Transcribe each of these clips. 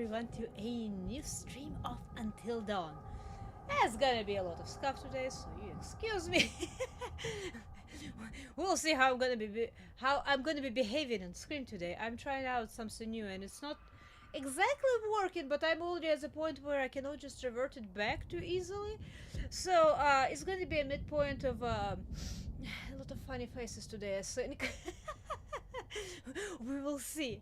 everyone to a new stream of Until Dawn. There's gonna be a lot of stuff today, so you excuse me. We'll see how I'm gonna be behaving on screen today. I'm trying out something new and it's not exactly working, but I'm already at the point where I cannot just revert it back too easily. So it's gonna be a midpoint of a lot of funny faces today, I think. We will see.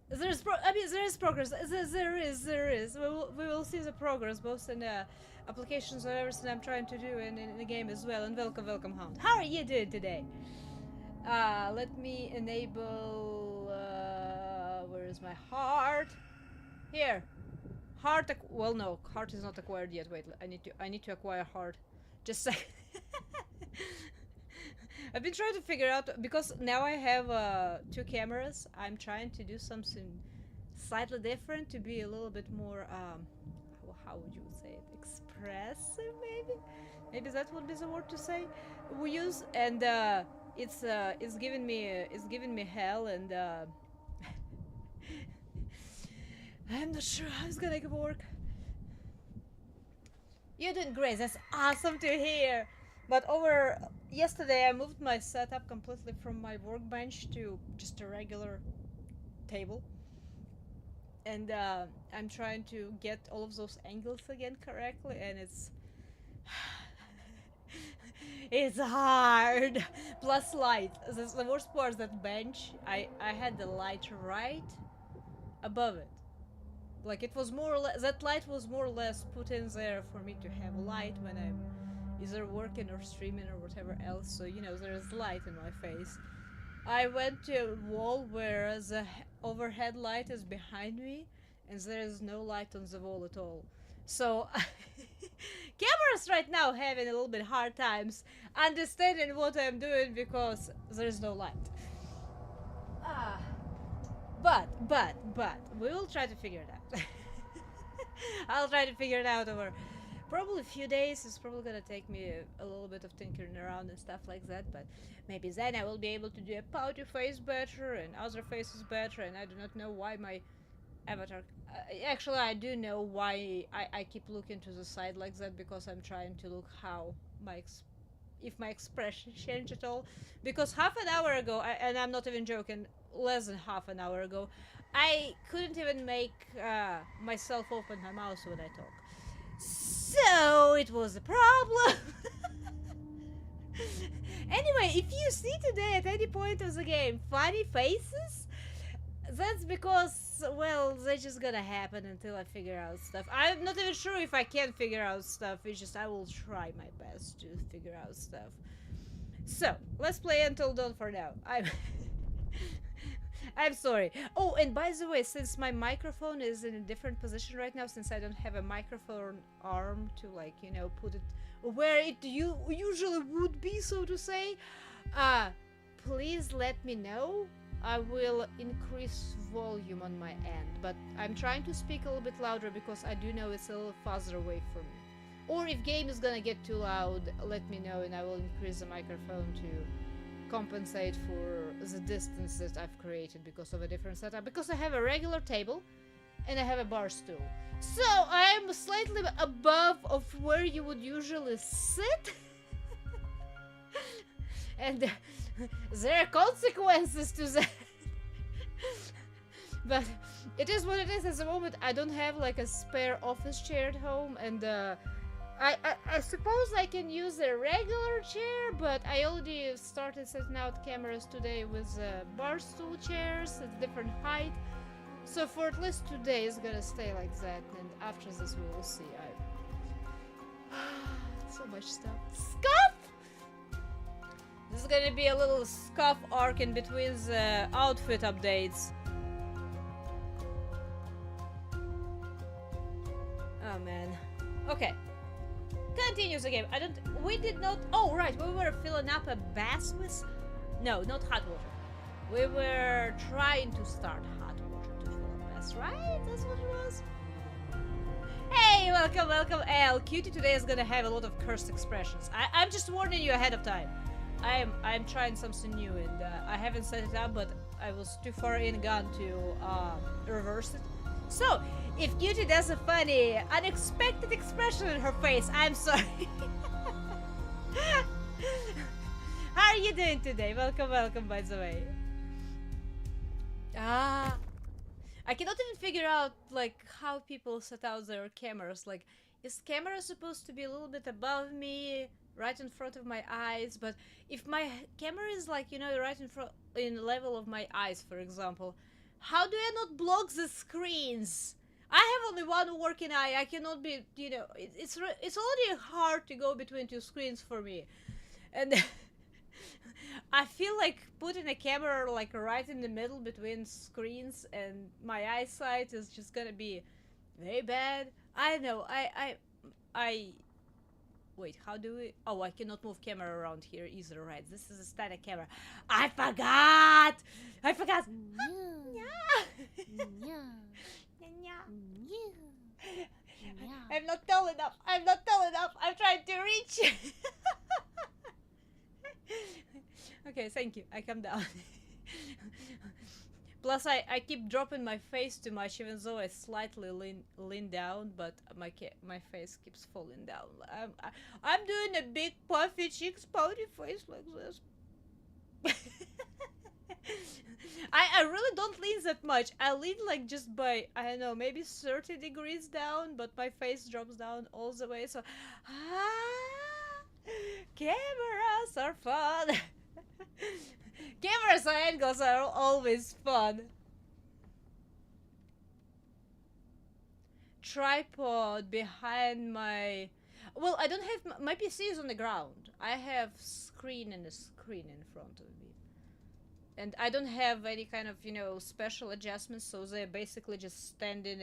There is progress. There is. We will see the progress both in applications and everything I'm trying to do and in the game as well. And welcome, Hound. How are you doing today? Let me enable. Where is my heart? Here. Heart. Well, no, heart is not acquired yet. Wait, I need to acquire heart. Just a second. I've been trying to figure out, because now I have 2 cameras, I'm trying to do something slightly different to be a little bit more, how would you say it, expressive maybe? Maybe that would be the word to say we use, and it's giving me hell, and I'm not sure how it's gonna work. You're doing great, that's awesome to hear! But yesterday I moved my setup completely from my workbench to just a regular table. And I'm trying to get all of those angles again correctly, and it's it's hard. Plus light. The worst part is that bench, I had the light right above it. Like it was more or less, that light was more or less put in there for me to have light when I'm either working or streaming or whatever else, so you know there is light in my face. I went to a wall where the overhead light is behind me and there is no light on the wall at all. So cameras right now having a little bit hard times understanding what I'm doing because there is no light. But we will try to figure it out. I'll try to figure it out over probably a few days. It's probably gonna take me a little bit of tinkering around and stuff like that, but maybe then I will be able to do a pouty face better and other faces better, and I do not know why my avatar... actually, I do know why I keep looking to the side like that, because I'm trying to look how if my expression changed at all. Because half an hour ago, and I'm not even joking, less than half an hour ago, I couldn't even make myself open my mouth when I talk. So it was a problem. Anyway, if you see today at any point of the game funny faces, that's because, well, they're just gonna happen until I figure out stuff. I'm not even sure if I can figure out stuff, it's just I will try my best to figure out stuff. So, let's play Until Dawn for now. I'm sorry. Oh, and by the way, since my microphone is in a different position right now, since I don't have a microphone arm to, like, you know, put it where it usually would be, so to say, please let me know. I will increase volume on my end, but I'm trying to speak a little bit louder because I do know it's a little farther away from me. Or if game is gonna get too loud, let me know and I will increase the microphone to compensate for the distance that I've created because of a different setup. Because I have a regular table and I have a bar stool. So I'm slightly above of where you would usually sit. And there are consequences to that. But it is what it is at the moment. I don't have like a spare office chair at home, and I suppose I can use a regular chair, but I already started setting out cameras today with bar stool chairs at different height. So for at least 2 days, it's gonna stay like that, and after this we will see. So much stuff. Scuff! This is gonna be a little scuff arc in between the outfit updates. Oh man. Okay. Continues the game. We did not... Oh, right. We were filling up a bath with... No, not hot water. We were trying to start hot water to fill a bath, right? That's what it was? Hey, welcome, L. Cutie today is gonna have a lot of cursed expressions. I'm just warning you ahead of time. I'm trying something new, and I haven't set it up, but I was too far in gun to reverse it. So, if Cutie does a funny, unexpected expression in her face, I'm sorry. How are you doing today? Welcome, welcome, by the way. Ah, I cannot even figure out like how people set out their cameras. Like, is camera supposed to be a little bit above me, right in front of my eyes? But if my camera is like, you know, right in front, in level of my eyes, for example, how do I not block the screens? I have only one working eye. I cannot be, you know, it's already hard to go between two screens for me, and I feel like putting a camera like right in the middle between screens and my eyesight is just gonna be very bad. I know. I. Wait. How do we? Oh, I cannot move camera around here either. Right. This is a static camera. I forgot. I forgot. I'm not tall enough. I'm not tall enough. I'm trying to reach. Okay, thank you. I come down. Plus, I keep dropping my face too much, even though I slightly lean down, but my face keeps falling down. I'm doing a big puffy cheeks pouty face like this. I really don't lean that much. I lean like just by, I don't know, maybe 30 degrees down, but my face drops down all the way. So, cameras are fun. Cameras angles are always fun. Tripod behind my... Well, I don't have... My PC is on the ground. I have screen and a screen in front of me. And I don't have any kind of, you know, special adjustments, so they're basically just standing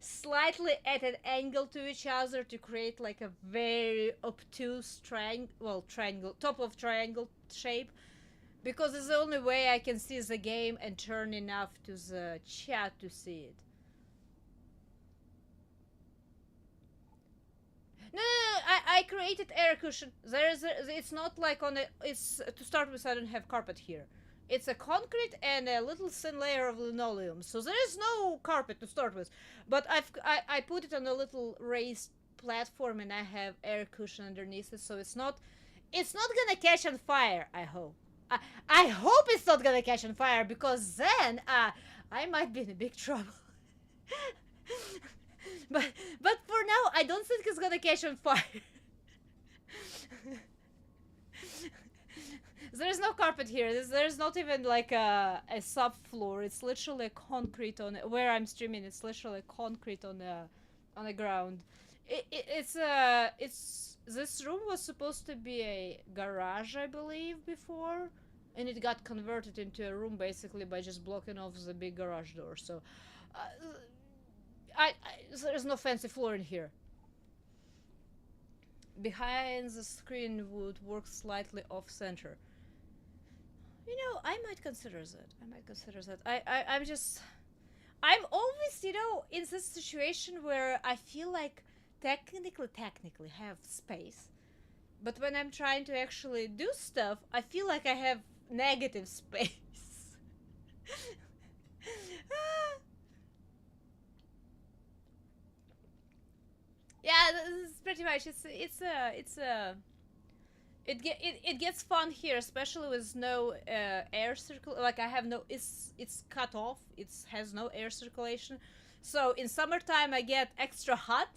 slightly at an angle to each other to create like a very obtuse triangle, top of triangle shape. Because it's the only way I can see the game and turn enough to the chat to see it. No, I created air cushion. It's not like on a, it's, to start with, I don't have carpet here. It's a concrete and a little thin layer of linoleum. So there is no carpet to start with. But I put it on a little raised platform and I have air cushion underneath it. So it's not gonna catch on fire, I hope. I hope it's not gonna catch on fire, because then I might be in big trouble. but for now, I don't think it's gonna catch on fire. There's no carpet here. There's not even like a subfloor. It's literally concrete on where I'm streaming. It's literally concrete on the ground. It's this room was supposed to be a garage, I believe, before, and it got converted into a room basically by just blocking off the big garage door. So, there's no fancy floor in here. Behind the screen would work slightly off center. You know, I might consider that. I'm always, you know, in this situation where I feel like technically have space, but when I'm trying to actually do stuff, I feel like I have negative space. Yeah, this is pretty much it gets fun here, especially with no air circle. Like I have no, it's cut off. It has no air circulation. So in summertime I get extra hot,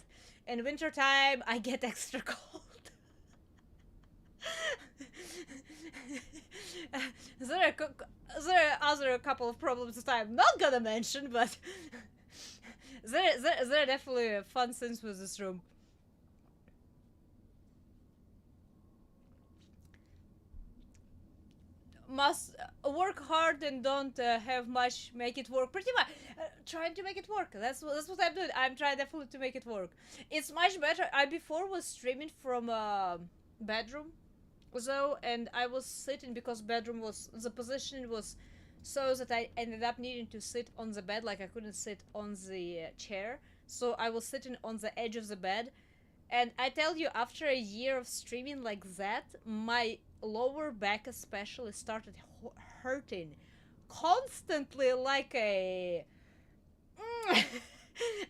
and wintertime I get extra cold. There are other couple of problems that I'm not gonna mention, but there are definitely fun things with this room. Must work hard and don't have much, make it work. Pretty much trying to make it work. That's what I'm doing. I'm trying definitely to make it work. It's much better. I before was streaming from a bedroom, so, and I was sitting because bedroom was, the position was so that I ended up needing to sit on the bed. Like I couldn't sit on the chair, so I was sitting on the edge of the bed. And I tell you, after a year of streaming like that, my lower back especially started hurting constantly like a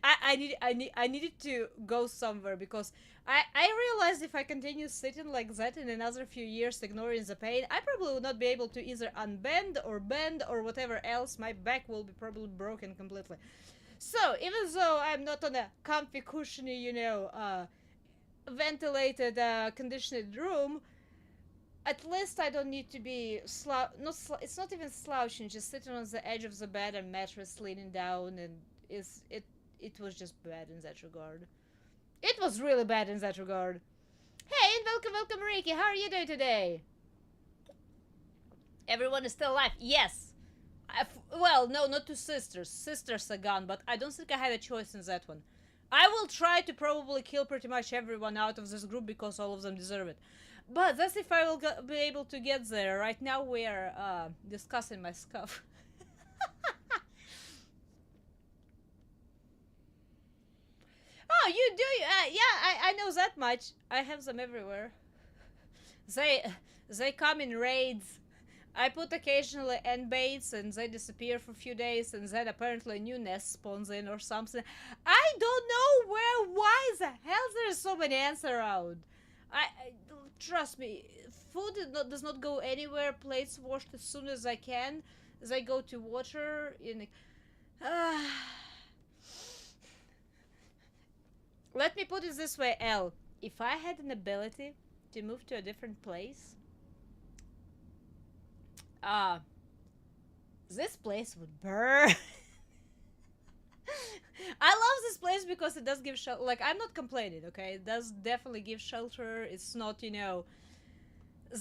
I needed to go somewhere because I realized if I continue sitting like that in another few years ignoring the pain, I probably will not be able to either unbend or bend or whatever else. My back will be probably broken completely. So even though I'm not on a comfy cushiony, ventilated conditioned room, at least I don't need to be it's not even slouching, just sitting on the edge of the bed and mattress leaning down, and is it was just bad in that regard. It was really bad in that regard. Hey, and welcome, Ricky. How are you doing today? Everyone is still alive. Yes. Well, no, not two sisters. Sisters are gone, but I don't think I had a choice in that one. I will try to probably kill pretty much everyone out of this group because all of them deserve it. But that's if I will be able to get there. Right now we are discussing my scuff. Oh, you do? Yeah, I know that much. I have them everywhere. They they come in raids. I put occasionally end baits and they disappear for a few days and then apparently a new nest spawns in or something. I don't know why the hell there's so many ants around. I trust me, food does not go anywhere. Plates washed as soon as I can. They go to water in. Let me put it this way, L. If I had an ability to move to a different place, this place would burn. I love this place because it does give shelter. Like, I'm not complaining, okay? It does definitely give shelter. It's not,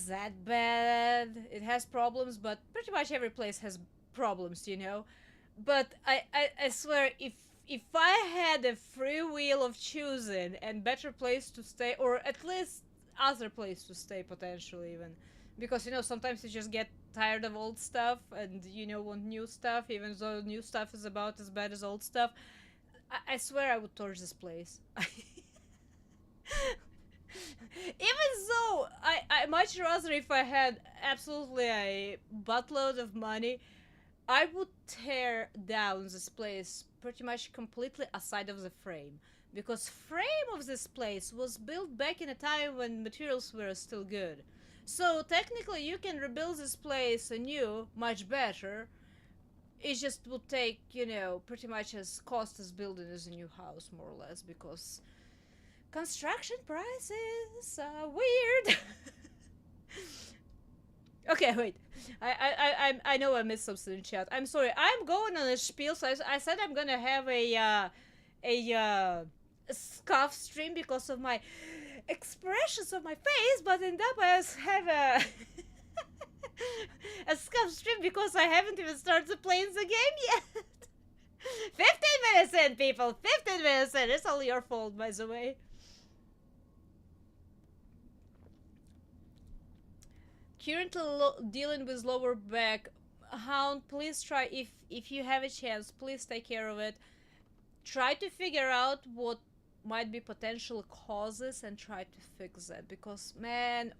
that bad. It has problems, but pretty much every place has problems. But I swear, if I had a free will of choosing and better place to stay, or at least other place to stay potentially even, because sometimes you just get tired of old stuff and want new stuff, even though new stuff is about as bad as old stuff. I swear I would torch this place. Even though I much rather, if I had absolutely a buttload of money, I would tear down this place pretty much completely aside of the frame. Because frame of this place was built back in a time when materials were still good. So technically you can rebuild this place anew, much better. It just would take, pretty much as cost as building as a new house, more or less, because construction prices are weird. Okay, wait. I know I missed something in chat. I'm sorry. I'm going on a spiel. So I said I'm gonna have a scuff stream because of my expressions of my face, but end up I have a a scuff stream because I haven't even started playing the game yet. 15 minutes in, people. 15 minutes in. It's all your fault, by the way. Currently dealing with lower back. Hound, please try, if you have a chance, please take care of it. Try to figure out what might be potential causes and try to fix that, because man,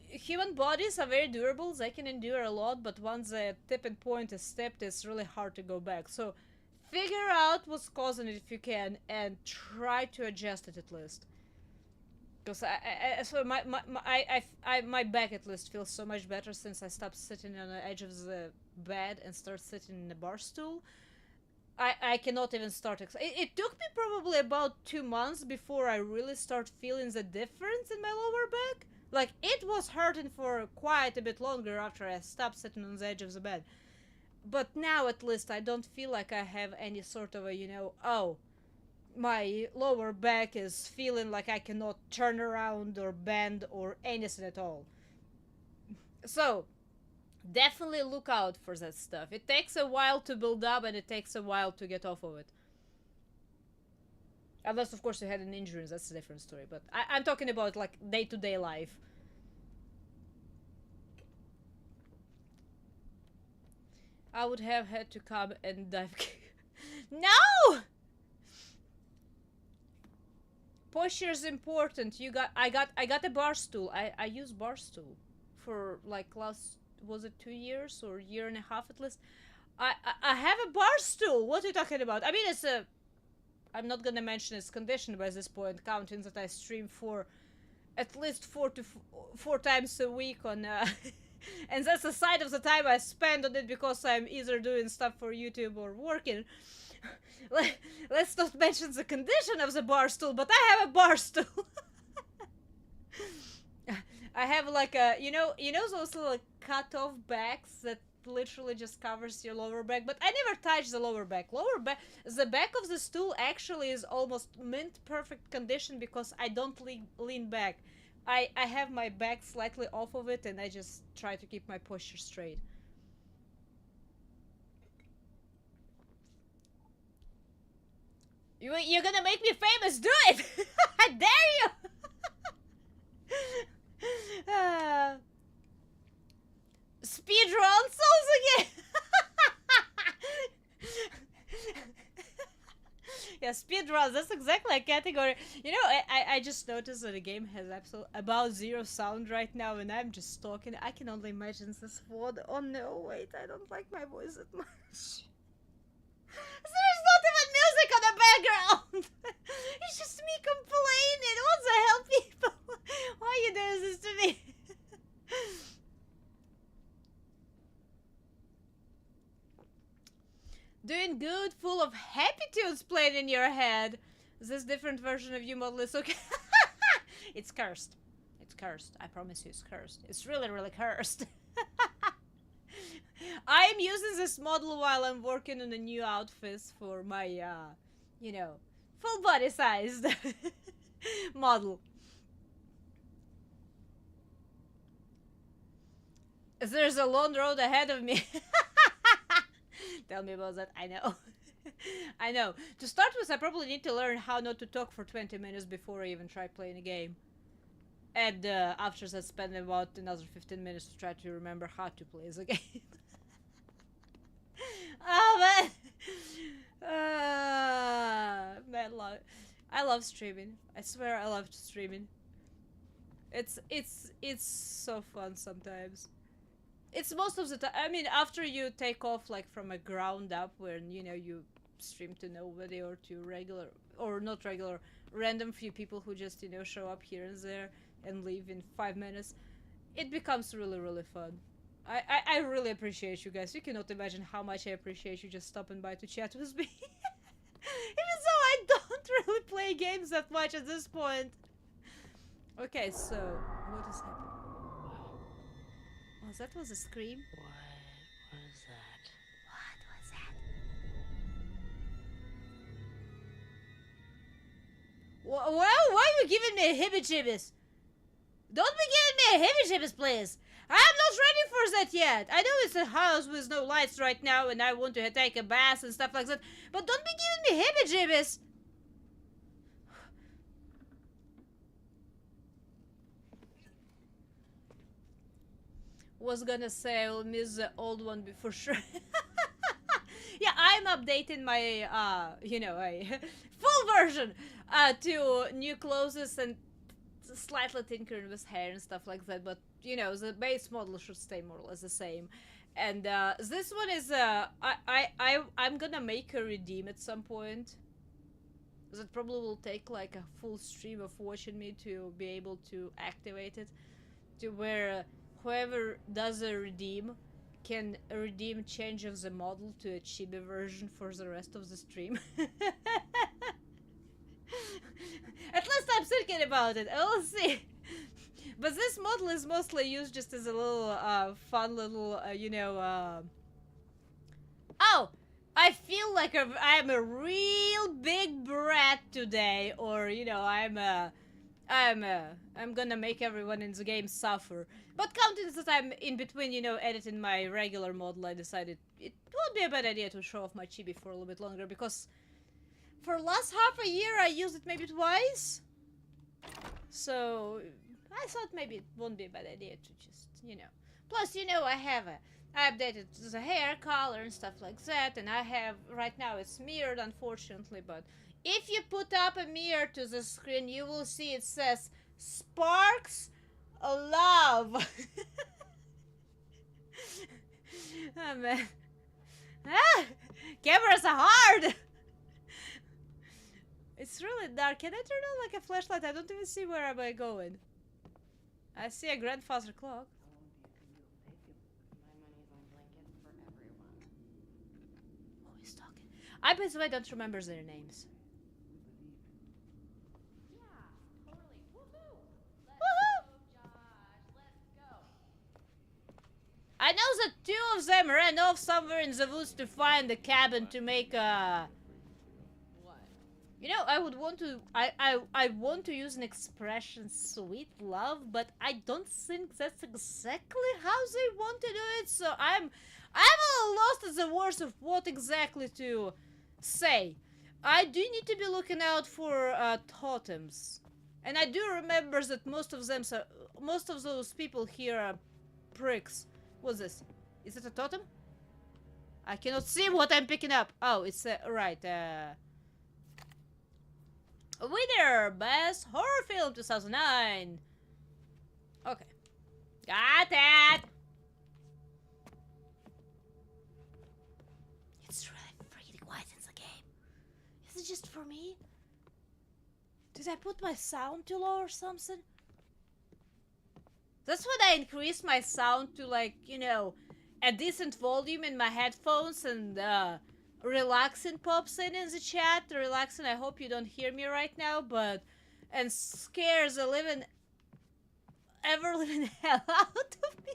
human bodies are very durable. They can endure a lot, but once the tipping point is stepped, it's really hard to go back. So figure out what's causing it if you can and try to adjust it at least. Because so my back at least feels so much better since I stopped sitting on the edge of the bed and start sitting in a bar stool. I cannot even start. It took me probably about 2 months before I really start feeling the difference in my lower back. Like, it was hurting for quite a bit longer after I stopped sitting on the edge of the bed. But now at least I don't feel like I have any sort of a, oh, my lower back is feeling like I cannot turn around or bend or anything at all. So, definitely look out for that stuff. It takes a while to build up and it takes a while to get off of it. Unless, of course, you had an injury, that's a different story. But I'm talking about, like, day-to-day life. I would have had to come and dive kick. No! Posture is important. I got a bar stool. I use bar stool for like last was it 2 years or year and a half at least. I have a bar stool. What are you talking about? I mean, it's a. I'm not gonna mention its condition by this point, counting that I stream for at least 4 times a week on, and that's aside of the time I spend on it because I'm either doing stuff for YouTube or working. Let's not mention the condition of the bar stool, but I have a bar stool. I have like a, those little cut-off backs that literally just covers your lower back, but I never touch the lower back. The back of the stool actually is almost mint perfect condition because I don't lean back. I have my back slightly off of it and I just try to keep my posture straight. You're gonna make me famous, do it! I dare you! Speedrun souls again! Yeah, speedruns, that's exactly a category. I just noticed that the game has about zero sound right now, and I'm just talking. I can only imagine this word. Oh no, wait, I don't like my voice that much. There's not even music on the background! It's just me complaining. What the hell, people? Why are you doing this to me? Doing good, full of happy tunes playing in your head. This different version of you model is okay. It's cursed. It's cursed. I promise you it's cursed. It's really, really cursed. I'm using this model while I'm working on a new outfits for my, full body sized model. There's a long road ahead of me. Tell me about that. I know. I know. To start with, I probably need to learn how not to talk for 20 minutes before I even try playing a game. And after that, spend about another 15 minutes to try to remember how to play the game. Oh, man. Man, I love streaming. I swear I love streaming. It's so fun sometimes. It's most of the time. I mean, after you take off like from a ground up, when you stream to nobody or to regular or not regular, random few people who just show up here and there and leave in 5 minutes, it becomes really, really fun. I really appreciate you guys. You cannot imagine how much I appreciate you just stopping by to chat with me. Even though I don't really play games that much at this point. Okay, so what is happening? Oh, that was a scream. What was that? What was that? Well, why are you giving me hibby-jibbies? Don't be giving me hibby-jibbies, please. I'm not ready for that yet. I know it's a house with no lights right now and I want to take a bath and stuff like that, but don't be giving me hibby-jibbies. Was gonna say I'll miss the old one for sure. Yeah, I'm updating my a full version to new clothes and slightly tinkering with hair and stuff like that, but the base model should stay more or less the same. And this one is I'm gonna make a redeem at some point. That probably will take like a full stream of watching me to be able to activate it, to where whoever does a redeem can redeem change of the model to a chibi version for the rest of the stream. At least I'm thinking about it. We'll see. But this model is mostly used just as a little fun little oh, I feel like I'm a real big brat today, or I'm gonna make everyone in the game suffer. But counting that I'm in between, editing my regular model, I decided it would be a bad idea to show off my chibi for a little bit longer, because for last half a year I used it maybe twice. So I thought maybe it won't be a bad idea to just, Plus, I updated the hair color and stuff like that, and I have, right now it's mirrored, unfortunately, but if you put up a mirror to the screen, you will see it says Sparks Love. man. Ah! Cameras are hard! It's really dark. Can I turn on like a flashlight? I don't even see where am I going. I see a grandfather clock. Oh, he's talking. I by the way don't remember their names. Yeah, totally. Woohoo! Let's Woohoo! go, Josh. Let's go. I know that two of them ran off somewhere in the woods to find a cabin to make a... What? You know, I would want to... I want to use an expression sweet love, but I don't think that's exactly how they want to do it, so I'm a little lost at the words of what exactly to say. I do need to be looking out for totems. And I do remember that most of those people here are pricks. What's this? Is it a totem? I cannot see what I'm picking up. Oh, it's right. Winner, best horror film 2009. Okay, got it. It's really freaking quiet in the game. Is it just for me? Did I put my sound too low or something? That's when I increased my sound to, like, you know, a decent volume in my headphones, and relaxing pops in the chat. Relaxing, I hope you don't hear me right now, but... And scares the living... ever-living hell out of me.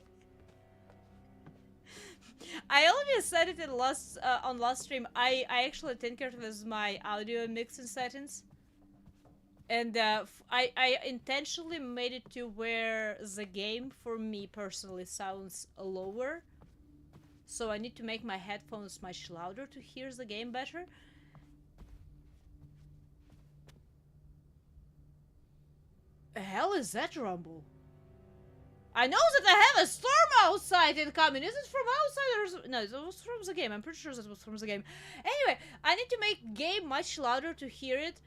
I only said it in on last stream. I actually tinkered with my audio mixing settings. And I intentionally made it to where the game, for me personally, sounds lower. So I need to make my headphones much louder to hear the game better. The hell is that rumble? I know that I have a storm outside incoming. Is it from outside or... No, it was from the game. I'm pretty sure that was from the game. Anyway, I need to make game much louder to hear it.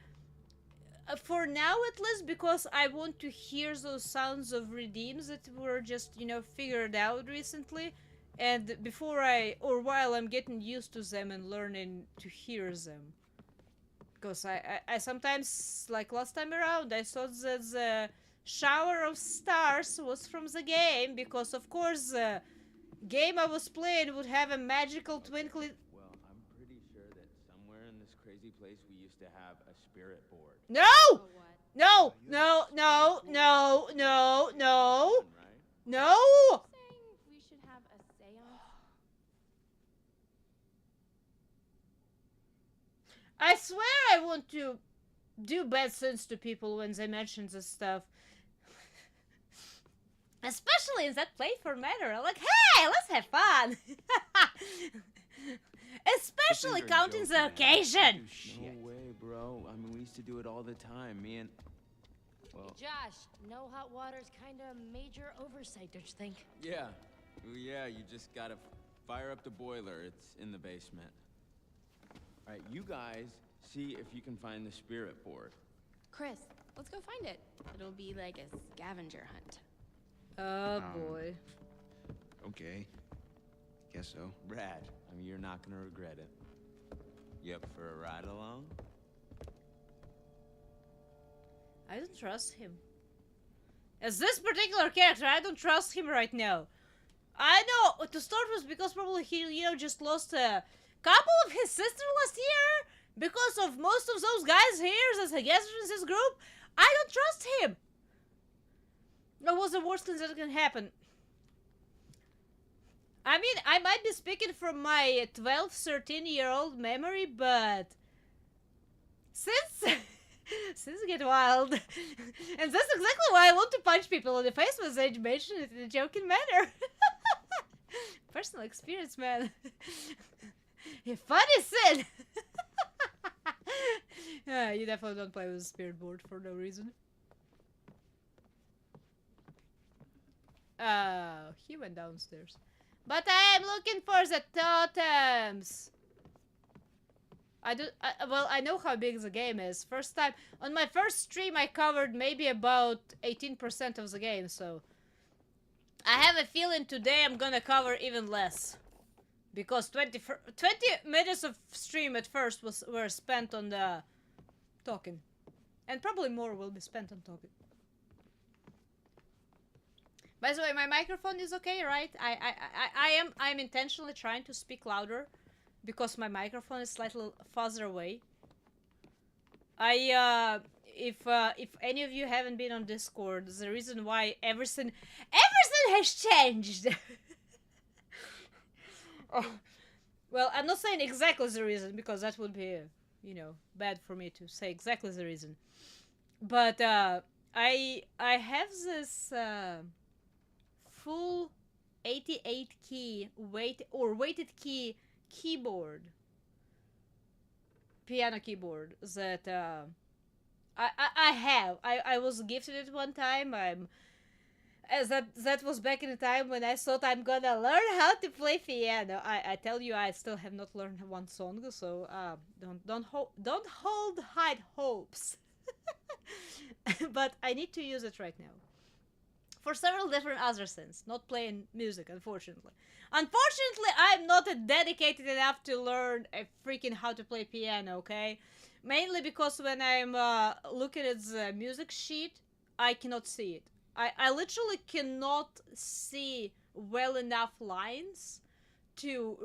For now, at least, because I want to hear those sounds of redeems that were just, you know, figured out recently. And before while I'm getting used to them and learning to hear them. Because I sometimes, like last time around, I thought that the shower of stars was from the game. Because, of course, the game I was playing would have a magical twinkling... Well, I'm pretty sure that somewhere in this crazy place we used to have a spirit board. No! Oh, what? No! No! No! No! No! No! Right? No! Saying we should have a seance? I swear I want to do bad things to people when they mention this stuff. Especially in that playful manner. I'm like, hey, let's have fun! Especially You're counting the joking, man. occasion! No way, bro. I mean, we used to do it all the time. Me and... Well, Josh, no hot water's kind of major oversight, don't you think? yeah. Well, yeah, you just gotta fire up the boiler. It's in the basement. All right, you guys see if you can find the spirit board. Chris, let's go find it. It'll be like a scavenger hunt. Oh boy. Okay. Guess so. Rad. I mean, you're not gonna regret it. You up for a ride along? I don't trust him. As this particular character, I don't trust him right now. I know, to start with, because probably he, you know, just lost a couple of his sister last year. Because of most of those guys here that he gets in this group. I don't trust him. That was the worst thing that can happen. I mean, I might be speaking from my 12, 13-year-old memory, but... Since it get wild. And that's exactly why I want to punch people in the face when they mention it in a joking manner. Personal experience, man. You funny sin! You definitely don't play with a spirit board for no reason. Oh, he went downstairs. But I am looking for the totems. Well, I know how big the game is. First time, on my first stream I covered maybe about 18% of the game, so... I have a feeling today I'm gonna cover even less. Because 20 minutes of stream at first were spent on the talking. And probably more will be spent on talking. By the way, my microphone is okay, right? I'm intentionally trying to speak louder because my microphone is slightly farther away. If any of you haven't been on Discord, the reason why everything has changed. Oh, well, I'm not saying exactly the reason because that would be, bad for me to say exactly the reason. But I have this full 88 key weighted key keyboard, piano keyboard that I have. I was gifted it one time. That was back in the time when I thought I'm gonna learn how to play piano. I tell you, I still have not learned one song, so don't hold high hopes. But I need to use it right now for several different other things, not playing music, unfortunately. Unfortunately, I'm not dedicated enough to learn freaking how to play piano, okay? Mainly because when I'm looking at the music sheet, I cannot see it. I literally cannot see well enough lines to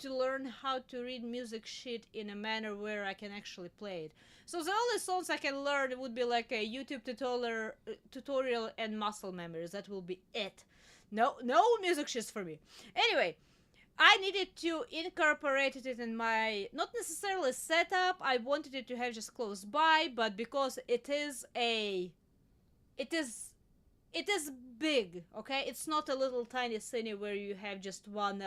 learn how to read music sheet in a manner where I can actually play it. So the only songs I can learn would be like a YouTube tutorial and muscle memories. That will be it. No music sheets for me. Anyway, I needed to incorporate it in my, not necessarily setup. I wanted it to have just close by, but because it is big, okay? It's not a little tiny cine where you have just one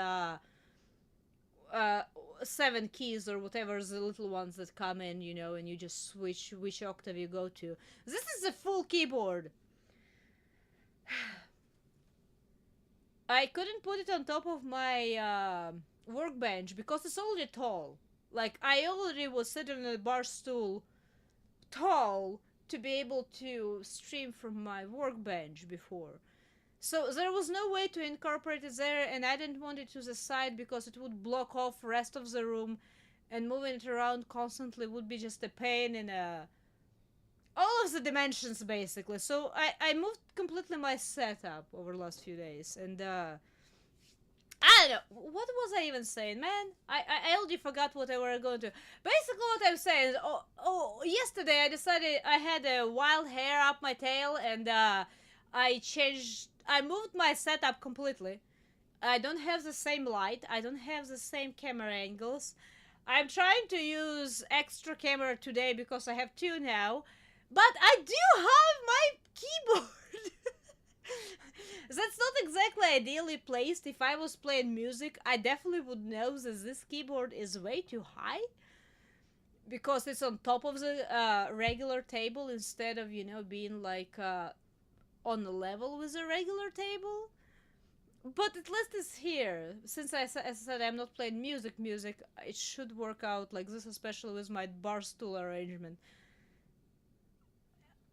7 keys or whatever, the little ones that come in, and you just switch which octave you go to. This is a full keyboard. I couldn't put it on top of my workbench because it's already tall. Like, I already was sitting on a bar stool tall to be able to stream from my workbench before. So there was no way to incorporate it there, and I didn't want it to the side because it would block off the rest of the room, and moving it around constantly would be just a pain in all of the dimensions, basically. So I moved completely my setup over the last few days, and I don't know, what was I even saying, man? I already forgot what I were going to. Basically what I'm saying is, yesterday I decided I had a wild hair up my tail, and I moved my setup completely. I don't have the same light, I don't have the same camera angles. I'm trying to use extra camera today because I have 2 now, but I do have my keyboard. That's not exactly ideally placed. If I was playing music, I definitely would know that this keyboard is way too high because it's on top of the regular table instead of, being like on the level with a regular table. But at least it's here. Since as I said, I'm not playing music, it should work out like this, especially with my bar stool arrangement.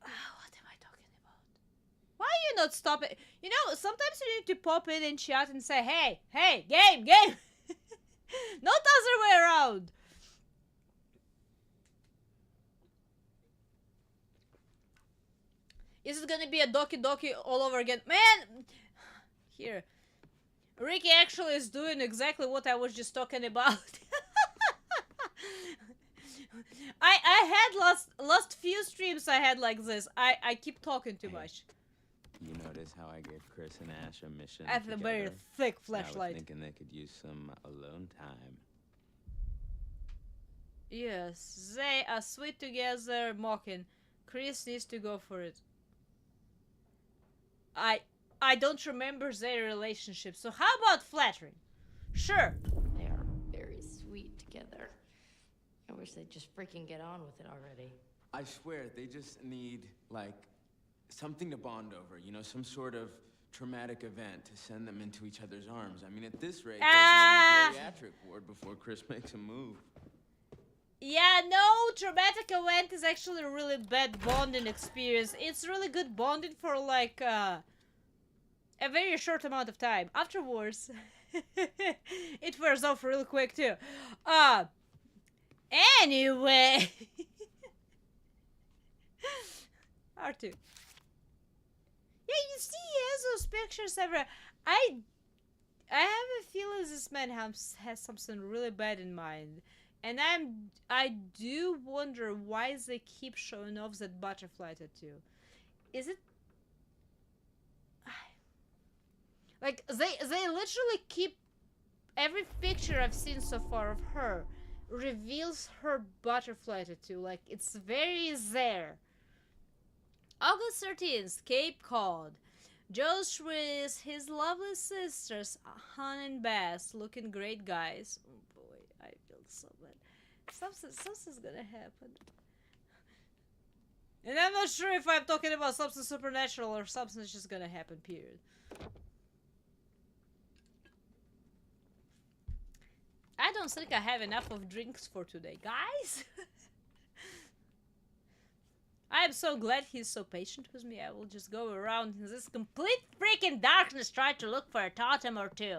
What am I talking about? Why are you not stopping? Sometimes you need to pop in chat and say, hey, game! Not other way around! Is it gonna be a Doki Doki all over again? Man! Here. Ricky actually is doing exactly what I was just talking about. I had last few streams I had like this. I keep talking too much. You notice how I gave Chris and Ash a mission I have a very thick flashlight. I was thinking they could use some alone time. Yes, they are sweet together, mocking. Chris needs to go for it. I don't remember their relationship, so how about flattering? Sure. They are very sweet together. I wish they'd just freaking get on with it already. I swear, they just need, like, something to bond over, some sort of traumatic event to send them into each other's arms. I mean, at this rate, they'll be in the geriatric ward before Chris makes a move. Yeah, no, traumatic event is actually a really bad bonding experience. It's really good bonding for, like, a very short amount of time. Afterwards, it wears off real quick too. Anyway. R2. Yeah, you see, he has those pictures everywhere. I have a feeling this man has something really bad in mind. And I do wonder why they keep showing off that butterfly tattoo. Is it like they literally keep every picture I've seen so far of her reveals her butterfly tattoo, like it's very there. August 13th, Cape Cod. Josh with his lovely sisters, Han and Bass, looking great guys. Oh boy, I feel so bad. Something's gonna happen. And I'm not sure if I'm talking about something supernatural or something's just gonna happen, period. I don't think I have enough of drinks for today, guys. I am so glad he's so patient with me. I will just go around in this complete freaking darkness trying to look for a totem or two.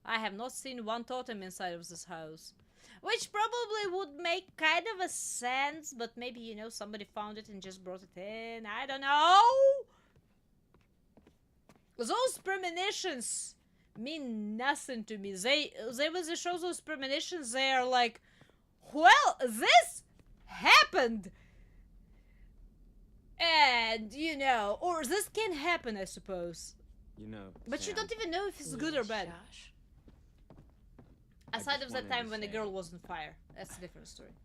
I have not seen one totem inside of this house. Which probably would make kind of a sense, but maybe, you know, somebody found it and just brought it in. I don't know! Those premonitions mean nothing to me. They when they show those premonitions, they are like, well, this happened! And, you know, or this can happen, I suppose. You know, But Sam, you don't even know if it's good or bad. Josh. Aside just of that wanted time to when the say- girl was on fire. That's a different story.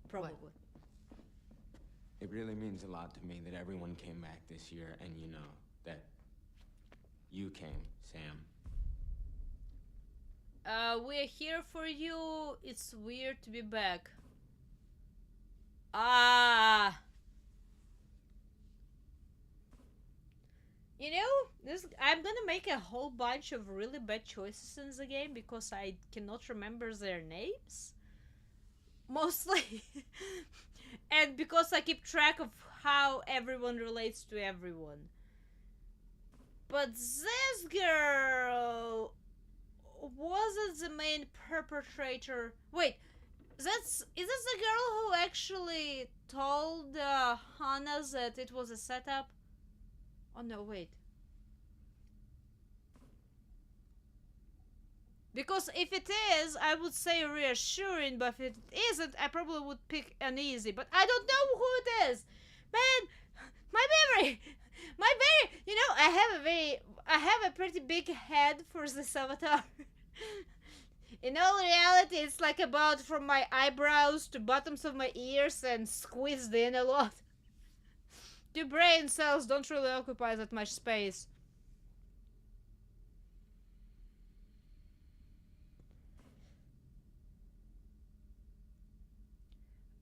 Probably. It really means a lot to me that everyone came back this year, and you know that you came, Sam. We're here for you. It's weird to be back. Ah. You know, I'm gonna make a whole bunch of really bad choices in the game because I cannot remember their names. Mostly. And because I keep track of how everyone relates to everyone. But this girl wasn't the main perpetrator. Wait, is this the girl who actually told Hannah that it was a setup? Oh no, wait. Because if it is, I would say reassuring, but if it isn't, I probably would pick uneasy. But I don't know who it is. Man, my memory, you know, I have a pretty big head for this avatar. In all reality, it's like about from my eyebrows to bottoms of my ears and squeezed in a lot. The brain cells don't really occupy that much space.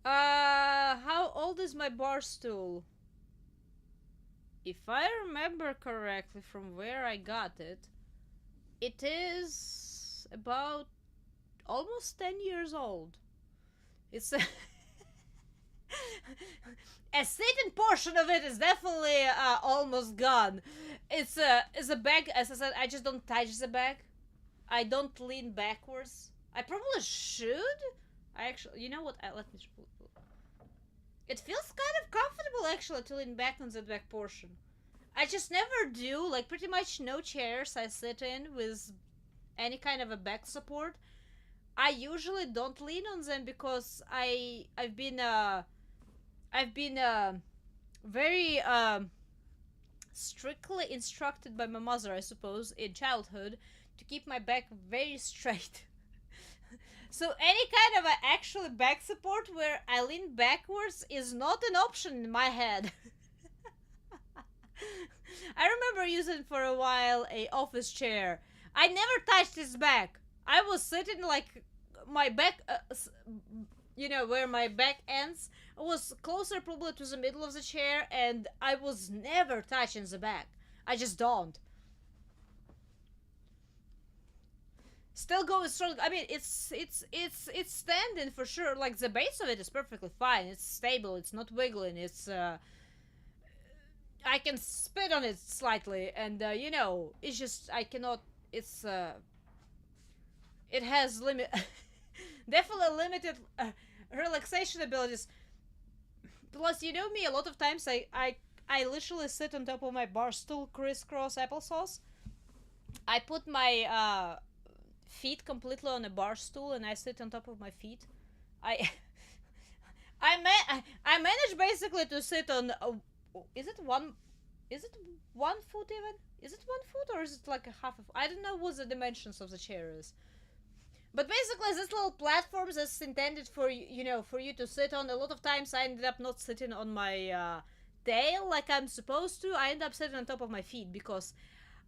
How old is my bar stool? If I remember correctly from where I got it, it is about almost 10 years old. It's a certain portion of it is definitely almost gone. It's a bag. As I said, I just don't touch the bag. I don't lean backwards. I probably should. I actually, you know what? Let me. It feels kind of comfortable actually to lean back on the back portion. I just never do. Like pretty much no chairs I sit in with any kind of a back support. I usually don't lean on them because I've been very strictly instructed by my mother, I suppose, in childhood to keep my back very straight. So any kind of a actual back support where I lean backwards is not an option in my head. I remember using for a while a office chair. I never touched its back. I was sitting like my back, you know, where my back ends was closer probably to the middle of the chair, and I was never touching the back. I just don't. Still going strong. I mean, it's standing for sure. Like the base of it is perfectly fine. It's stable. It's not wiggling. It's I can spit on it slightly, and you know, it's just I cannot. It's it has limit, definitely limited relaxation abilities. Plus, you know me. A lot of times, I literally sit on top of my bar stool, crisscross applesauce. I put my feet completely on a bar stool, and I sit on top of my feet. I I manage basically to sit on. Is it one? Is it 1 foot even? Is it 1 foot or is it like a half of? I don't know what the dimensions of the chair is. But basically, this little platform that's intended for you know, for you to sit on. A lot of times, I ended up not sitting on my tail like I'm supposed to. I end up sitting on top of my feet because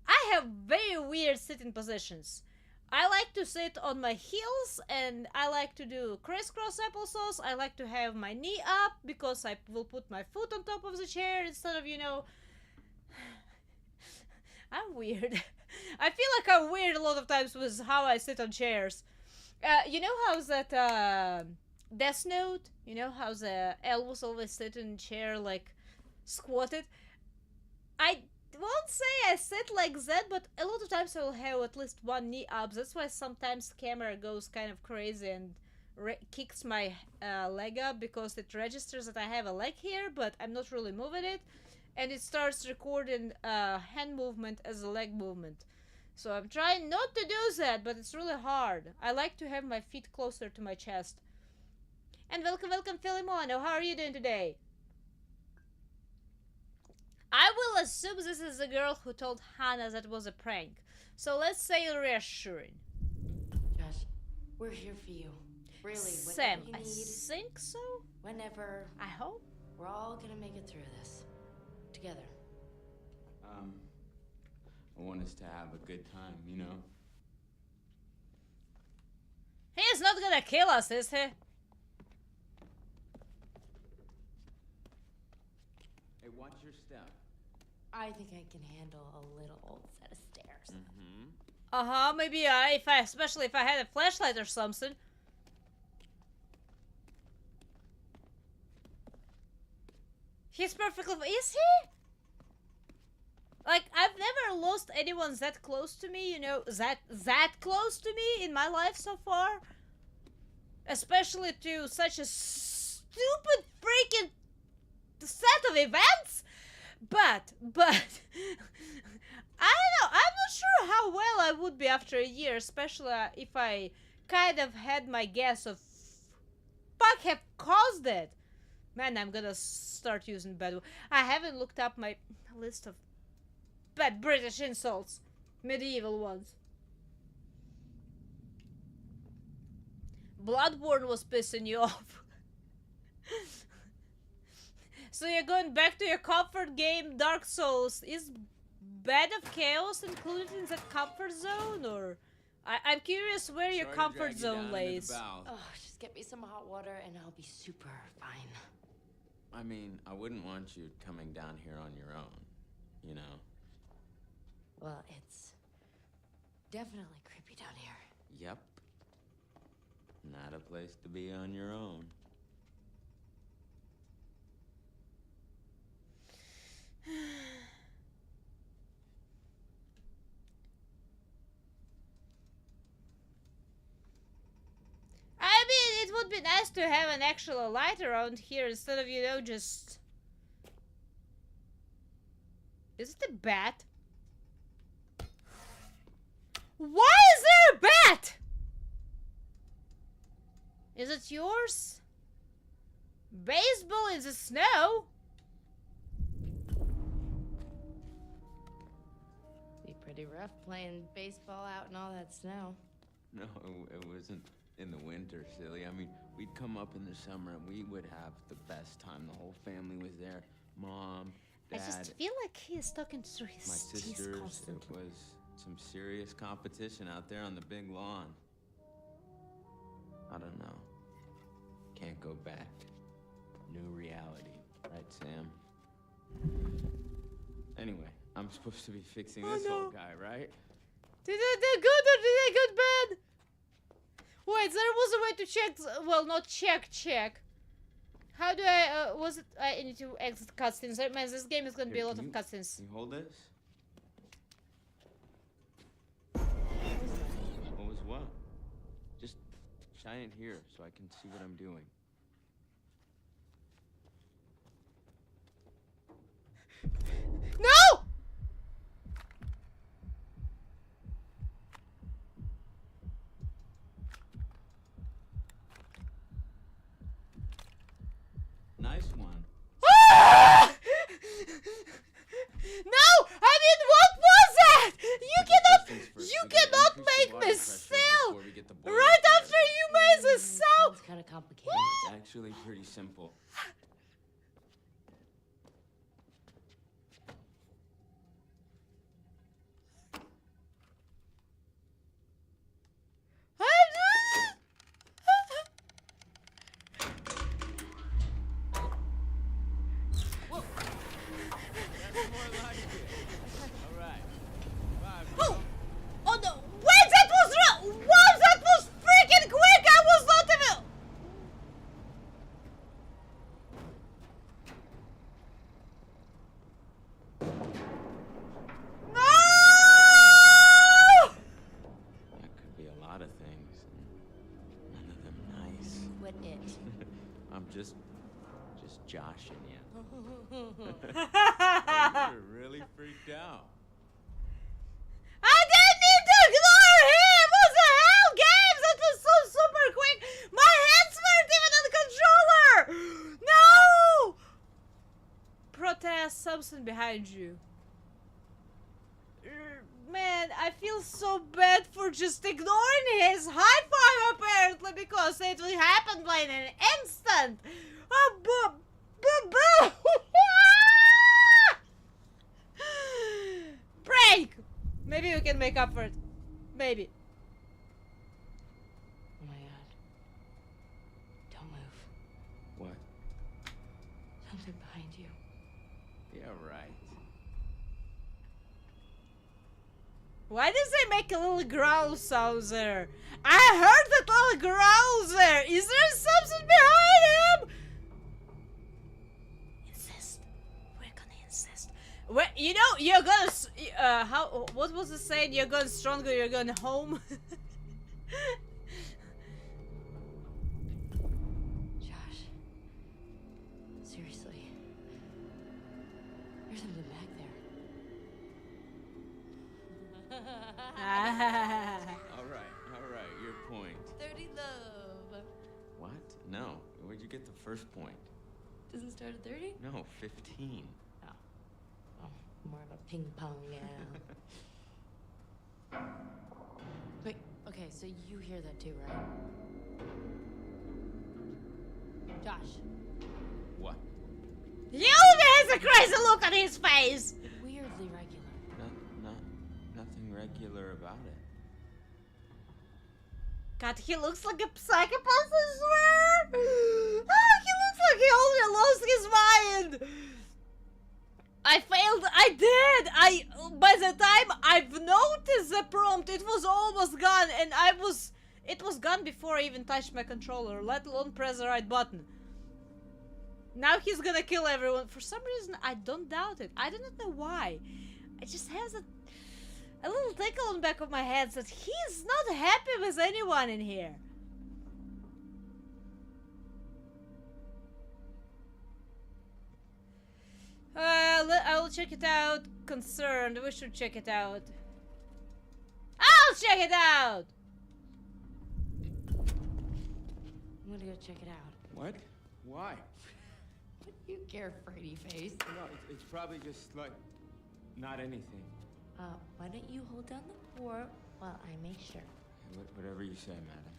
I have very weird sitting positions. I like to sit on my heels and I like to do crisscross applesauce. I like to have my knee up because I will put my foot on top of the chair instead of, you know. I'm weird. I feel like I'm weird a lot of times with how I sit on chairs. You know how that Death Note? You know how the elves always sit in a chair like squatted? I won't say I sit like that, but a lot of times I will have at least one knee up. That's why sometimes the camera goes kind of crazy and kicks my leg up because it registers that I have a leg here, but I'm not really moving it. And it starts recording hand movement as a leg movement. So I'm trying not to do that, but it's really hard. I like to have my feet closer to my chest. And welcome, Filimono. How are you doing today? I will assume this is the girl who told Hannah that was a prank. So let's say reassuring. Josh, we're here for you. Really, Sam, whatever you I need, think so. whenever, I hope. we're all gonna make it through this. Together. I want us to have a good time, you know? He's not gonna kill us, is he? Hey, watch your step. I think I can handle a little old set of stairs. Uh-huh, maybe especially if I had a flashlight or something. He's perfectly. Is he? Like, I've never lost anyone that close to me, you know, that close to me in my life so far. Especially to such a stupid freaking set of events. But, I don't know, I'm not sure how well I would be after a year, especially if I kind of had my guess of fuck have caused it. Man, I'm gonna start using bad. I haven't looked up my list of bad British insults. Medieval ones. Bloodborne was pissing you off. So you're going back to your comfort game, Dark Souls. Is Bed of Chaos included in that comfort zone, or I'm curious where your comfort zone lays. Oh, just get me some hot water and I'll be super fine. I mean, I wouldn't want you coming down here on your own, you know? Well, it's definitely creepy down here. Yep. Not a place to be on your own. I mean, it would be nice to have an actual light around here instead of, you know, just... Is it a bat? Why is there a bat? Is it yours? Baseball in the snow? Be pretty rough playing baseball out in all that snow. No, it wasn't in the winter, silly. I mean, we'd come up in the summer and we would have the best time. The whole family was there. Mom, Dad, I just feel like he is talking through his my teeth sisters. constantly. It was some serious competition out there on the big lawn. I don't know. Can't go back. New reality. Right, Sam? Anyway, I'm supposed to be fixing this old guy, right? Did they good or did they good bad? Wait, there was a way to check. Well, not check. How do I, was it, I need to exit cutscenes. Man, this game is gonna be a Here, lot can of you- cutscenes. Can you hold this? What was that? What was what? Just shine it here so I can see what I'm doing. No! Nice one. Ah! No! I mean, what was that? You cannot make me sell right after you made the sound. Sounds kind of complicated. It's actually pretty simple. Oh! Oh no! Wait, that was wrong! Wow, that was freaking quick! I was not even... No! That could be a lot of things. And none of them nice. What it? I'm just joshing you. Oh, You're really freaked out. I didn't need to ignore him! What the hell, games? That was so super quick! My hands weren't even on the controller! No! Protest, something behind you. Man, I feel so bad for just ignoring his high five apparently because it will happen like in an instant. Break! Maybe we can make up for it. Maybe. Oh my god. Don't move. What? Something behind you. Yeah, right. Why does they make a little growl sound there? I heard that little growl there. Is there something behind him? Insist. We're gonna insist. Well, you know, you're gonna. How? What was the saying? You're going stronger. You're going home. Josh. Seriously. There's something back there. All right, your point. 30 love. What? No. Where'd you get the first point? Doesn't start at 30? No, 15. Oh, more of a ping pong now. Wait, okay, so you hear that too, right? Josh, What? He has a crazy look on his face. weirdly regular. Nothing regular about it. God, he looks like a psychopath, I swear! Ah, he looks like he already lost his mind! I failed, I did! By the time I've noticed the prompt, it was almost gone, and it was gone before I even touched my controller, let alone press the right button. Now he's gonna kill everyone. For some reason, I don't doubt it. I do not know why. It just has a little tickle on the back of my head that he's not happy with anyone in here. I'll check it out. Concerned. We should check it out. I'll check it out! I'm gonna go check it out. What? Why? What do you care, Freddy face? No, it's probably just like not anything. Why don't you hold down the fort while I make sure? Whatever you say, madam.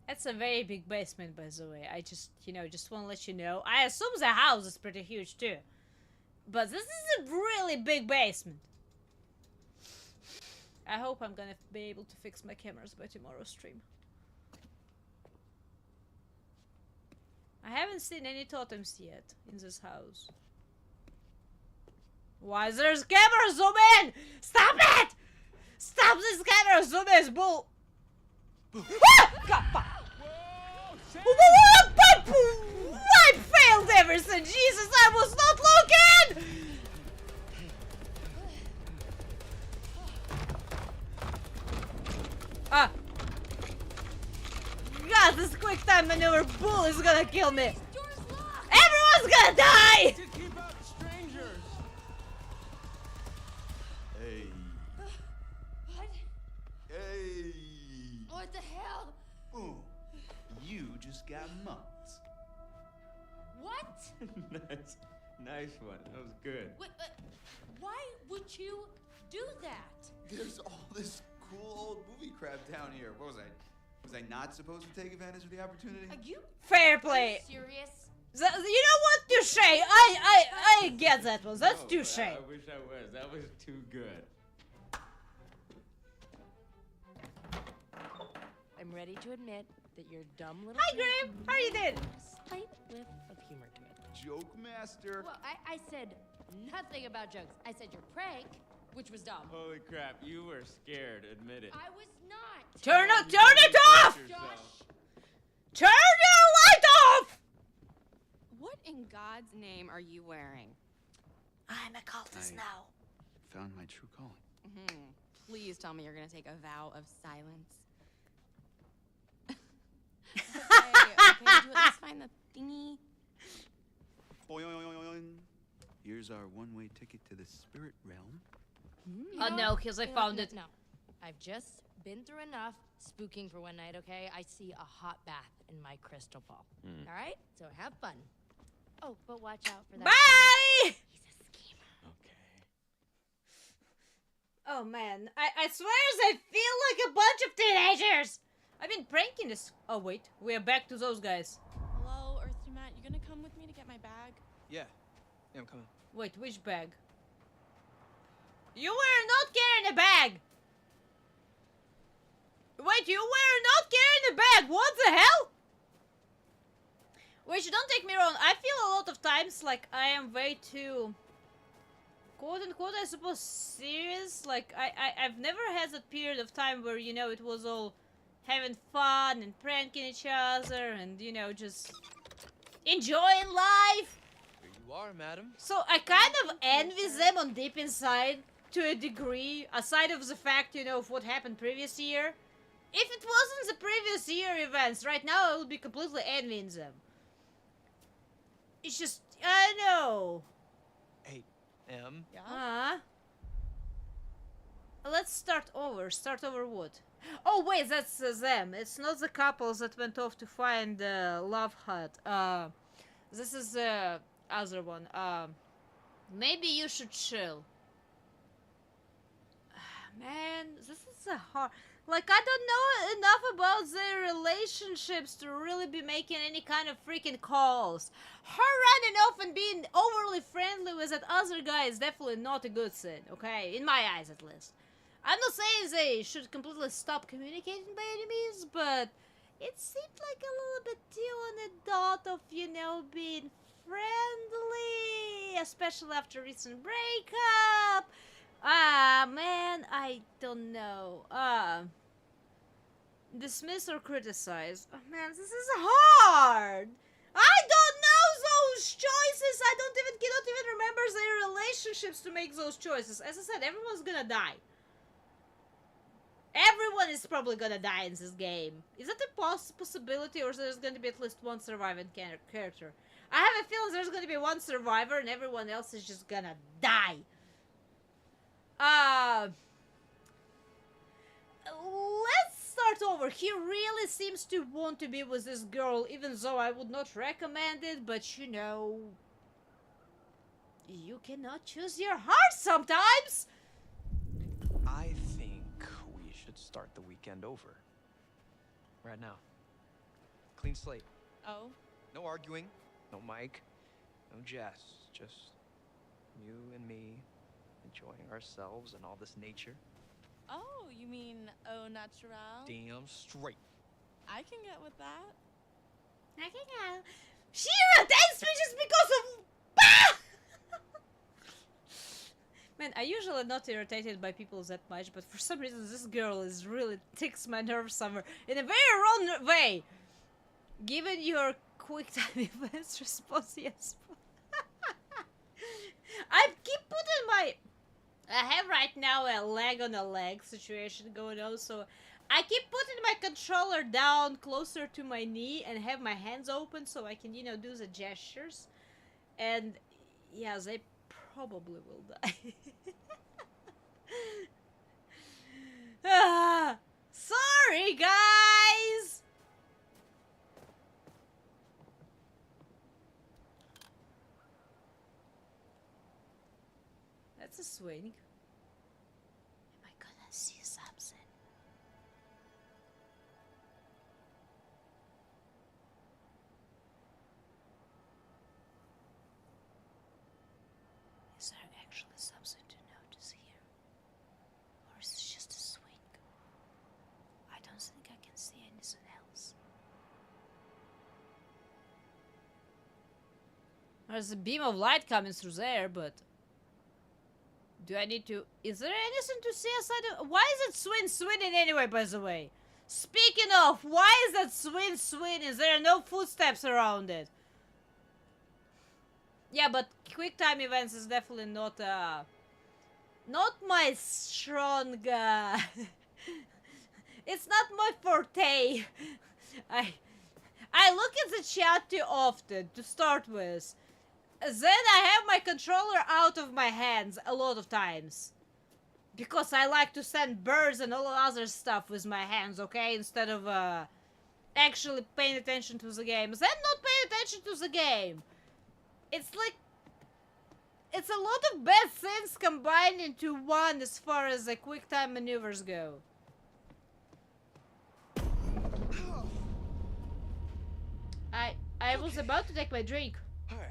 That's a very big basement, by the way. I just, just want to let you know. I assume the house is pretty huge, too. But this is a really big basement. I hope I'm gonna be able to fix my cameras by tomorrow's stream. I haven't seen any totems yet in this house. Why there's camera zoom in? Stop it! Stop this camera zoom in, bull! Ah! God, fuck. Whoa, Whoa, whoa, whoa, I failed everything! Jesus, I was not looking! Ah! God, this quick time maneuver bull is gonna kill me! Everyone's gonna die! To keep out strangers. Hey. What? Hey. What the hell? Boom. You just got mugged. What? Nice one. That was good. Wait, why would you do that? There's all this cool old movie crap down here. What was I? Was I not supposed to take advantage of the opportunity? Are you Fair play. serious? You know what? Touche! I get that one. That's No, touche. I wish I was. That was too good. I'm ready to admit that your dumb little Hi, Graham. How are you doing? a slight whiff of humor to it. Joke master. Well, I said nothing about jokes. I said your prank, which was dumb. Holy crap, you were scared. Admit it. I was not. Turn it off! Josh. Turn your light off! What in God's name are you wearing? I'm a cultist I- now. Found my true calling. Please tell me you're gonna take a vow of silence. okay, did you at least find the thingy? Boing. Here's our one-way ticket to the spirit realm. Oh no, because I found it. No, I've just been through enough spooking for one night, okay? I see a hot bath in my crystal ball. All right? So have fun. Oh, but watch out for that. Bye! He's a schemer. Okay. Oh man, I swear I feel like a bunch of teenagers! I've been pranking this. Oh wait, we're back to those guys. Hello, Earth to Matt. You gonna come with me to get my bag? Yeah, I'm coming. Wait, which bag? You were not carrying a bag! Wait, you were not carrying a bag! What the hell? Which, don't take me wrong, I feel a lot of times like I am way too, quote-unquote, I suppose, serious. Like, I've never had that period of time where, you know, it was all having fun and pranking each other and, you know, just enjoying life. Here you are, madam. So I kind of envy them on deep inside to a degree, aside of the fact, you know, of what happened previous year. If it wasn't the previous year events, right now I would be completely envying them. It's just, I know. Hey, M. Huh? Let's start over. Start over what? Oh wait, that's them. It's not the couples that went off to find the love hut. This is the other one. Maybe you should chill. Man, this is a hard. Like, I don't know enough about their relationships to really be making any kind of freaking calls. Her running off and being overly friendly with that other guy is definitely not a good thing, okay? In my eyes, at least. I'm not saying they should completely stop communicating by any means, but it seemed like a little bit too on the dot of, you know, being friendly, especially after recent breakup. Man, I don't know. Dismiss or criticize. Oh, man, this is hard. I don't know those choices. I cannot even remember their relationships to make those choices. As I said, everyone's gonna die. Everyone is probably gonna die in this game. Is that a possibility, or is there's gonna be at least one surviving character? I have a feeling there's gonna be one survivor and everyone else is just gonna die. Let's start over. He really seems to want to be with this girl, even though I would not recommend it, but you know, you cannot choose your heart sometimes. I think we should start the weekend over. Right now. Clean slate. Oh, No arguing, no Mike, no Jess. Just you and me enjoying ourselves and all this nature. oh, you mean au natural? Damn straight. I can get with that. She irritates me just because of. Man, I usually not irritated by people that much, but for some reason this girl really ticks my nerves somewhere in a very wrong way. Given your quick time events response, yes. I keep putting my... I have right now a leg on a leg situation going on, so I keep putting my controller down closer to my knee and have my hands open so I can, you know, do the gestures. And yeah, they probably will die. Sorry, guys! That's a swing. Am I gonna see something? Is there actually something to notice here? Or is it just a swing? I don't think I can see anything else. There's a beam of light coming through there, but... Do I need to... Is there anything to see aside of... Why is it swinging anyway, by the way? Speaking of, why is that swinging? There are no footsteps around it. Yeah, but quick time events is definitely not, not my strong, It's not my forte. I look at the chat too often, to start with. Then I have my controller out of my hands a lot of times. Because I like to send birds and all other stuff with my hands, okay? Instead of actually paying attention to the game. Then not paying attention to the game. It's like... It's a lot of bad things combined into one as far as the quick time maneuvers go. I was about to take my drink. Alright.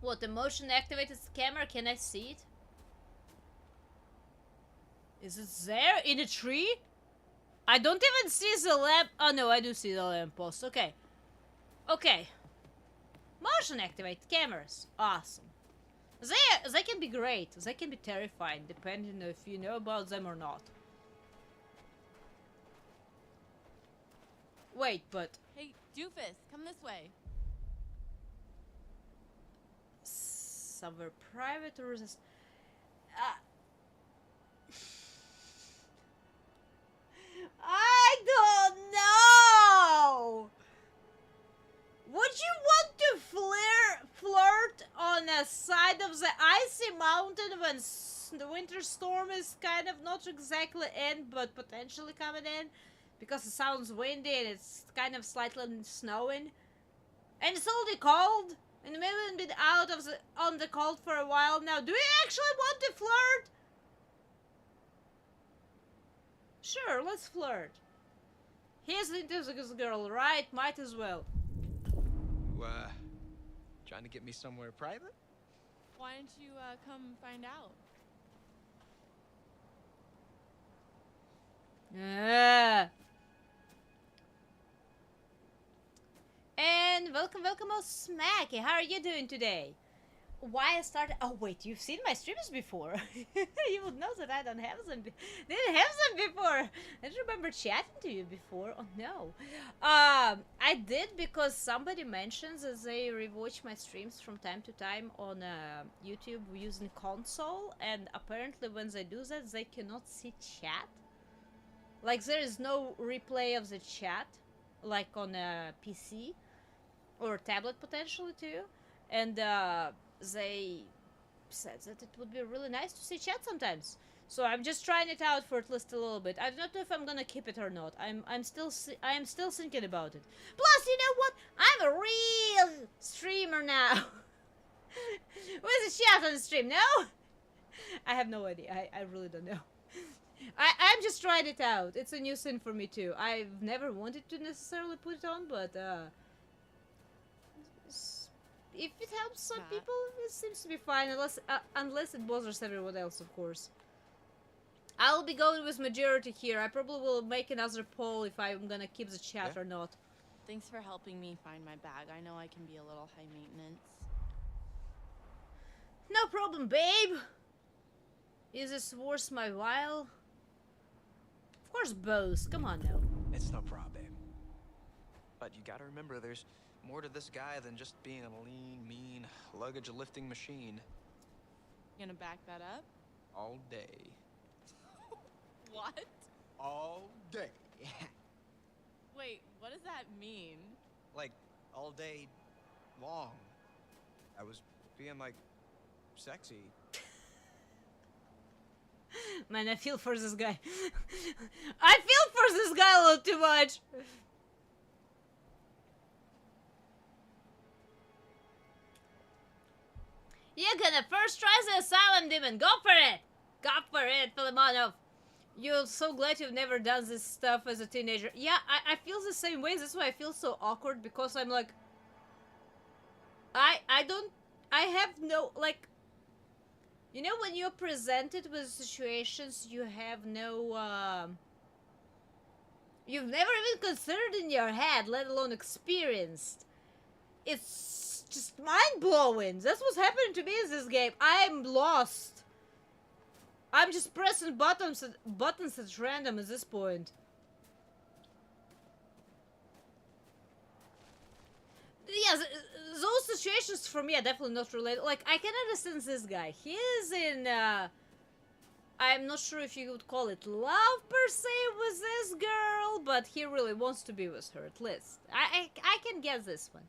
What, the motion activated camera? Can I see it? Is it there? In a tree? I don't even see the lamp. Oh no, I do see the lamp post. Okay. Okay. Motion activated cameras. Awesome. They can be great. They can be terrifying, depending if you know about them or not. Wait, but... Hey, Doofus, come this way. Somewhere private or is this... I don't know! Would you want to flirt on the side of the icy mountain when the winter storm is kind of not exactly in, but potentially coming in? Because it sounds windy and it's kind of slightly snowing. And it's already cold. And maybe we've been out of on the cold for a while now. Do you actually want to flirt? Sure, let's flirt. He's into this girl, right? Might as well. You, trying to get me somewhere private? Why don't you come find out? And welcome, oh Smacky. How are you doing today? Why I started... Oh wait, you've seen my streams before. You would know that I don't have them. Didn't have them before. I don't remember chatting to you before. Oh no. I did because somebody mentions that they rewatch my streams from time to time on YouTube using console, and apparently when they do that, they cannot see chat. Like there is no replay of the chat, like on a PC or tablet potentially too, and they said that it would be really nice to see chat sometimes. So I'm just trying it out for at least a little bit. I don't know if I'm gonna keep it or not. I am still thinking about it. Plus, you know what? I'm a real streamer now. Where's the chat on the stream? No? I have no idea. I really don't know. I'm just trying it out. It's a new thing for me too. I've never wanted to necessarily put it on, but if it helps some people, it seems to be fine. Unless it bothers everyone else, of course. I'll be going with majority here. I probably will make another poll if I'm gonna keep the chat or not. Thanks for helping me find my bag. I know I can be a little high maintenance. No problem, babe. Is this worth my while? Of course, both. Come on now. It's no problem, babe. But you gotta remember, there's more to this guy than just being a lean, mean, luggage-lifting machine. You gonna back that up? All day. What? All day. Wait, what does that mean? Like, all day long. I was being, like, sexy. Man, I feel for this guy. I feel for this guy a little too much. You're gonna first try the asylum demon. Go for it. Go for it, Filimonov. You're so glad you've never done this stuff as a teenager. Yeah, I feel the same way. That's why I feel so awkward, because I'm like, I have no, like, you know, when you're presented with situations you have no, you've never even considered in your head, let alone experienced. It's just mind-blowing. That's what's happening to me in this game. I'm lost. I'm just pressing buttons at random at this point. Yeah, those situations for me are definitely not related. Like, I can understand this guy. He is in, I'm not sure if you would call it love per se with this girl, but he really wants to be with her, at least. I can get this one.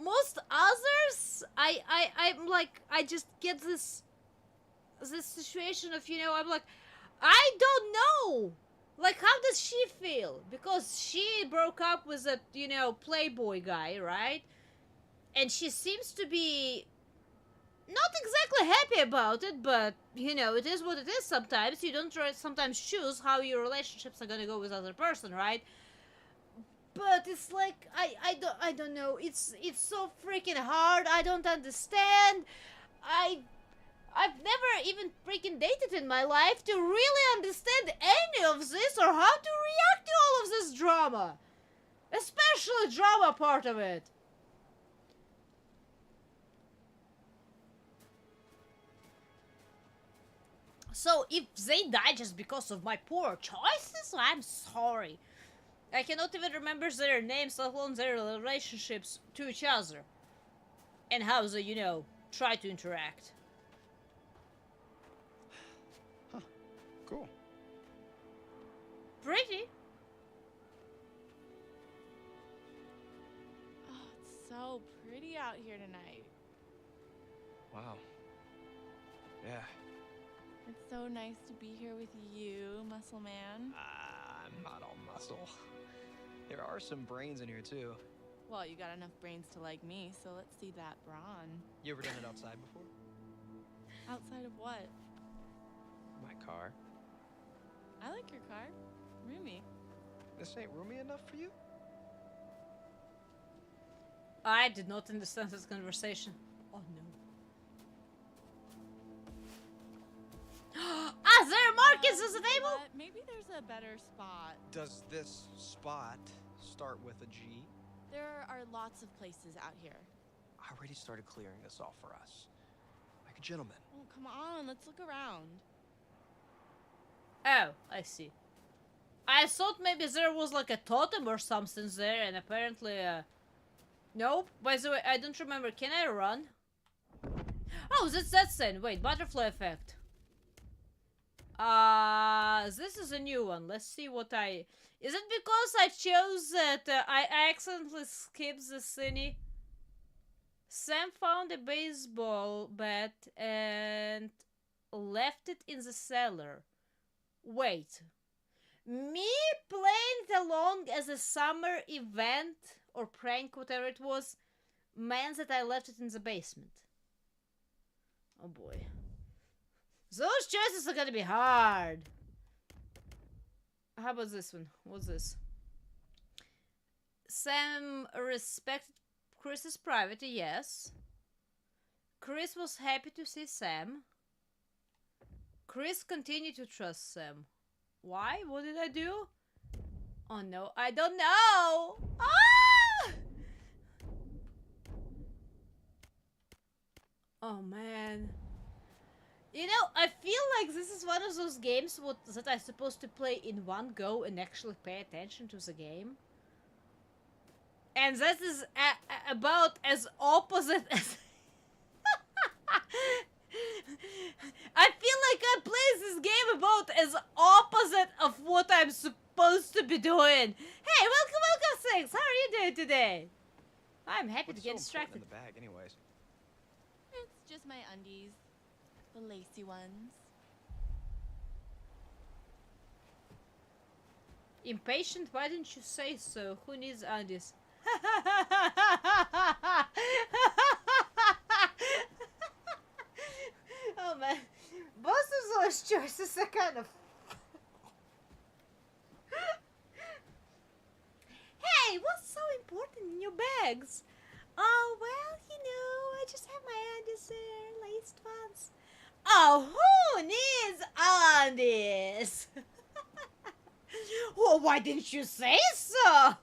Most others, I'm like, I just get this situation of, you know, I'm like, I don't know. Like, how does she feel? Because she broke up with a, you know, playboy guy, right? And she seems to be not exactly happy about it, but, you know, it is what it is sometimes. You don't sometimes choose how your relationships are gonna go with other person, right? But it's like, I don't know. It's so freaking hard. I don't understand. I've never even freaking dated in my life to really understand any of this or how to react to all of this drama. Especially drama part of it. So if they die just because of my poor choices, I'm sorry. I cannot even remember their names, let alone their relationships to each other. And how they, you know, try to interact. Huh. Cool. Pretty. Oh, it's so pretty out here tonight. Wow. Yeah. It's so nice to be here with you, Muscle Man. I'm not all muscle. There are some brains in here, too. Well, you got enough brains to like me, so let's see that brawn. You ever done it outside before? Outside of what? My car. I like your car. Roomy. This ain't roomy enough for you? I did not understand this conversation. Oh no. Ah, there markets is available? What? Maybe there's a better spot. Does this spot start with a G? There are lots of places out here. I already started clearing this off for us. Like a gentleman. Oh, come on, let's look around. Oh, I see. I thought maybe there was like a totem or something there, and apparently, nope. By the way, I don't remember. Can I run? Oh, that's that thing. Wait, butterfly effect. This is a new one. Let's see what I... Is it because I chose that I accidentally skipped the thingy? Sam found a baseball bat and left it in the cellar. Wait. Me playing it along as a summer event or prank, whatever it was, meant that I left it in the basement. Oh boy. Those choices are gonna be hard. How about this one? What's this? Sam respected Chris's privacy, yes. Chris was happy to see Sam. Chris continued to trust Sam. Why? What did I do? Oh no, I don't know! Ah! Oh man. You know, I feel like this is one of those games that I'm supposed to play in one go and actually pay attention to the game. And that is about as opposite as... I feel like I play this game about as opposite of what I'm supposed to be doing. Hey, welcome, Six. How are you doing today? I'm happy to get distracted. In the bag, anyways? It's just my undies. The lacy ones. Impatient? Why didn't you say so? Who needs undies? Oh man, both of those choices are kind of... Hey, what's so important in your bags? Oh, well, you know, I just have my undies there, laced ones. Oh, who needs undies? Well, why didn't you say so?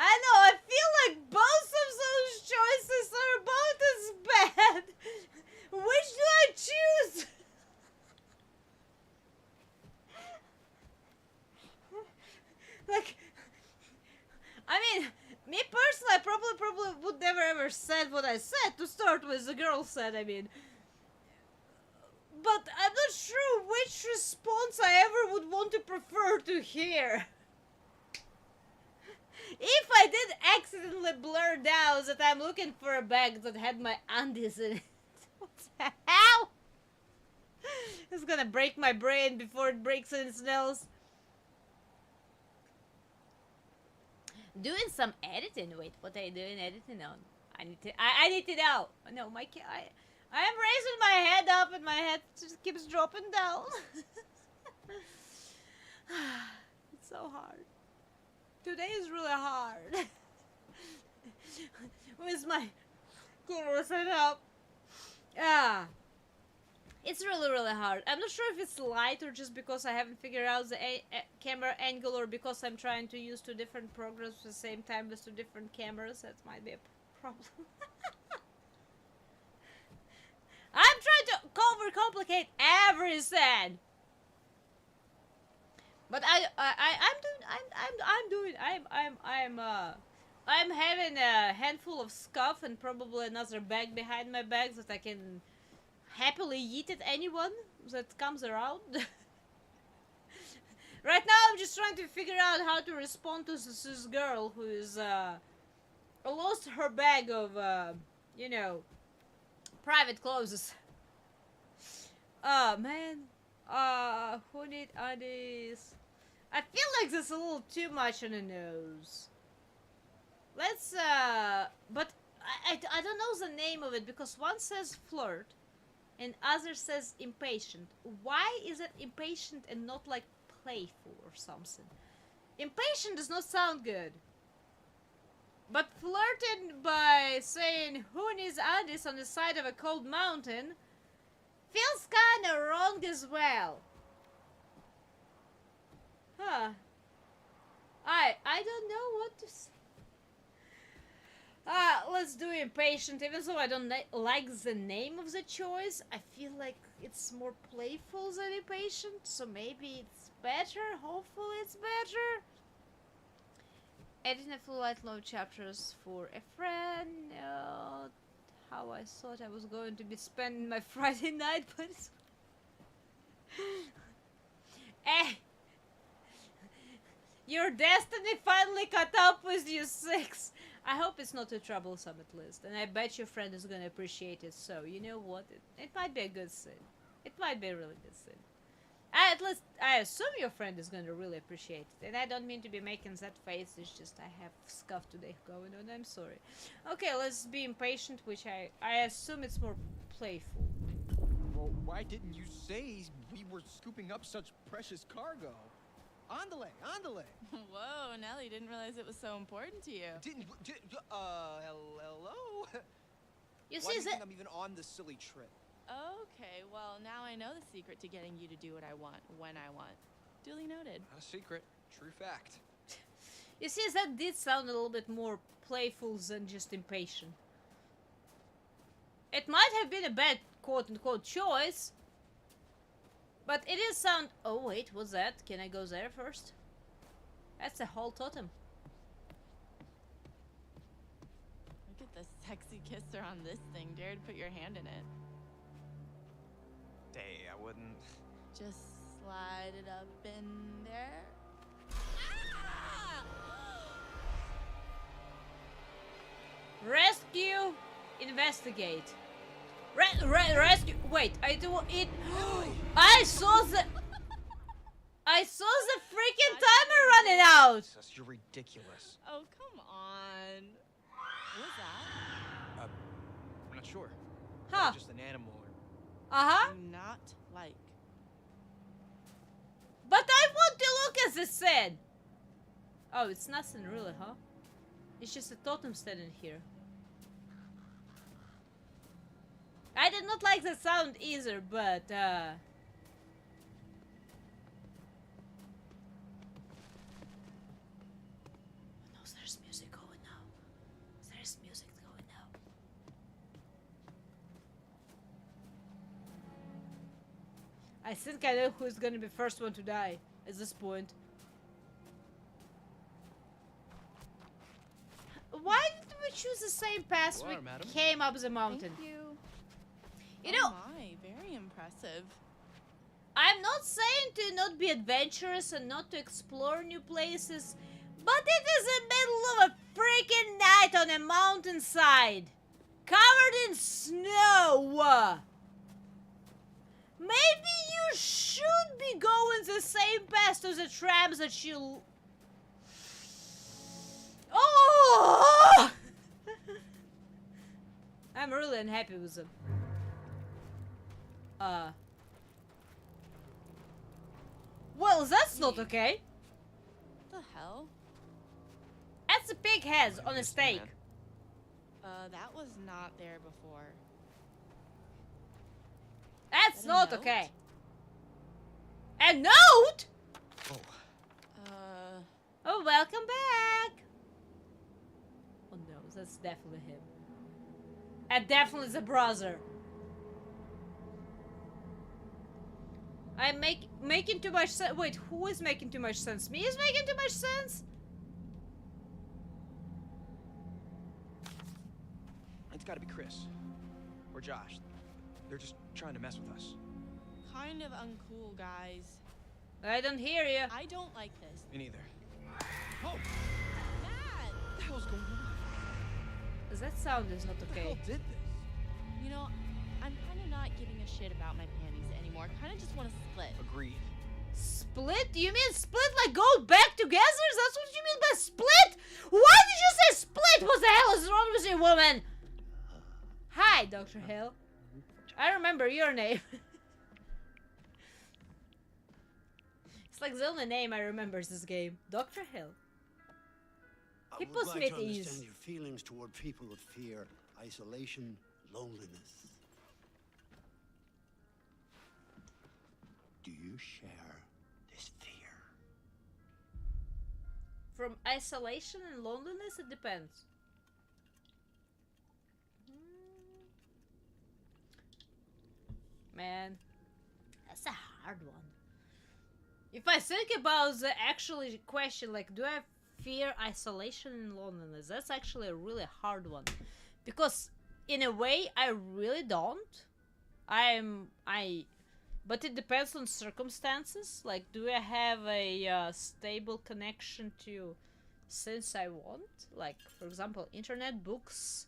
I know, I feel like both of those choices are about as bad. Which do I choose? Like, I mean, me personally, I probably would never ever said what I said to start with. The girl said, I mean. But I'm not sure which response I ever would want to prefer to hear. If I did accidentally blur down that I'm looking for a bag that had my undies in it, what the hell? It's gonna break my brain before it breaks anything else. Doing some editing. Wait, what are you doing editing on? I need to know. No, I am raising my head up and my head just keeps dropping down. It's so hard. Today is really hard. With my camera set up. It's really hard. I'm not sure if it's light or just because I haven't figured out the camera angle or because I'm trying to use two different programs at the same time with two different cameras. That might be a problem. I'm trying to overcomplicate everything. But I'm having a handful of scuff and probably another bag behind my bag that I can happily eat at anyone that comes around. Right now I'm just trying to figure out how to respond to this girl who is lost her bag of you know, private clothes. Oh man. Who need undies? I feel like this is a little too much on the nose. Let's but I don't know the name of it because one says flirt and other says impatient. Why is it impatient and not like playful or something? Impatient does not sound good. But flirting by saying who needs undies on the side of a cold mountain feels kinda wrong as well. Huh. I don't know what to say. Let's do impatient. Even though I don't like the name of the choice, I feel like it's more playful than impatient, so maybe it's better. Hopefully it's better. Editing a full light load chapters for a friend. How I thought I was going to be spending my Friday night, but it's... Your destiny finally caught up with you, 6. I hope it's not too troublesome at least, and I bet your friend is gonna appreciate it, so you know what? It might be a good thing. It might be a really good thing. At least, I assume your friend is gonna really appreciate it, and I don't mean to be making that face, it's just I have scuff today going on, I'm sorry. Okay, let's be impatient, which I assume it's more playful. Well, why didn't you say we were scooping up such precious cargo? Andale. Whoa, Nelly, didn't realize it was so important to you. Hello? You Why see do you that? think I'm even on this silly trip? Okay, well, now I know the secret to getting you to do what I want, when I want. Duly noted. Not a secret. True fact. You see, that did sound a little bit more playful than just impatient. It might have been a bad quote-unquote choice, but it is sound... Oh wait, what's that? Can I go there first? That's a whole totem. Look at the sexy kisser on this thing. Dare to put your hand in it. Hey, I wouldn't. Just slide it up in there. Rescue, investigate. Rescue. Wait, I do it. I saw the freaking timer running out. Jesus, you're ridiculous. Oh, come on. What was that? I'm not sure. Huh? Just an animal or... Uh-huh. Do not like. But I want to look as it said. Oh, it's nothing really, huh? It's just a totem standing here. I did not like the sound either, but oh no, there's music going now. There's music going now. I think I know who's gonna be first one to die at this point. Why did we choose the same path we came up the mountain? Thank you. You know, my, very impressive. I'm not saying to not be adventurous and not to explore new places, but it is the middle of a freaking night on a mountainside, covered in snow. Maybe you should be going the same path to the trams that you... Oh! I'm really unhappy with them. Well, that's not okay. What the hell? That's a pig head on a stake. That was not there before. That's Is that a not note? okay. A note? Oh, welcome back. Oh no, that's definitely him. And definitely the brother. I'm making too much sense. Wait, who is making too much sense? Me is making too much sense? It's gotta be Chris. Or Josh. They're just trying to mess with us. Kind of uncool, guys. I don't hear you. I don't like this. Me neither. Oh, Matt! what the hell's going on? That sound is not Who the okay. hell did this? You know, I'm kind of not giving a shit about my panties anymore. Kind of just want to split. Agreed. Split? You mean split like go back together? That's what you mean by split? Why did you say split? What the hell is wrong with you, woman? Hi, Dr. Hill. I remember your name. It's like the only name I remember is this game. Dr. Hill. I He would puts like me to at ease. understand your feelings toward people with fear, isolation, loneliness. Do you share this fear? From isolation and loneliness, it depends. Man, that's a hard one. If I think about the actually question, like, do I fear isolation and loneliness? That's actually a really hard one. Because, in a way, I really don't. But it depends on circumstances. Like, do I have a stable connection to things I want? Like, for example, internet, books,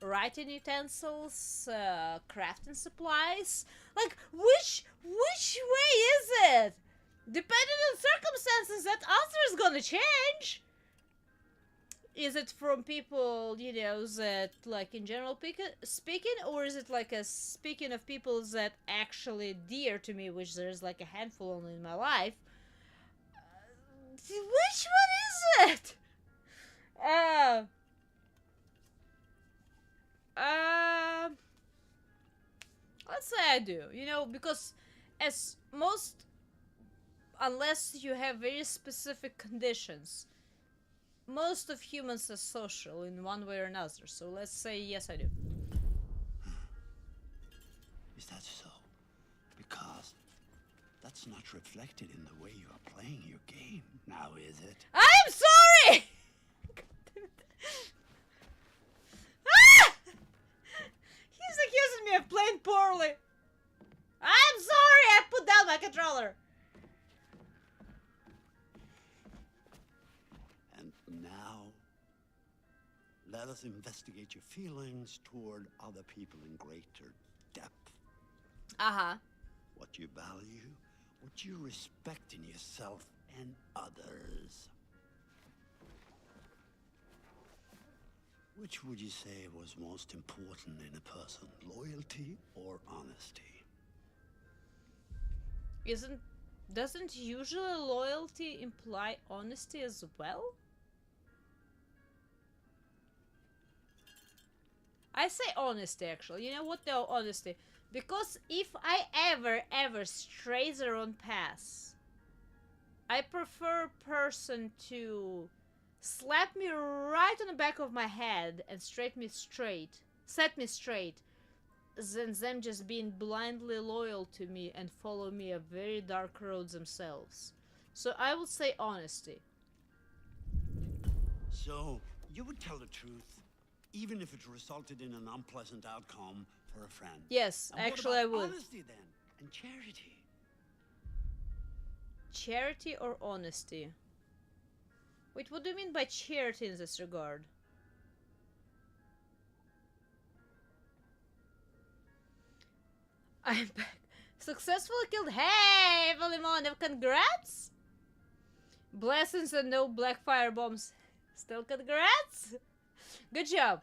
writing utensils, crafting supplies. Like, which way is it? Depending on circumstances, that answer is gonna change. Is it from people, you know, that, like, in general speaking, or is it like a speaking of people that actually dear to me, which there's like a handful only in my life? Which one is it? Let's say I do, you know, because as most, unless you have very specific conditions, most of humans are social in one way or another, so let's say yes, I do. Is that so? Because that's not reflected in the way you are playing your game, now is it? I'm sorry! Ah! He's accusing me of playing poorly. I'm sorry, I put down my controller. And now, let us investigate your feelings toward other people in greater depth. Uh-huh. What you value, what you respect in yourself and others. Which would you say was most important in a person, loyalty or honesty? Doesn't usually loyalty imply honesty as well? I say honesty, actually. You know what? No, honesty. Because if I ever stray the wrong path, I prefer a person to slap me right on the back of my head and set me straight, than them just being blindly loyal to me and follow me a very dark road themselves. So I would say honesty. So, you would tell the truth, even if it resulted in an unpleasant outcome for a friend? Yes, And actually what I about would. honesty then, and charity? Charity or honesty? Wait, what do you mean by charity in this regard? I'm back. Successfully killed. Hey, Valimonov, congrats! Blessings and no black fire bombs. Still congrats? Good job.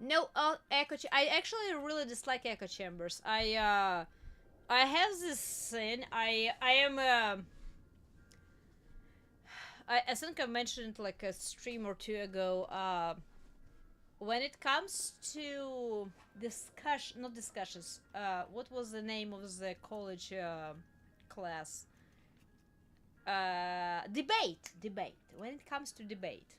No echo. I actually really dislike echo chambers. I have this sin. I think I mentioned it like a stream or two ago. When it comes to not discussions. What was the name of the college class? Debate. When it comes to debate,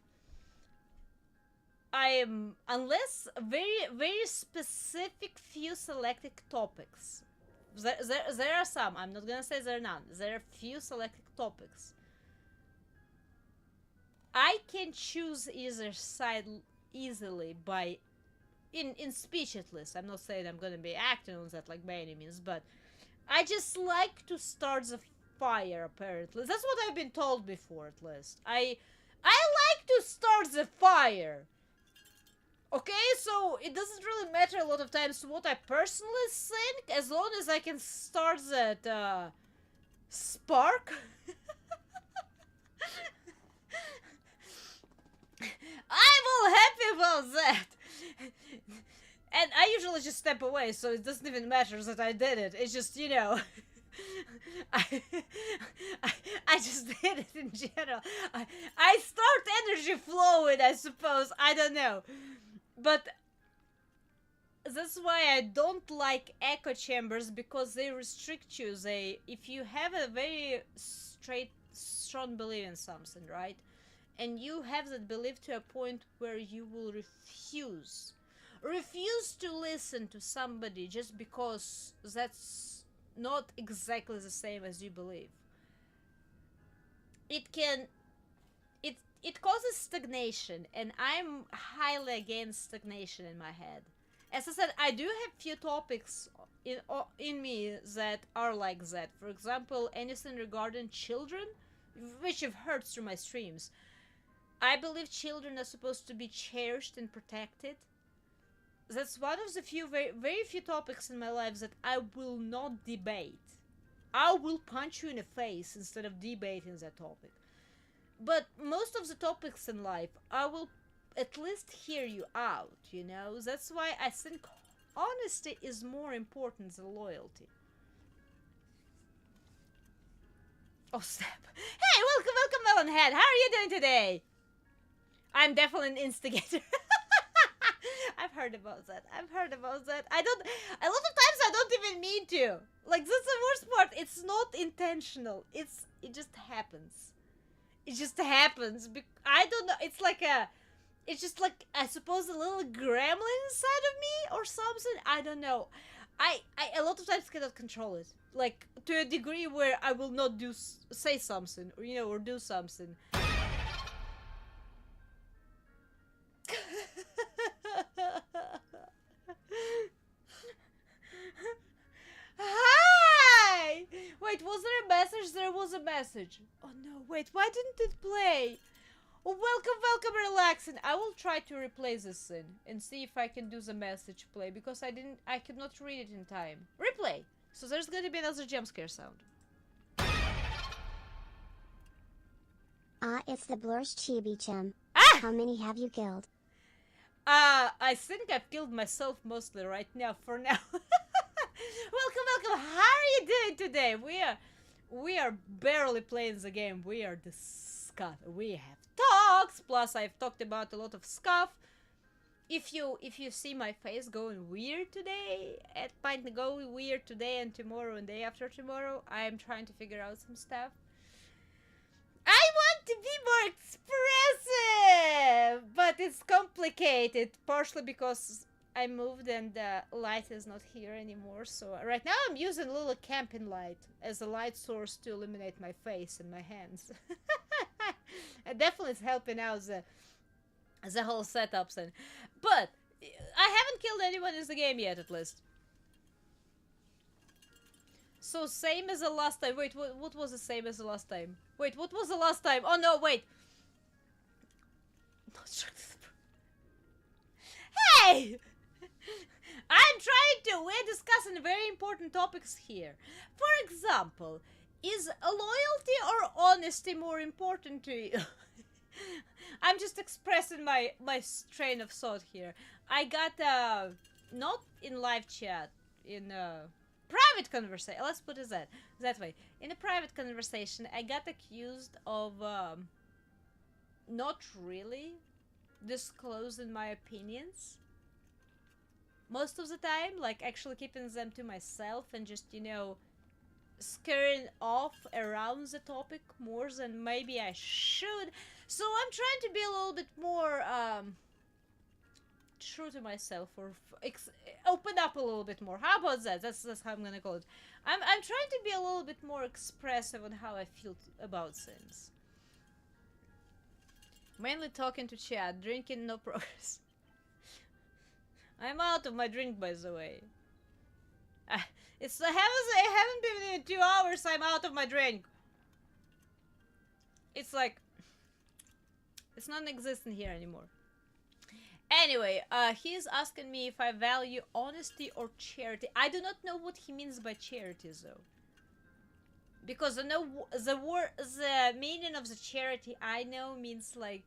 unless very specific few selected topics. There are some. I'm not gonna say there are none. There are few selected topics. I can choose either side easily by in speech, at least. I'm not saying I'm gonna be acting on that like by any means, but I just like to start the fire. Apparently, that's what I've been told before. At least I like to start the fire. Okay, so it doesn't really matter a lot of times what I personally think, as long as I can start that spark. I'm all happy about that. And I usually just step away, so it doesn't even matter that I did it. It's just, you know, I just did it in general. I start energy flowing, I suppose. I don't know. But that's why I don't like echo chambers, because they restrict you. If you have a very strong belief in something, right? And you have that belief to a point where you will refuse to listen to somebody just because that's not exactly the same as you believe. It causes stagnation, and I'm highly against stagnation in my head. As I said, I do have few topics in me that are like that. For example, anything regarding children, which you've heard through my streams. I believe children are supposed to be cherished and protected. That's one of the very few topics in my life that I will not debate. I will punch you in the face instead of debating that topic. But most of the topics in life, I will at least hear you out, you know? That's why I think honesty is more important than loyalty. Oh, snap. Hey, welcome, Melonhead. How are you doing today? I'm definitely an instigator. I've heard about that. A lot of times I don't even mean to. Like, that's the worst part. It's not intentional. It just happens. It just happens. I don't know. It's like it's just like, I suppose, a little gremlin inside of me or something. I don't know. I a lot of times cannot control it. Like, to a degree where I will not say something, or, or do something. Hi! Wait, was there a message? There was a message. Oh no, wait, why didn't it play? Oh, welcome, relaxing. I will try to replay this scene and see if I can do the message play, because I could not read it in time. Replay! So there's gonna be another jump scare sound. It's the Blur's Chibi-chum. Ah! How many have you killed? I think I've killed myself mostly right now, for now. Welcome. How are you doing today? We are barely playing the game. We are disgusted. We have talks, plus I've talked about a lot of stuff. If you see my face going weird today, it might go weird today and tomorrow and day after tomorrow. I am trying to figure out some stuff. I want to be more expressive, but it's complicated, partially because I moved and the light is not here anymore. So right now I'm using a little camping light as a light source to illuminate my face and my hands. It definitely is helping out the whole setup thing. But I haven't killed anyone in the game yet, at least. So same as the last time. Wait, what was the same as the last time? Wait, what was the last time? Oh no, wait. Hey! We're discussing very important topics here. For example, is loyalty or honesty more important to you? I'm just expressing my train of thought here. I got, not in live chat, in private conversation. Let's put it that way. In a private conversation, I got accused of not really disclosing my opinions most of the time, like actually keeping them to myself and just, skirting off around the topic more than maybe I should. So I'm trying to be a little bit more true to myself, or open up a little bit more. How about that? That's how I'm gonna call it. I'm trying to be a little bit more expressive on how I feel about things. Mainly talking to chat, drinking no progress. I'm out of my drink, by the way. I haven't been in 2 hours. I'm out of my drink. It's like, it's non-existent here anymore. Anyway, he's asking me if I value honesty or charity. I do not know what he means by charity, though. Because I know the meaning of the charity I know means like,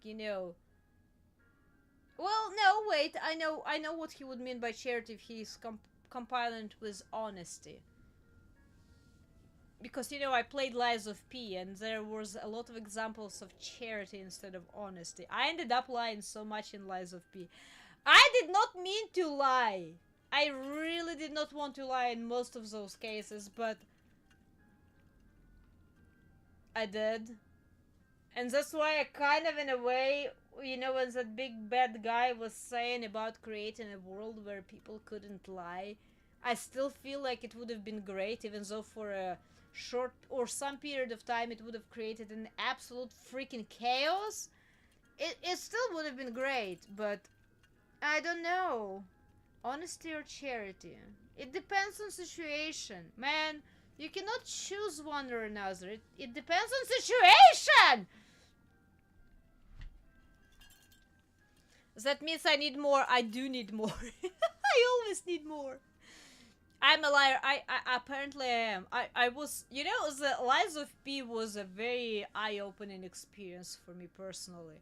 Well, no, wait. I know what he would mean by charity if he's compiling it with honesty. Because, I played Lies of P, and there was a lot of examples of charity instead of honesty. I ended up lying so much in Lies of P. I did not mean to lie. I really did not want to lie in most of those cases, but I did. And that's why I kind of, in a way, when that big bad guy was saying about creating a world where people couldn't lie, I still feel like it would have been great, even though for a short or some period of time it would have created an absolute freaking chaos. It still would have been great, but I don't know. Honesty or charity? It depends on situation. Man, you cannot choose one or another. It depends on situation! That means I need more. I do need more. I always need more. I'm a liar. I apparently I am. I was, the Lies of P was a very eye-opening experience for me personally.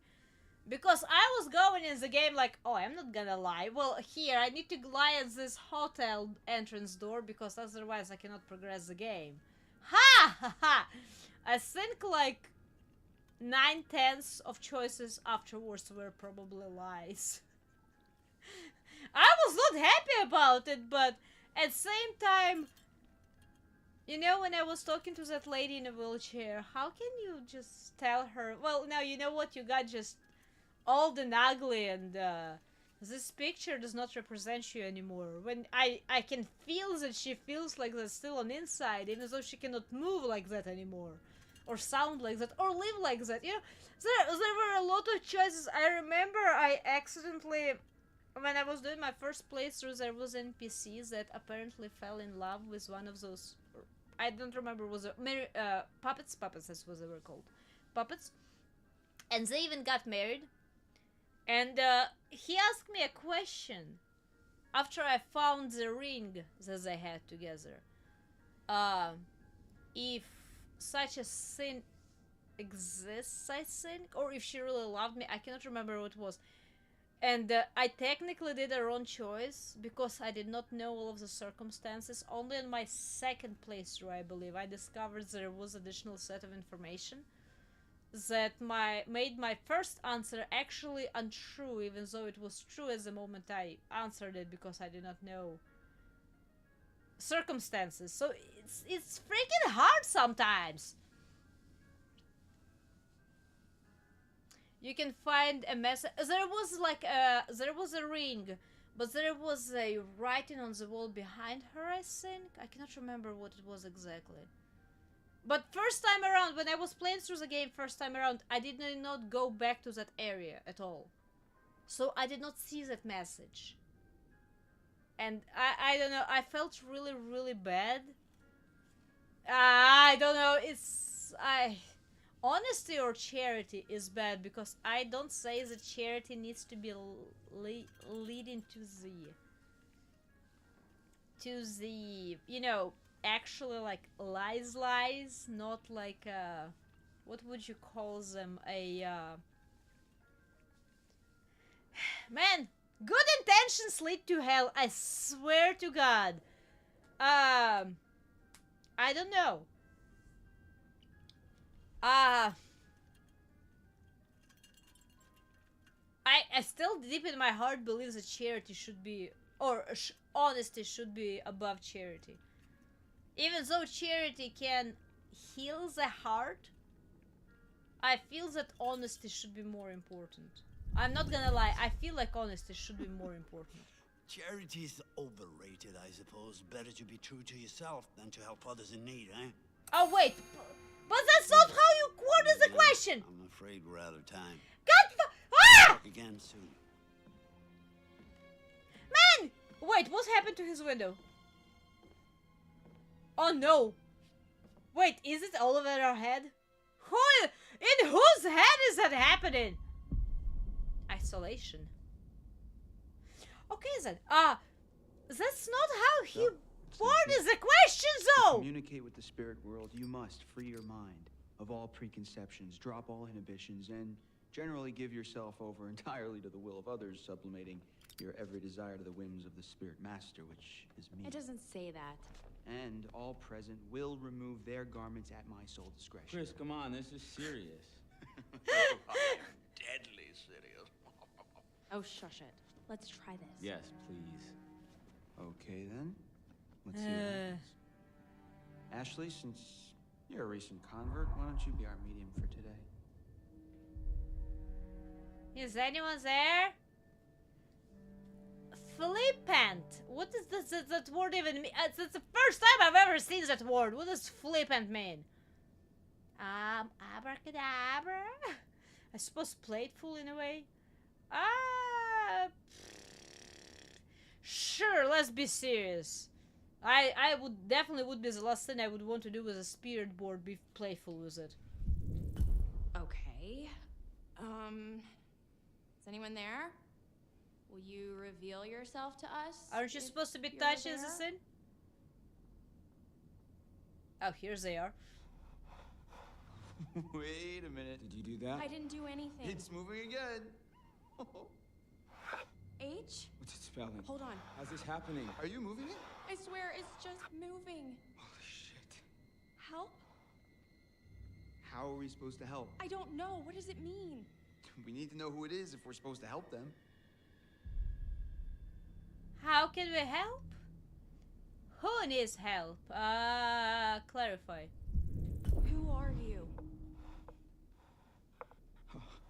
Because I was going in the game like, oh, I'm not gonna lie. Well, here, I need to lie at this hotel entrance door because otherwise I cannot progress the game. Ha! Ha! Ha! I think like 9/10 of choices afterwards were probably lies. I was not happy about it, but at the same time, You know, when I was talking to that lady in a wheelchair, how can you just tell her, well, now you know what, you got just old and ugly, and this picture does not represent you anymore. When I can feel that she feels like that still on inside, even though she cannot move like that anymore, or sound like that, or live like that. You know, there were a lot of choices. I remember I accidentally, when I was doing my first playthrough, there was NPCs that apparently fell in love with one of those. I don't remember, was it puppets? Puppets, that's what they were called. Puppets. And they even got married. And he asked me a question after I found the ring that they had together. If such a thing exists, I think, or if she really loved me. I cannot remember what it was. And I technically did a wrong choice because I did not know all of the circumstances. Only in my second playthrough, I believe, I discovered there was additional set of information that made my first answer actually untrue, even though it was true at the moment I answered it, because I did not know circumstances. So it's freaking hard sometimes. You can find a message. There was a ring, but there was a writing on the wall behind her, I think. I cannot remember what it was exactly. But first time around, when I was playing through the game first time around, I did not go back to that area at all. So I did not see that message. And I don't know, I felt really, really bad. I don't know, honesty or charity is bad, because I don't say that charity needs to be leading to the you know, actually like lies, not like what would you call them, man, good intentions lead to hell, I swear to God. I don't know. I still deep in my heart believe that charity should be, or honesty should be above charity. Even though charity can heal the heart, I feel that honesty should be more important. I'm not gonna lie, I feel like honesty should be more important. Charity is overrated, I suppose. Better to be true to yourself than to help others in need, eh? Oh wait, but that's not how you worded the question! I'm afraid we're out of time. Ah! Talk again soon. Man! Wait, what happened to his window? Oh no! Wait, is it all over our head? In whose head is that happening? Isolation. Okay then, that's not how he worded the question though! To communicate with the spirit world, you must free your mind of all preconceptions, drop all inhibitions, and generally give yourself over entirely to the will of others, sublimating your every desire to the whims of the spirit master, which is me. It doesn't say that. And all present will remove their garments at my sole discretion. Chris, come on, this is serious. Deadly serious. Oh, shush it. Let's try this. Yes, please. Okay, then. Let's see what happens. Ashley, since you're a recent convert, why don't you be our medium for today? Is anyone there? Flippant. What does that word even mean? It's the first time I've ever seen that word. What does flippant mean? Abracadabra? I suppose playful in a way. Sure, let's be serious. I would definitely be the last thing I would want to do with a spirit board, be playful with it. Okay. Is anyone there? Will you reveal yourself to us? Aren't you supposed to be touching this thing? Oh, here they are. Wait a minute. Did you do that? I didn't do anything. It's moving again. H? What's it spelling? Hold on. How's this happening? Are you moving it? I swear it's just moving. Holy shit. Help? How are we supposed to help? I don't know. What does it mean? We need to know who it is if we're supposed to help them. How can we help? Who needs help? Clarify. Who are you?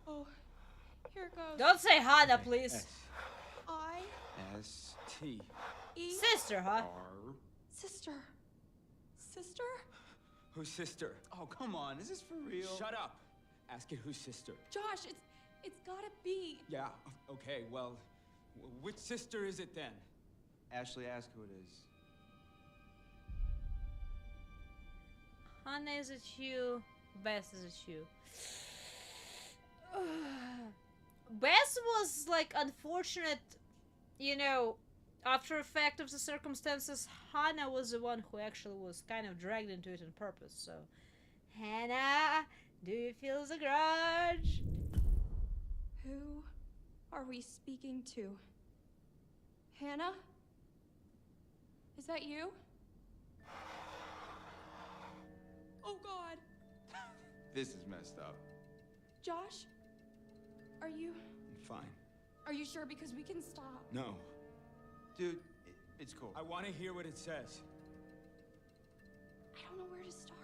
Oh, here it goes. Don't say Hannah, please. I. S. T. E. Sister, huh? R. Sister. Sister? Whose sister? Oh, come on. Is this for real? Shut up. Ask it whose sister. Josh, it's gotta be. Yeah, okay, well, which sister is it then? Ashley, ask who it is. Hannah, is it you? Bess, is it you? Bess was like unfortunate, you know, after effect of the circumstances. Hannah was the one who actually was kind of dragged into it on purpose. So, Hannah, do you feel the grudge? Who are we speaking to? Hannah? Is that you? Oh God. This is messed up. Josh? Are you... I'm fine. Are you sure? Because we can stop. No. Dude, it's cool. I want to hear what it says. I don't know where to start.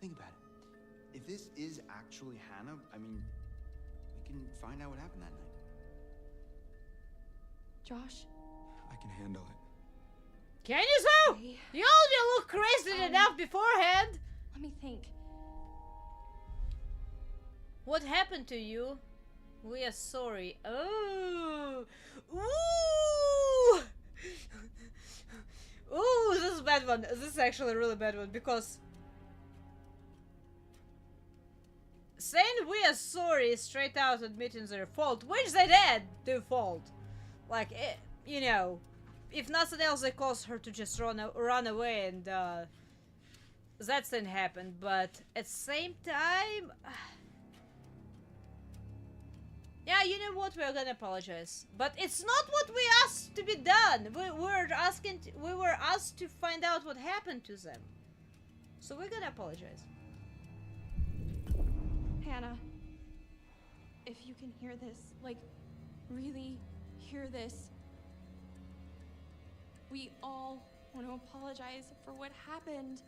Think about it. If this is actually Hannah, I mean, we can find out what happened that night. Josh? I can handle it. Can you so? Okay. You already look crazy enough beforehand. Let me think. What happened to you? We are sorry. Oh. Ooh. Ooh, this is a bad one. This is actually a really bad one because saying we are sorry is straight out admitting their fault, which they did do fault. Like, it, you know, if nothing else, they caused her to just run away, and that didn't happen. But at the same time, yeah, you know what? We're gonna apologize, but it's not what we asked to be done. We were asked to find out what happened to them, so we're gonna apologize. Hannah, if you can hear this, like, really hear this, we all want to apologize for what happened.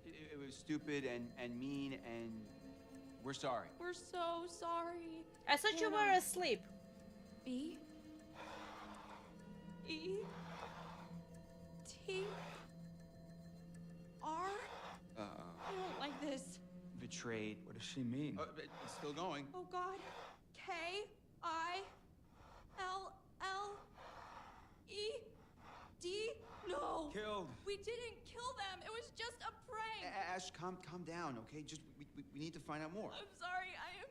It was stupid and mean, and we're sorry. We're so sorry. I thought you were asleep. B. E. T. R. I don't like this. Betrayed. What does she mean? It's still going. Oh God. K. I. L. L. E. D. No. Killed. We didn't kill them. It was just a prank. Ash, calm down, okay? Just we need to find out more. I'm sorry. I am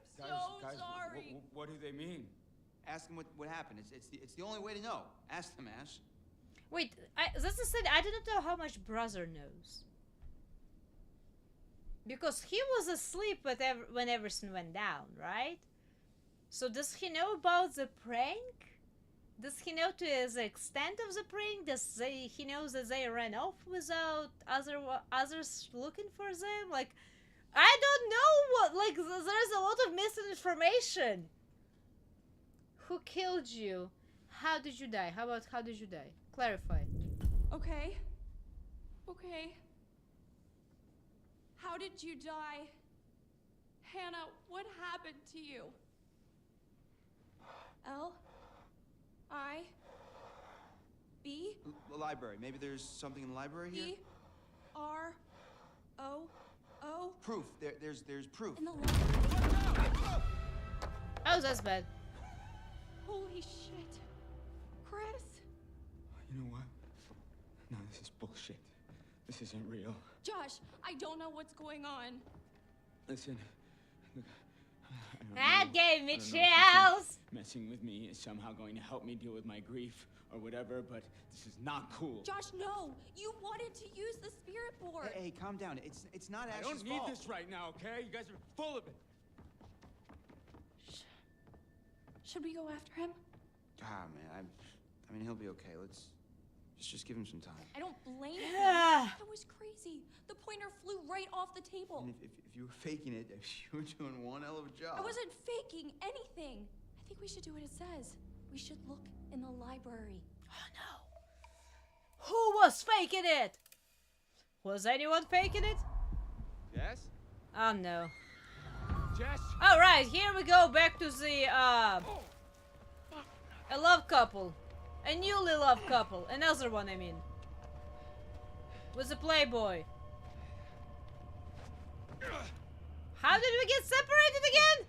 Guys, sorry. what do they mean? Ask them what happened. It's the only way to know. Ask them, Ash. Wait, that's the thing. I didn't know how much brother knows. Because he was asleep when everything went down, right? So does he know about the prank? Does he know to the extent of the prank? He knows that they ran off without others looking for them? Like, I don't know what. Like, there's a lot of misinformation. Who killed you? How did you die? How did you die? Clarify. Okay. Okay. How did you die? Hannah, what happened to you? L? I? B? Library. Maybe there's something in the library here? E? R? O? O? Proof. There's proof. In the library? Oh, that's bad. Holy shit. Chris? You know what? No, this is bullshit. This isn't real. Josh, I don't know what's going on. Listen, look, That gave me I don't know if you chills. think messing with me is somehow going to help me deal with my grief or whatever, but this is not cool. Josh, no! You wanted to use the spirit board! Hey, calm down. It's not Ash's I don't need fault. this right now, okay? You guys are full of it. Should we go after him? Ah, man. I mean, he'll be okay. Let's just give him some time. I don't blame him. Yeah. That was crazy. The pointer flew right off the table. And if you were faking it, you were doing one hell of a job. I wasn't faking anything. I think we should do what it says. We should look in the library. Oh no. Who was faking it? Was anyone faking it? Jess? Oh no. Jess? Alright, here we go back to the a love couple. A newly loved couple. Another one, I mean. With a playboy. How did we get separated again?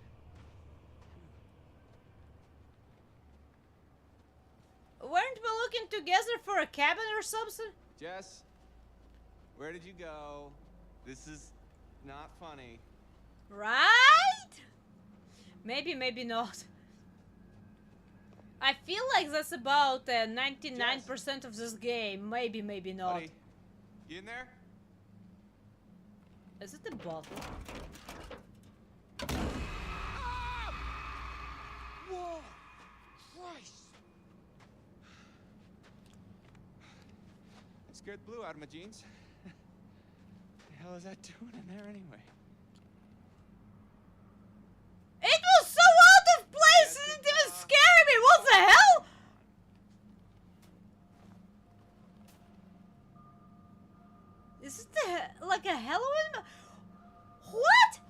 Weren't we looking together for a cabin or something? Jess? Where did you go? This is not funny. Right? Maybe, maybe not. I feel like that's about 99% of this game. Maybe, maybe not. Buddy, you in there? Is it a bottle? Whoa! Christ! It scared the blue out of my jeans. What the hell is that doing in there anyway? It was so out of place! It didn't even scare me! What the hell? Is it like a Halloween? What?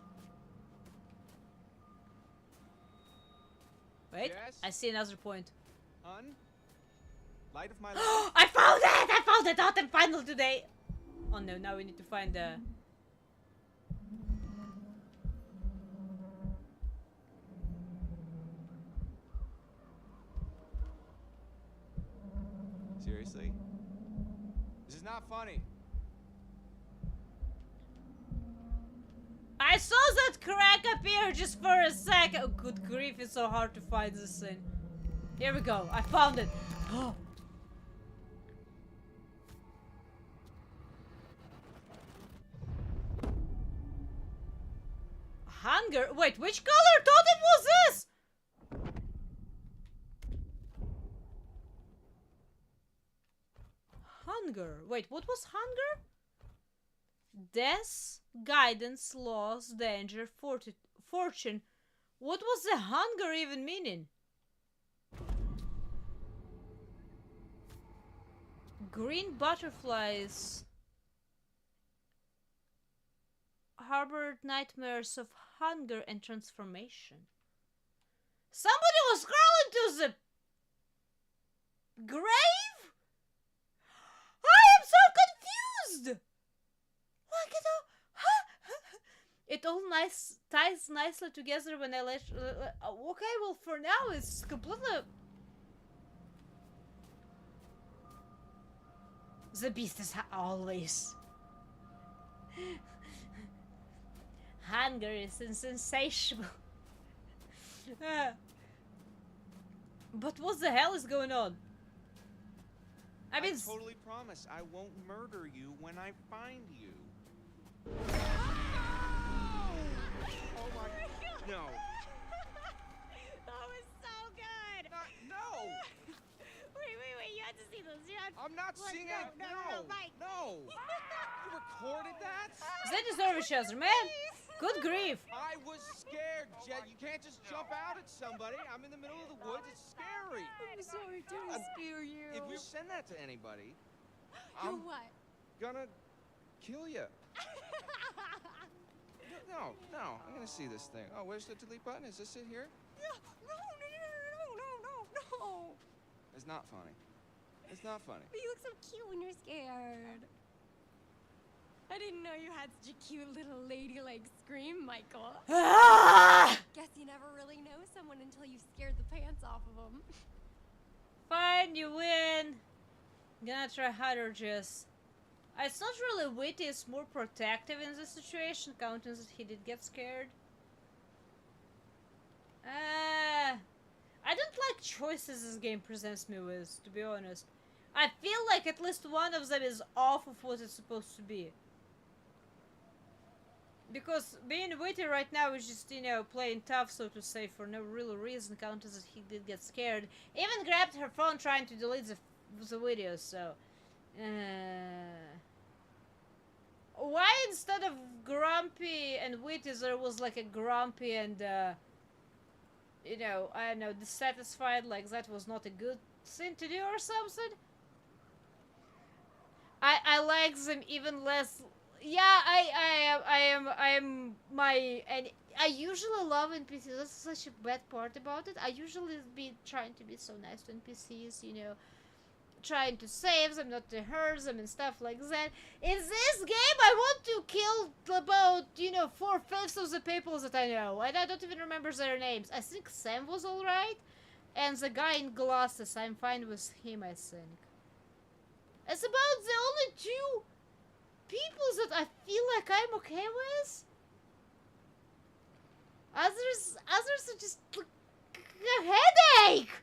Wait, Yes? I see another point. Hun? Light of my life? I found it! I found the totem final today! Oh no, now we need to find the... Seriously? This is not funny. I saw that crack appear just for a sec. Oh, good grief, it's so hard to find this thing. Here we go, I found it. Hunger? Wait, which color totem was this? Hunger. Wait, what was hunger? Death, guidance, loss, danger, fortune. What was the hunger even meaning? Green butterflies harbored nightmares of hunger and transformation. Somebody was crawling to the grave? I am so confused! Look at all. It all ties nicely together when I let. Okay, well, for now, it's completely. The beast is always. Hunger is insatiable. But what the hell is going on? I mean, totally promise I won't murder you when I find you. Oh my... No. That was so good. No. Wait. You had to see this. I'm not seeing it. No, Mike. No. You recorded that? they deserve each other, man. Good grief. I was scared, Jet. You can't just jump out at somebody. I'm in the middle of the woods. It's scary. I'm sorry to scare you. If you send that to anybody, You're I'm what? gonna kill you. No. I'm gonna see this thing. Oh, where's the delete button? Is this it here? No. It's not funny. It's not funny. But you look so cute when you're scared. I didn't know you had such a cute little ladylike scream, Michael. Guess you never really know someone until you've scared the pants off of them. Fine, you win. I'm gonna try harder, Jess. It's not really witty, it's more protective in this situation, counting that he did get scared. I don't like choices this game presents me with, to be honest. I feel like at least one of them is off of what it's supposed to be. Because being witty right now is just, you know, playing tough, so to say, for no real reason, counting that he did get scared. Even grabbed her phone trying to delete the video, so... Why instead of grumpy and witty there was like a grumpy and you know, I don't know, dissatisfied, like that was not a good thing to do or something? I like them even less. Yeah, I am my, and I usually love NPCs. That's such a bad part about it. I usually be trying to be so nice to NPCs, you know, trying to save them, not to hurt them and stuff like that. In this game, I want to kill about, you know, 4/5 of the people that I know, and I don't even remember their names. I think Sam was alright, and the guy in glasses, I'm fine with him, I think. It's about the only two people that I feel like I'm okay with. Others are just like a headache.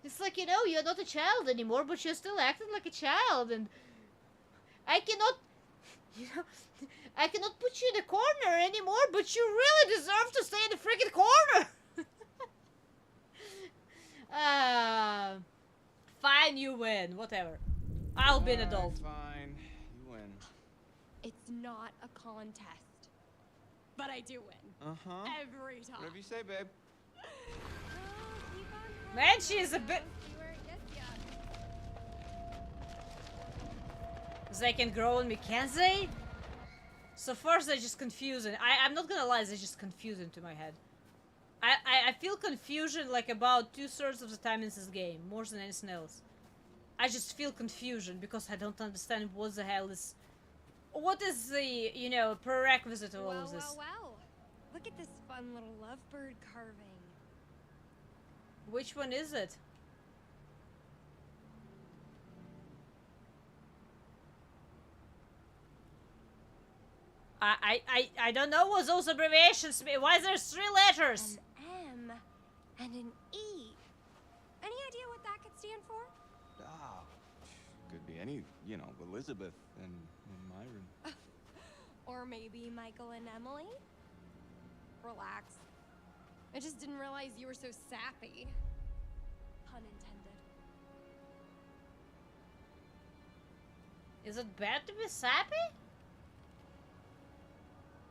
It's like, you know, you're not a child anymore, but you're still acting like a child, and I cannot, you know, I cannot put you in a corner anymore, but you really deserve to stay in the freaking corner. Fine, you win. Whatever. I'll be an adult. Fine, you win. It's not a contest, but I do win. Uh-huh. Every time. Whatever you say, babe. Man, she is a bit. They can grow on me, can they? So first they're just confusing. I'm not gonna lie, they're just confusing to my head. I feel confusion like about 2/3 of the time in this game, more than anything else. I just feel confusion because I don't understand what the hell is... What is the, you know, prerequisite of all of this? Wow. Look at this fun little lovebird carving. Which one is it? I don't know what those abbreviations mean. Why there's 3 letters? An M and an E. Any idea what that could stand for? Could be any, you know, Elizabeth and Myron. Or maybe Michael and Emily? Relax. I just didn't realize you were so sappy. Pun intended. Is it bad to be sappy?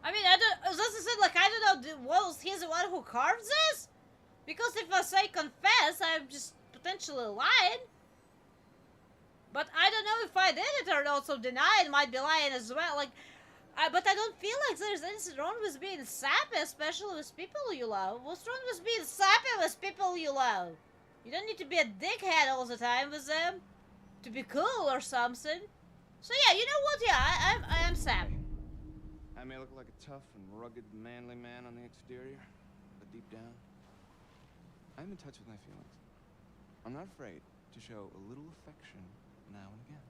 I mean, I don't... As I said, like, I don't know, was he the one who carved this? Because if I say confess, I'm just potentially lying. But I don't know if I did it or not, so denying might be lying as well. Like, but I don't feel like there's anything wrong with being sappy, especially with people you love. What's wrong with being sappy with people you love? You don't need to be a dickhead all the time with them to be cool or something. So yeah, you know what? Yeah, I am sappy. I may look like a tough and rugged, manly man on the exterior, but deep down, I'm in touch with my feelings. I'm not afraid to show a little affection now and again.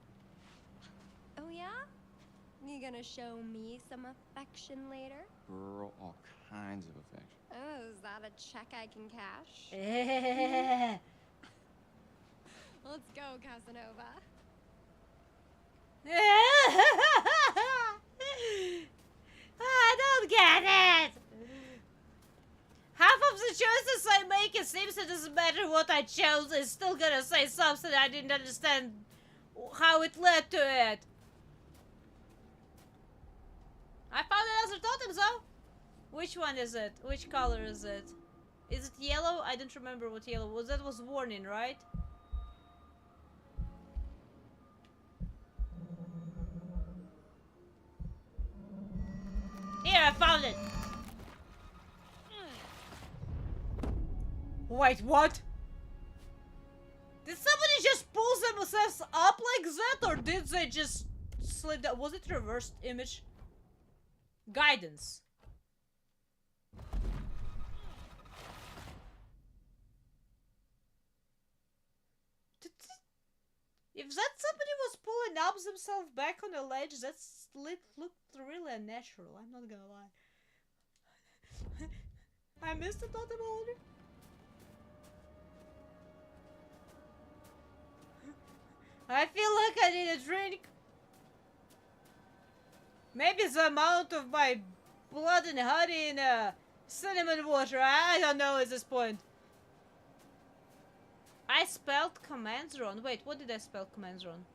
Oh yeah? You gonna show me some affection later? Girl, all kinds of affection. Oh, is that a check I can cash? Let's go, Casanova. I don't get it! Half of the choices I make, it seems it doesn't matter what I chose, it's still gonna say something I didn't understand how it led to it. I found another totem though. Which one is it? Which color is it? Is it yellow? I don't remember what yellow was. That was warning, right? Here, I found it! Wait, what? Did somebody just pull themselves up like that, or did they just slid down? Was it reversed image? Guidance. If that somebody was pulling up themselves back on a ledge, that looked really unnatural, I'm not gonna lie. I missed it totem already. I feel like I need a drink. Maybe the amount of my blood and honey in cinnamon water, I don't know at this point. I spelled commands wrong. Wait, what did I spell commands wrong?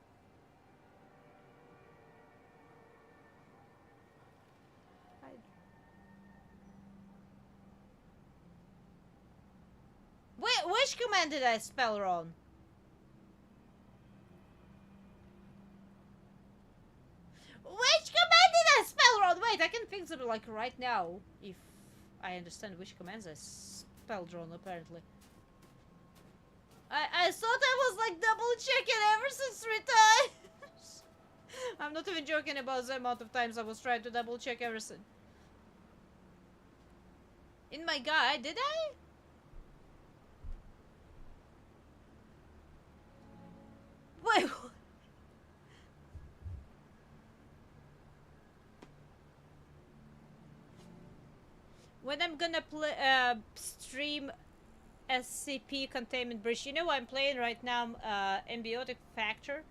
Wait, which command did I spell wrong? like right now, if I understand which commands I spell drawn apparently. I thought I was like double checking ever since 3 times. I'm not even joking about the amount of times I was trying to double check everything. In my guide, did I? Wait, what? When I'm gonna play, stream SCP Containment Breach, you know I'm playing right now Ambiotic Factor,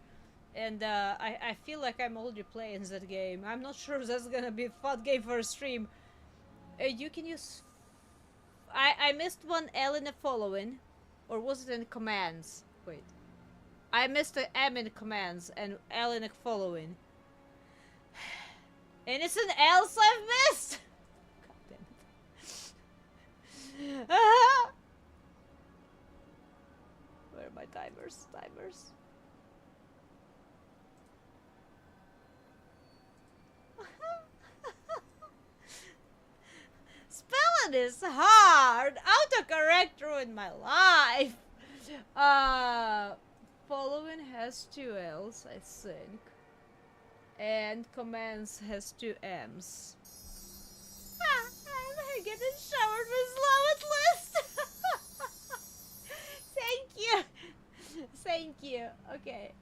and I feel like I'm already playing that game. I'm not sure that's gonna be a fun game for a stream. You can use... I missed one L in the following, or was it in commands? Wait. I missed an M in commands and L in the following. Anything else I've missed? God damn it. Where are my timers? Timers. Spelling is hard. Autocorrect ruined my life. Following has 2 L's, I think. And commands has 2 M's. I'm getting showered with lowest list. Thank you. Thank you. Okay.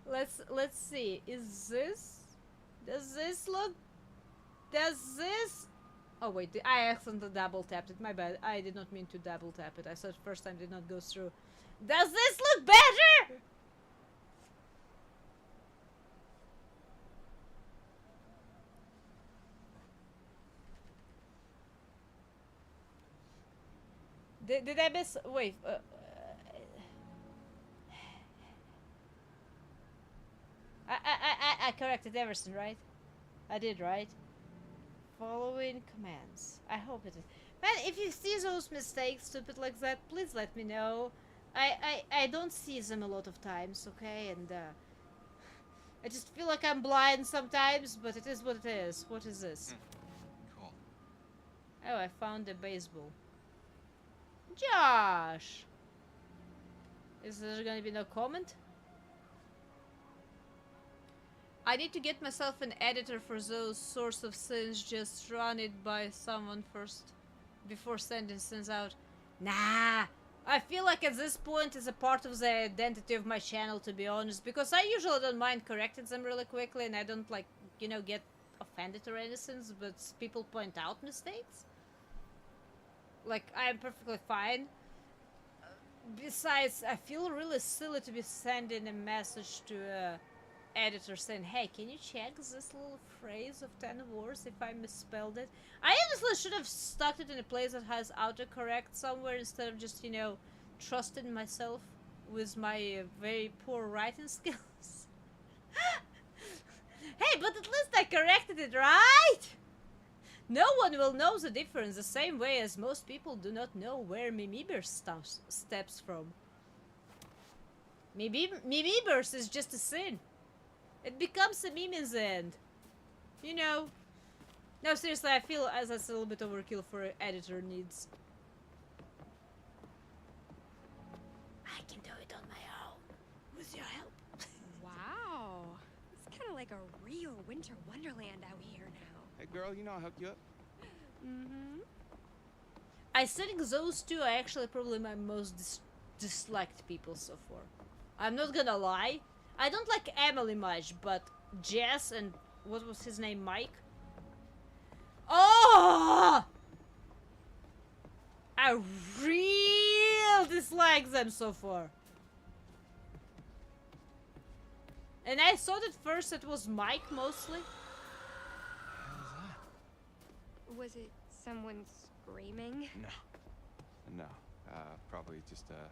Let's see. Is this... Does this look... Does this... Oh wait, I accidentally double tapped it. My bad. I did not mean to double tap it. I thought first time did not go through. Does this look better? Did I miss? Wait. I corrected everything, right? I did, right? Following commands. I hope it is. Man, if you see those mistakes, stupid like that, please let me know. I don't see them a lot of times, okay? And I just feel like I'm blind sometimes, but it is what it is. What is this? Cool. Oh, I found a baseball. Josh! Is there gonna be no comment? I need to get myself an editor for those sorts of things. Just run it by someone first before sending things out. Nah! I feel like at this point it's a part of the identity of my channel, to be honest, because I usually don't mind correcting them really quickly and I don't, like, you know, get offended or anything, but people point out mistakes. Like, I'm perfectly fine. Besides, I feel really silly to be sending a message to a editor saying, hey, can you check this little phrase of 10 words if I misspelled it? I honestly should have stuck it in a place that has autocorrect somewhere instead of just, you know, trusting myself with my very poor writing skills. Hey, but at least I corrected it, right? No one will know the difference the same way as most people do not know where Mimibers steps from. Mimibers is just a sin. It becomes a meme in the end. You know. No, seriously, I feel as that's a little bit overkill for editor needs. I can do it on my own. With your help. Wow. It's kind of like a real winter wonderland out here now. Hey, girl, you know I'll hook you up. Mm-hmm. I think those two are actually probably my most disliked people so far. I'm not gonna lie. I don't like Emily much, but Jess and what was his name, Mike? Oh! I really dislike them so far. And I thought at first it was Mike mostly. Was it someone screaming? No. Probably just a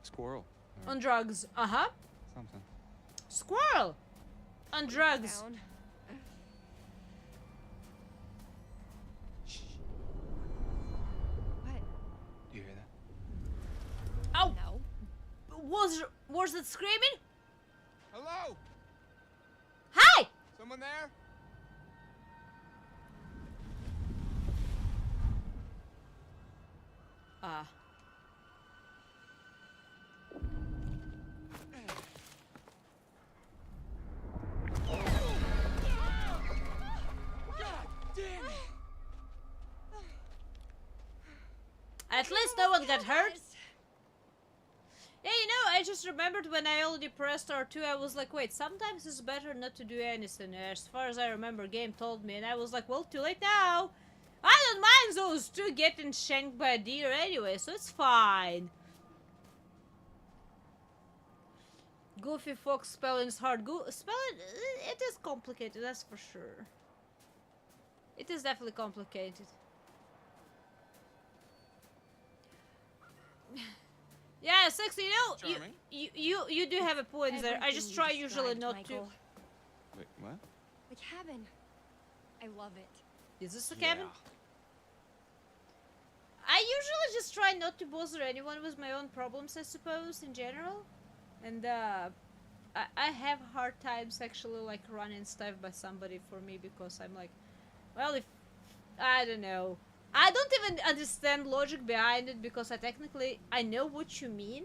squirrel. On drugs. Uh-huh. Something. Squirrel! On drugs. Down. Shh. What? Do you hear that? Oh! No. Was it screaming? Hello? Hi! Someone there? Ah. At least no one got hurt. Yeah, you know, I just remembered when I already pressed R2, I was like, wait, sometimes it's better not to do anything. As far as I remember, game told me, and I was like, well, too late now. I don't mind those two getting shanked by a deer anyway, so it's fine. Goofy Fox spelling is hard. Spelling, it is complicated, that's for sure. It is definitely complicated. Yeah, Sexy, you know, you do have a point there. I just try usually not to. Wait, what? The cabin. I love it. Is this a cabin? I usually just try not to bother anyone with my own problems, I suppose, in general. And I have hard times actually like running stuff by somebody for me because I'm like, well, if I don't know, I don't even understand logic behind it because I know what you mean,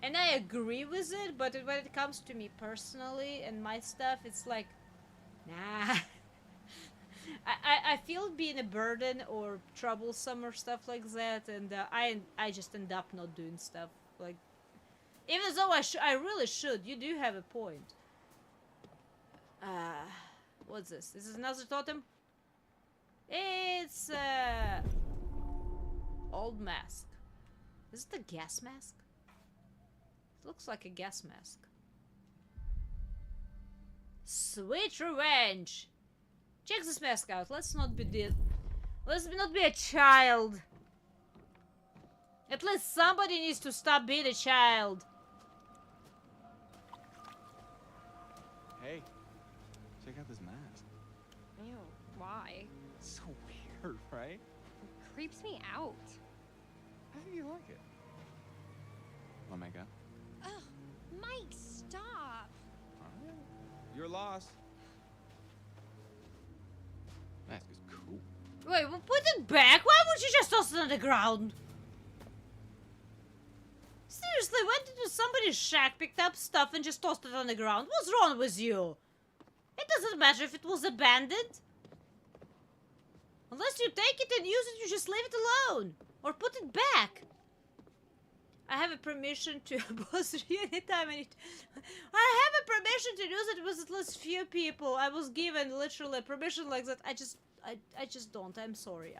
and I agree with it. But when it comes to me personally and my stuff, it's like, nah. I feel being a burden or troublesome or stuff like that, and I just end up not doing stuff like. Even though I really should. You do have a point. What's this? This is another totem? It's old mask. Is it a gas mask? It looks like a gas mask. Sweet revenge. Check this mask out. Let's not be a child. At least somebody needs to stop being a child. Hey, check out this mask. Ew, why? It's so weird, right? It creeps me out. I think you like it. Wanna make up? Ugh, Mike, stop. Alright. Your loss. Mask is cool. Wait, well, put it back. Why would you just toss it on the ground? Seriously, went into somebody's shack, picked up stuff, and just tossed it on the ground. What's wrong with you? It doesn't matter if it was abandoned. Unless you take it and use it, you just leave it alone. Or put it back. I have a permission to bother you anytime I need to. I have a permission to use it with at least few people. I was given literally a permission like that. I just don't. I'm sorry.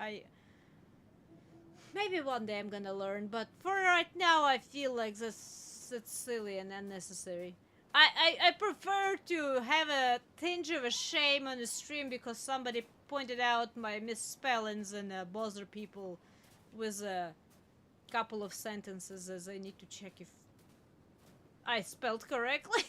Maybe one day I'm gonna learn, but for right now I feel like it's silly and unnecessary. I prefer to have a tinge of a shame on the stream because somebody pointed out my misspellings and bother people with a couple of sentences as I need to check if I spelled correctly.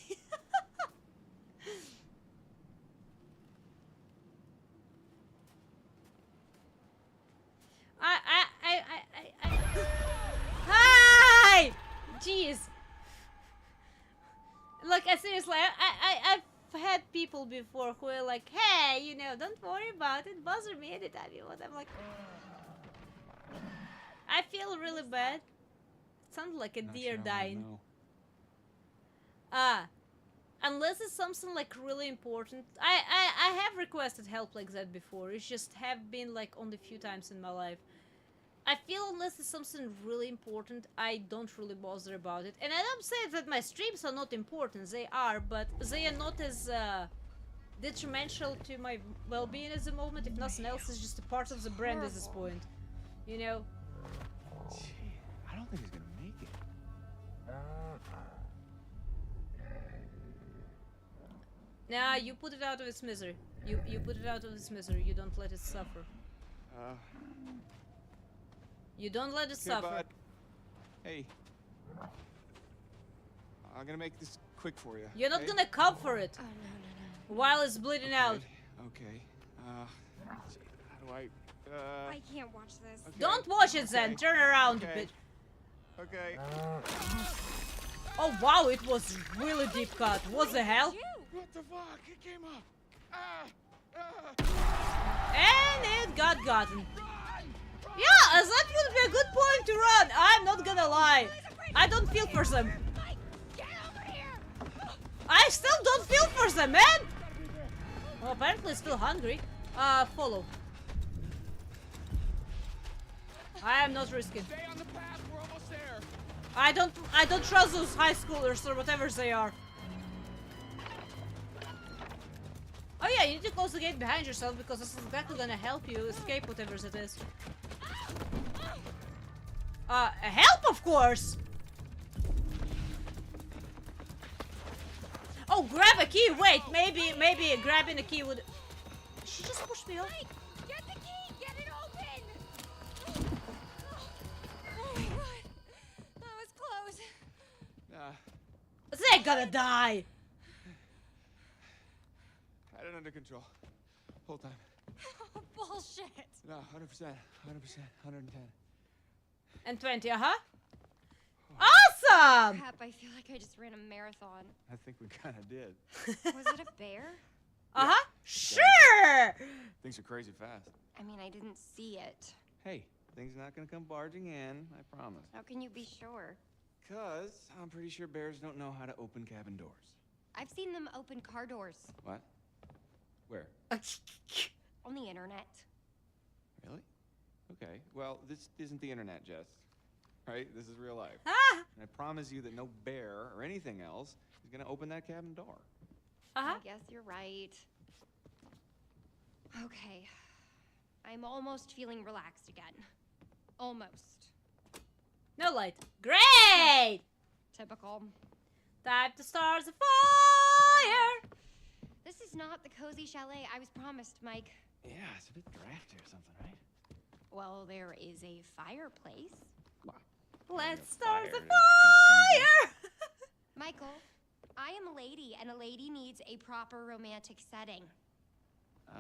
Hi! Jeez. Look, seriously, I've had people before who are like, hey, you know, don't worry about it, bother me anytime you want. I'm like, I feel really bad. It sounds like a deer dying. Unless it's something like really important. I have requested help like that before. It's just have been like only a few times in my life. I feel unless it's something really important, I don't really bother about it. And I don't say that my streams are not important. They are, but they are not as detrimental to my well-being at the moment. If nothing else, it's just a part of the brand at this point. You know? Gee, I don't think he's gonna make it. Nah, you put it out of its misery. You put it out of its misery. You don't let it suffer. You don't let it suffer. Bud. Hey. I'm gonna make this quick for you. You're not gonna come for it. Oh, no. While it's bleeding out. Okay. How do I? I can't watch this. Okay. Don't watch it then. Turn around, Okay. bitch. Okay. Oh wow, it was really deep cut. What the hell? What the fuck? It came up. And it got gotten. Yeah, that would be a good point to I don't feel for them. Mike, get over here! I still don't feel for them, man! Well, apparently still hungry. Follow. I am not risking. Stay on the path. We're almost there. I don't trust those high schoolers or whatever they are. Oh yeah, you need to close the gate behind yourself because this is exactly gonna help you escape whatever it is. Help, of course! Oh, grab a key! Wait, maybe grabbing a key would... She just pushed me off. Mike, get the key! Get it open! Oh my god. That was close. They're gonna die! Had it under control. Whole time. Bullshit. No, 100%. 100%. 110. And 20, Awesome! Crap, I feel like I just ran a marathon. I think we kind of did. Was it a bear? Sure! Things are crazy fast. I mean, I didn't see it. Hey, things not gonna come barging in, I promise. How can you be sure? Cause I'm pretty sure bears don't know how to open cabin doors. I've seen them open car doors. What? Where? On the internet. Really? Okay. Well, this isn't the internet, Jess. Right? This is real life. And I promise you that no bear or anything else is gonna open that cabin door. I guess you're right. Okay. I'm almost feeling relaxed again. Almost. No light. Great! Typical. Time to start the fire! This is not the cozy chalet I was promised, Mike. Yeah, it's a bit drafty or something, right? Well, there is a fireplace. Let's start the fire fire! Michael, I am a lady, and a lady needs a proper romantic setting.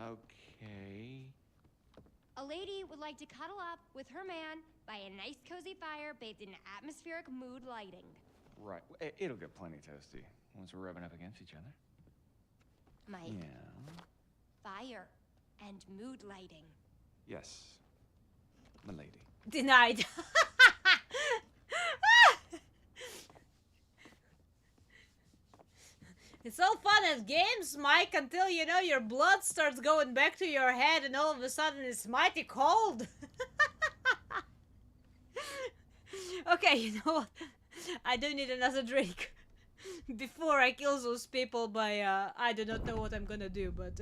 Okay. A lady would like to cuddle up with her man by a nice cozy fire bathed in atmospheric mood lighting. Right. It'll get plenty toasty once we're rubbing up against each other. Mike, Yeah. fire and mood lighting. Yes. My lady. Denied. It's all fun and games, Mike, until, you know, your blood starts going back to your head and all of a sudden it's mighty cold. Okay, you know what? I do need another drink before I kill those people by, I do not know what I'm gonna do, but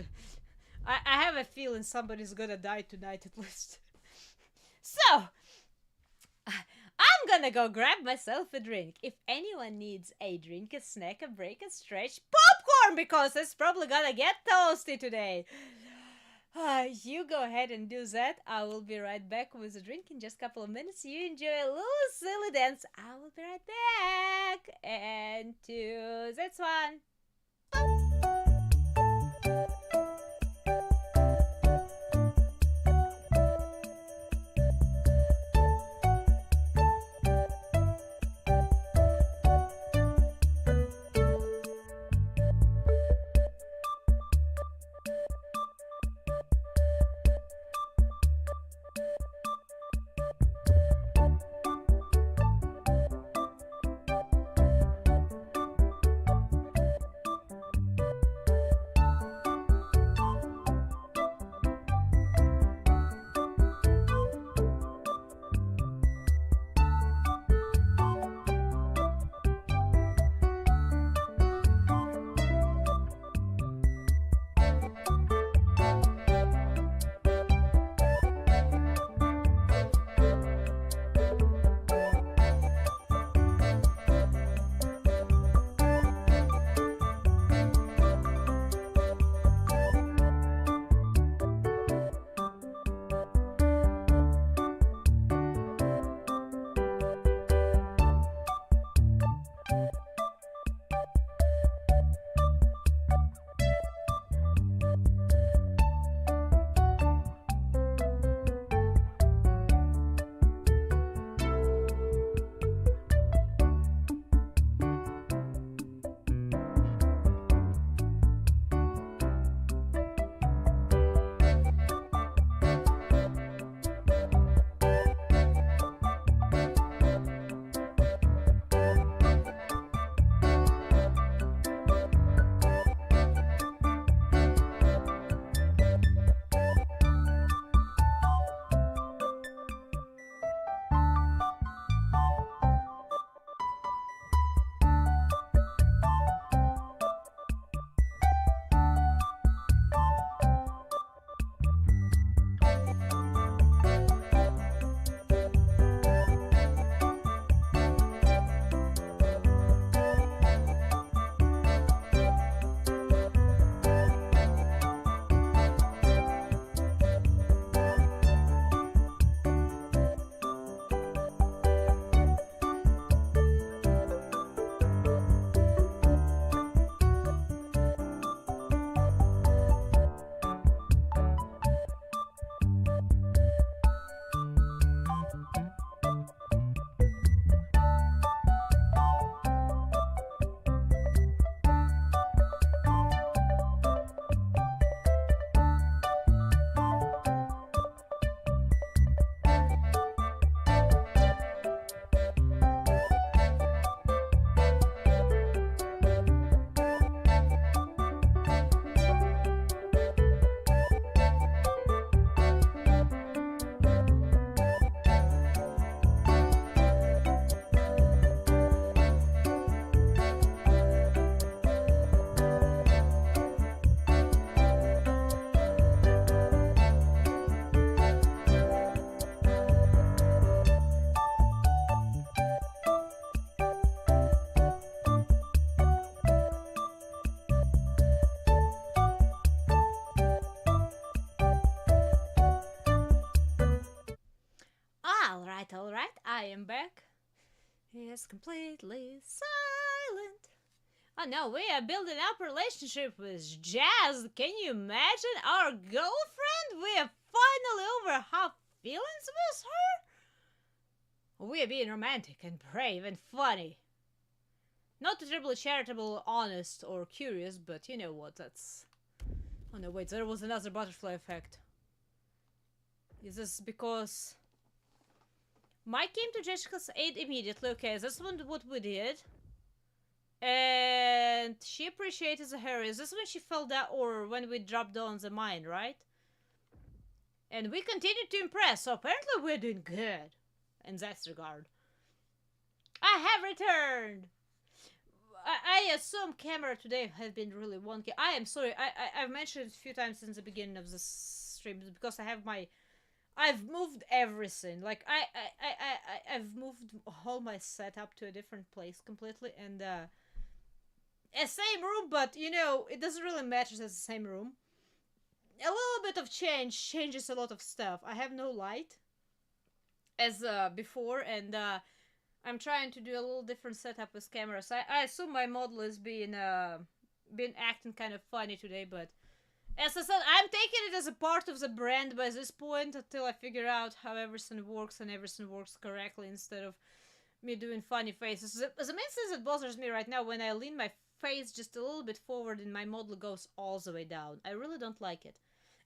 I have a feeling somebody's gonna die tonight at least. So, I'm gonna go grab myself a drink. If anyone needs a drink, a snack, a break, a stretch, popcorn, because it's probably gonna get toasty today. You go ahead and do that. I will be right back with a drink in just a couple of minutes. You enjoy a little silly dance. I will be right back. And to this one. back. He is completely silent. Oh no, we are building up a relationship with Jazz. Can you imagine? Our girlfriend? We are finally over half feelings with her? We are being romantic and brave and funny. Not terribly charitable, honest, or curious, but you know what, that's... Oh no, wait, there was another butterfly effect. Is this because... Mike came to Jessica's aid immediately. Okay, that's what we did. And she appreciated the hair. Is this when she fell down, or when we dropped down the mine, right? And we continued to impress, so apparently we're doing good in that regard. I have returned! I assume camera today has been really wonky. I am sorry, I've mentioned it a few times since the beginning of this stream, because I have I've moved everything. Like, I've moved all my setup to a different place completely, and, a same room, but, you know, it doesn't really matter as the same room. A little bit of change changes a lot of stuff. I have no light, as, before, and, I'm trying to do a little different setup with cameras. I assume my model is been acting kind of funny today, but as I said, I'm taking it as a part of the brand by this point until I figure out how everything works and everything works correctly instead of me doing funny faces. The main thing that bothers me right now, when I lean my face just a little bit forward and my model goes all the way down. I really don't like it.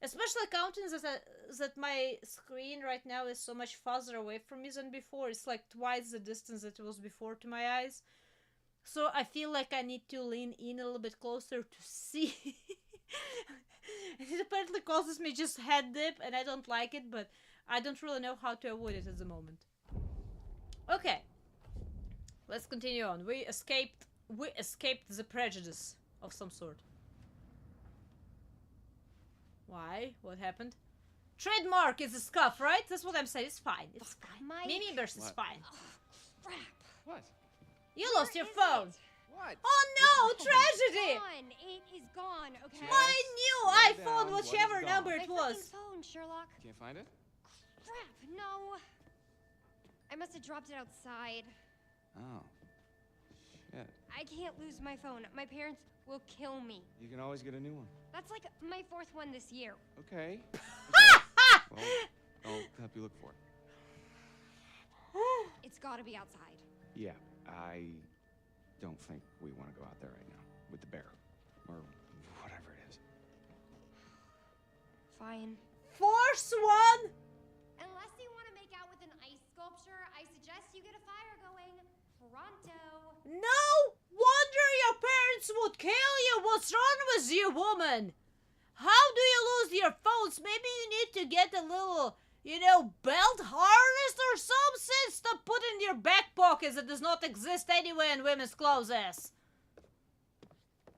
Especially counting that my screen right now is so much farther away from me than before. It's like twice the distance that it was before to my eyes. So I feel like I need to lean in a little bit closer to see. It apparently causes me just head dip, and I don't like it, but I don't really know how to avoid it at the moment. Okay. Let's continue on. We escaped the prejudice of some sort. Why? What happened? Trademark is a scuff, right? That's what I'm saying. It's fine. It's fine. Mimi versus fine. Oh, crap. What? You lost your phone. What? Oh no! Tragedy! Gone. It is gone, okay? My new Slow iPhone, down. What is whichever gone? number it My was. freaking phone, Sherlock. Can't find it? Crap, no. I must have dropped it outside. Oh. Shit. I can't lose my phone. My parents will kill me. You can always get a new one. That's like my 4th one this year. Okay. Well, I'll help you look for it. It's gotta be outside. Yeah, I don't think we want to go out there right now with the bear or whatever it is. Fine. Force one! Unless you want to make out with an ice sculpture, I suggest you get a fire going pronto. No wonder your parents would kill you! What's wrong with you, woman? How do you lose your phones? Maybe you need to get a little, you know, belt harness or something? Stop putting in your back pockets that does not exist anywhere in women's clothes.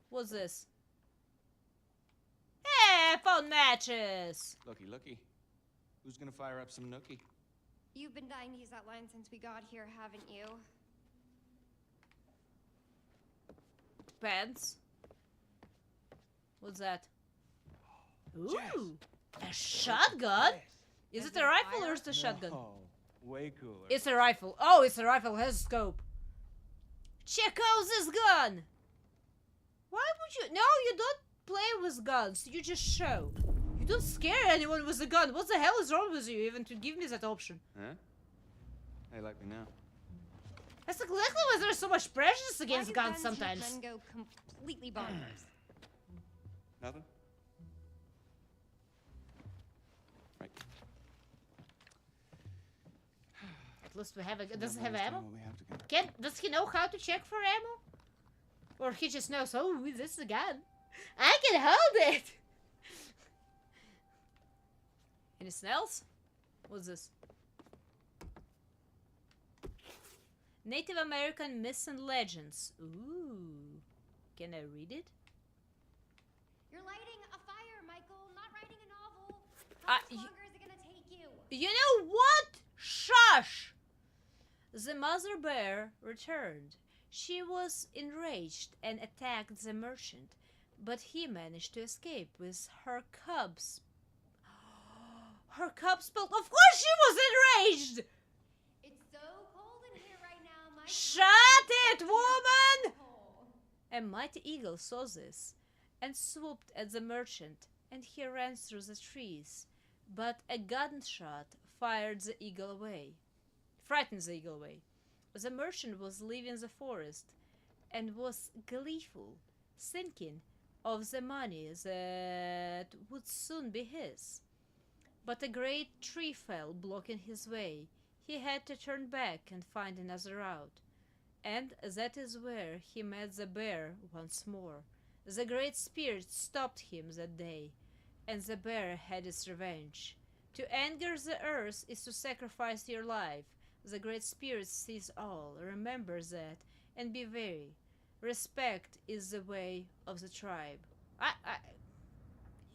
What's this? Hey, phone matches! Looky. Who's gonna fire up some nookie? You've been dying to use that line since we got here, haven't you? Pants. What's that? Ooh, a shotgun? Is it a rifle or is it a shotgun? Oh, way cooler. It's a rifle. Oh, it's a rifle. It has a scope. Check out this gun. Why would you? No, you don't play with guns. You just show. You don't scare anyone with a gun. What the hell is wrong with you even to give me that option? Huh? How you like me now? That's exactly why there's so much prejudice against Why do guns sometimes. Then go completely bonkers. Nothing? Right. At least we have a. Does it Now have it's time ammo? what we have to go. Does he know how to check for ammo? Or he just knows, oh, this is a gun. I can hold it! Anything else? What's this? Native American myths and legends. Ooh. Can I read it? You're lighting a fire, Michael, not writing a novel. How much longer is it gonna take you? You know what? Shush! The mother bear returned. She was enraged and attacked the merchant, but he managed to escape with her cubs. Her cubs spilled. Of course she was enraged! It's so cold Shut it, woman! A mighty eagle saw this and swooped at the merchant, and he ran through the trees. But a gunshot frightened the eagle away. The merchant was leaving the forest and was gleeful, thinking of the money that would soon be his. But a great tree fell, blocking his way. He had to turn back and find another route. And that is where he met the bear once more. The Great Spirit stopped him that day, and the bear had its revenge. To anger the earth is to sacrifice your life. The Great Spirit sees all. Remember that, and be wary. Respect is the way of the tribe.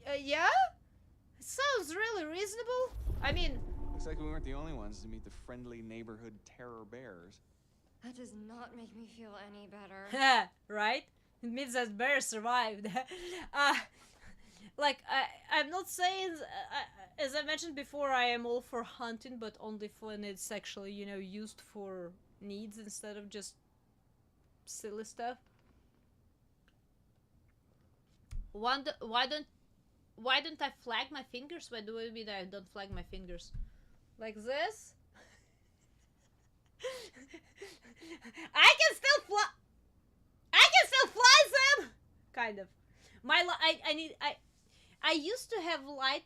Yeah? It sounds really reasonable. I mean... Looks like we weren't the only ones to meet the friendly neighborhood terror bears. That does not make me feel any better. Right? It means that bear survived. I'm not saying, as I mentioned before, I am all for hunting, but only when it's actually, used for needs instead of just silly stuff. Why don't I flag my fingers? Why do I mean I don't flag my fingers? Like this? I can still fly them. Kind of. I used to have light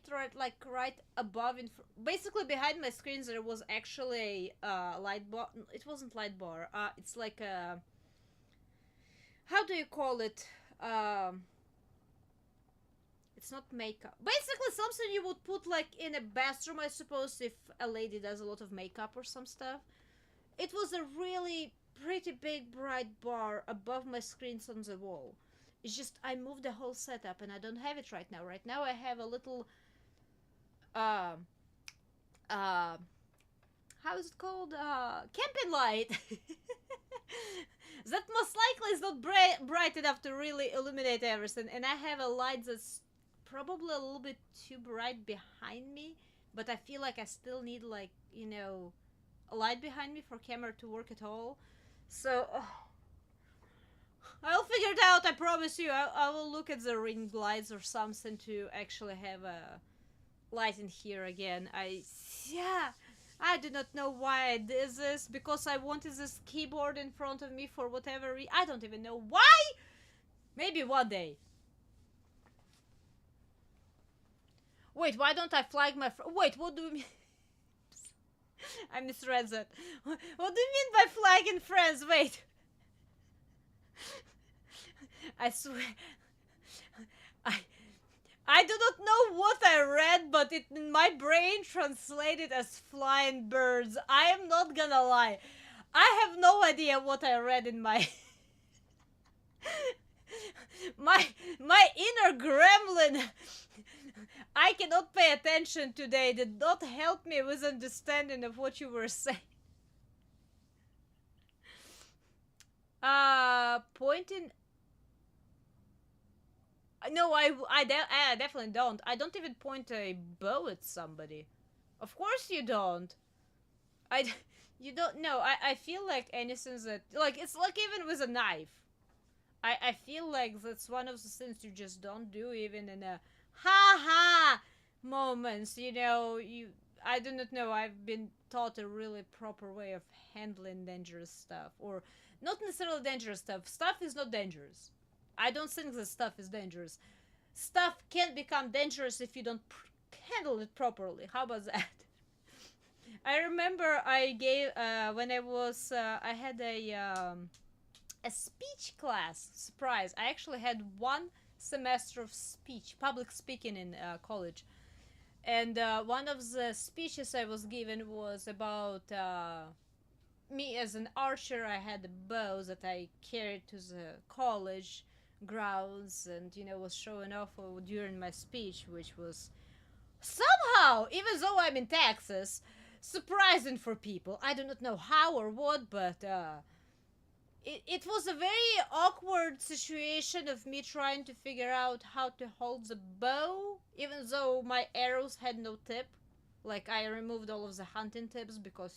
right above basically behind my screen there was actually a light bar. It wasn't light bar. It's like a, how do you call it? It's not makeup. Basically something you would put like in a bathroom, I suppose, if a lady does a lot of makeup or some stuff. It was a really pretty big bright bar above my screens on the wall. It's just I moved the whole setup and I don't have it right now. Right now I have a little how is it called? Camping light. That most likely is not bright enough to really illuminate everything, and I have a light that's probably a little bit too bright behind me, but I feel like I still need like, a light behind me for camera to work at all. So I'll figure it out, I promise you. I will look at the ring lights or something to actually have a light in here again. I do not know why I did this, because I wanted this keyboard in front of me for whatever reason. I don't even know why. Maybe one day. Wait, why don't I flag my wait, what do you mean? I misread that. What do you mean by flagging friends? Wait. I swear. I do not know what I read, but it in my brain translated as flying birds. I am not gonna lie. I have no idea what I read in my my inner gremlin. I cannot pay attention today. Did not help me with understanding of what you were saying. Pointing. No, I definitely don't. I don't even point a bow at somebody. Of course you don't. You don't know. I feel like anything that, like, it's like even with a knife. I feel like that's one of the things you just don't do, even in a ha moments. I do not know. I've been taught a really proper way of handling dangerous stuff, or not necessarily dangerous stuff. Stuff is not dangerous. I don't think that stuff is dangerous. Stuff can become dangerous if you don't handle it properly. How about that? I remember I gave when I was I had a speech class. Surprise! I actually had one semester of public speaking in college, and one of the speeches I was given was about me as an archer. I had a bow that I carried to the college grounds, and was showing off during my speech, which was somehow, even though I'm in Texas, surprising for people. I do not know how or what, but it was a very awkward situation of me trying to figure out how to hold the bow, even though my arrows had no tip. Like, I removed all of the hunting tips because,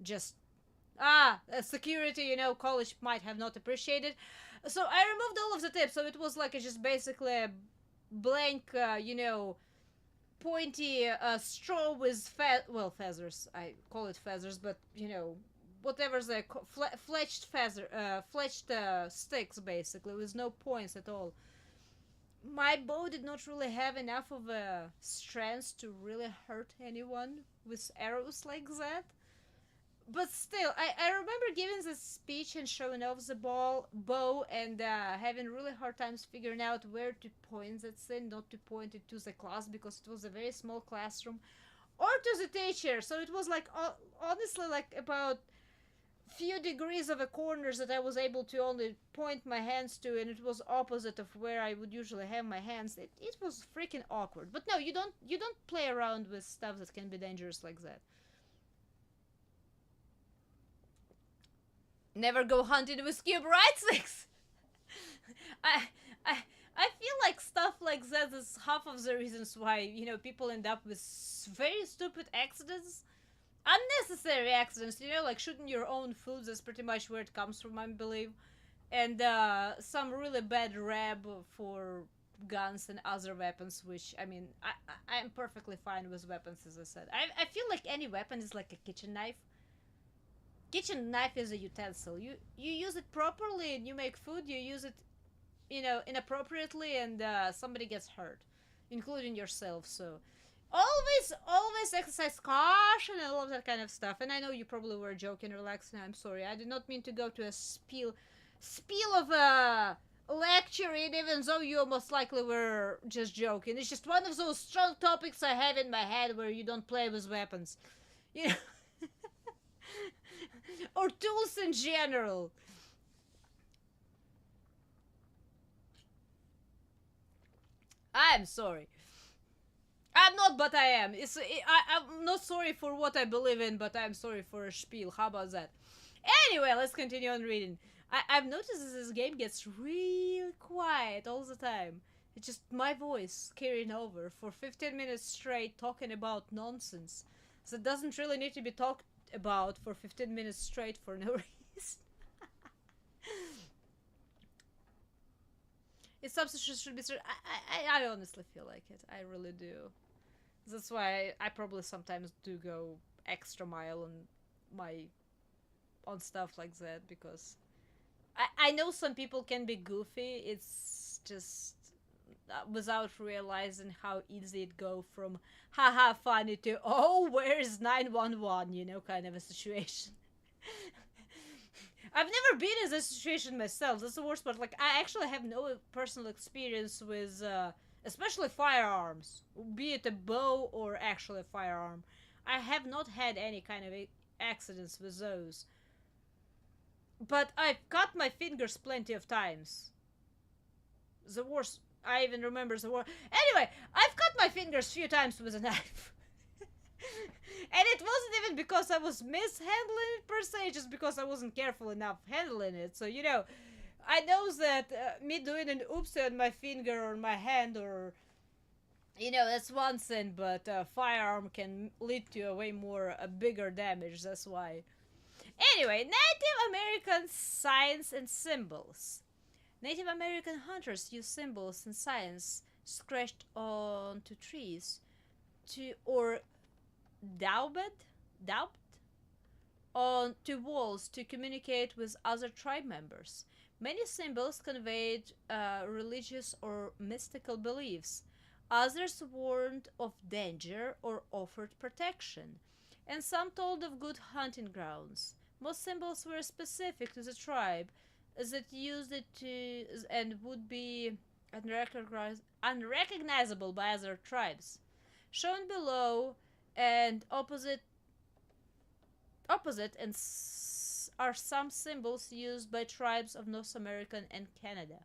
just Security, you know, college might have not appreciated. So I removed all of the tips, so it was like just basically a blank, you know, pointy straw with feathers. I call it feathers, but you know, whatever's the fletched sticks, basically, with no points at all. My bow did not really have enough of a strength to really hurt anyone with arrows like that. But still, I remember giving this speech and showing off the bow and having really hard times figuring out where to point that thing, not to point it to the class because it was a very small classroom, or to the teacher. So it was like, honestly, like about few degrees of a corners that I was able to only point my hands to, and it was opposite of where I would usually have my hands. It was freaking awkward. But no, you don't play around with stuff that can be dangerous like that. Never go hunting with cube, right, Six? I I feel like stuff like that is half of the reasons why, you know, people end up with very stupid accidents. Unnecessary accidents, you know, like shooting your own food. That's pretty much where it comes from, I believe. And some really bad rab for guns and other weapons, which, I mean, I'm perfectly fine with weapons, as I said. I feel like any weapon is like a kitchen knife. Kitchen knife is a utensil. You use it properly and you make food. You use it, you know, inappropriately and somebody gets hurt, including yourself. So always exercise caution and all of that kind of stuff. And I know you probably were joking, relaxing. I'm sorry. I did not mean to go to a spiel of a lecture, even though you most likely were just joking. It's just one of those strong topics I have in my head where you don't play with weapons. You know? Or tools in general. I'm sorry. I'm not, but I am. I'm not sorry for what I believe in, but I'm sorry for a spiel. How about that? Anyway, let's continue on reading. I've noticed that this game gets really quiet all the time. It's just my voice carrying over for 15 minutes straight talking about nonsense. So it doesn't really need to be talked about for 15 minutes straight for no reason. It's something should be. I honestly feel like it. I really do. That's why I probably sometimes do go extra mile on stuff like that, because I know some people can be goofy. It's just without realizing how easy it go from haha funny to oh where's 911, you know, kind of a situation. I've never been in this situation myself. That's the worst part. Like, I actually have no personal experience with especially firearms, be it a bow or actually a firearm. I have not had any kind of accidents with those, but I've cut my fingers plenty of times. The worst, I even remember the word. Anyway, I've cut my fingers a few times with a knife. And it wasn't even because I was mishandling it per se, just because I wasn't careful enough handling it. So, you know, I know that me doing an oopsie on my finger or my hand or, you know, that's one thing, but a firearm can lead to a way more, a bigger damage, that's why. Anyway, Native American signs and symbols. Native American hunters use symbols and signs scratched onto trees or daubed onto walls to communicate with other tribe members. Many symbols conveyed religious or mystical beliefs. Others warned of danger or offered protection, and some told of good hunting grounds. Most symbols were specific to the tribe that used it to and would be unrecognizable by other tribes. Shown below and opposite and are some symbols used by tribes of North America and Canada.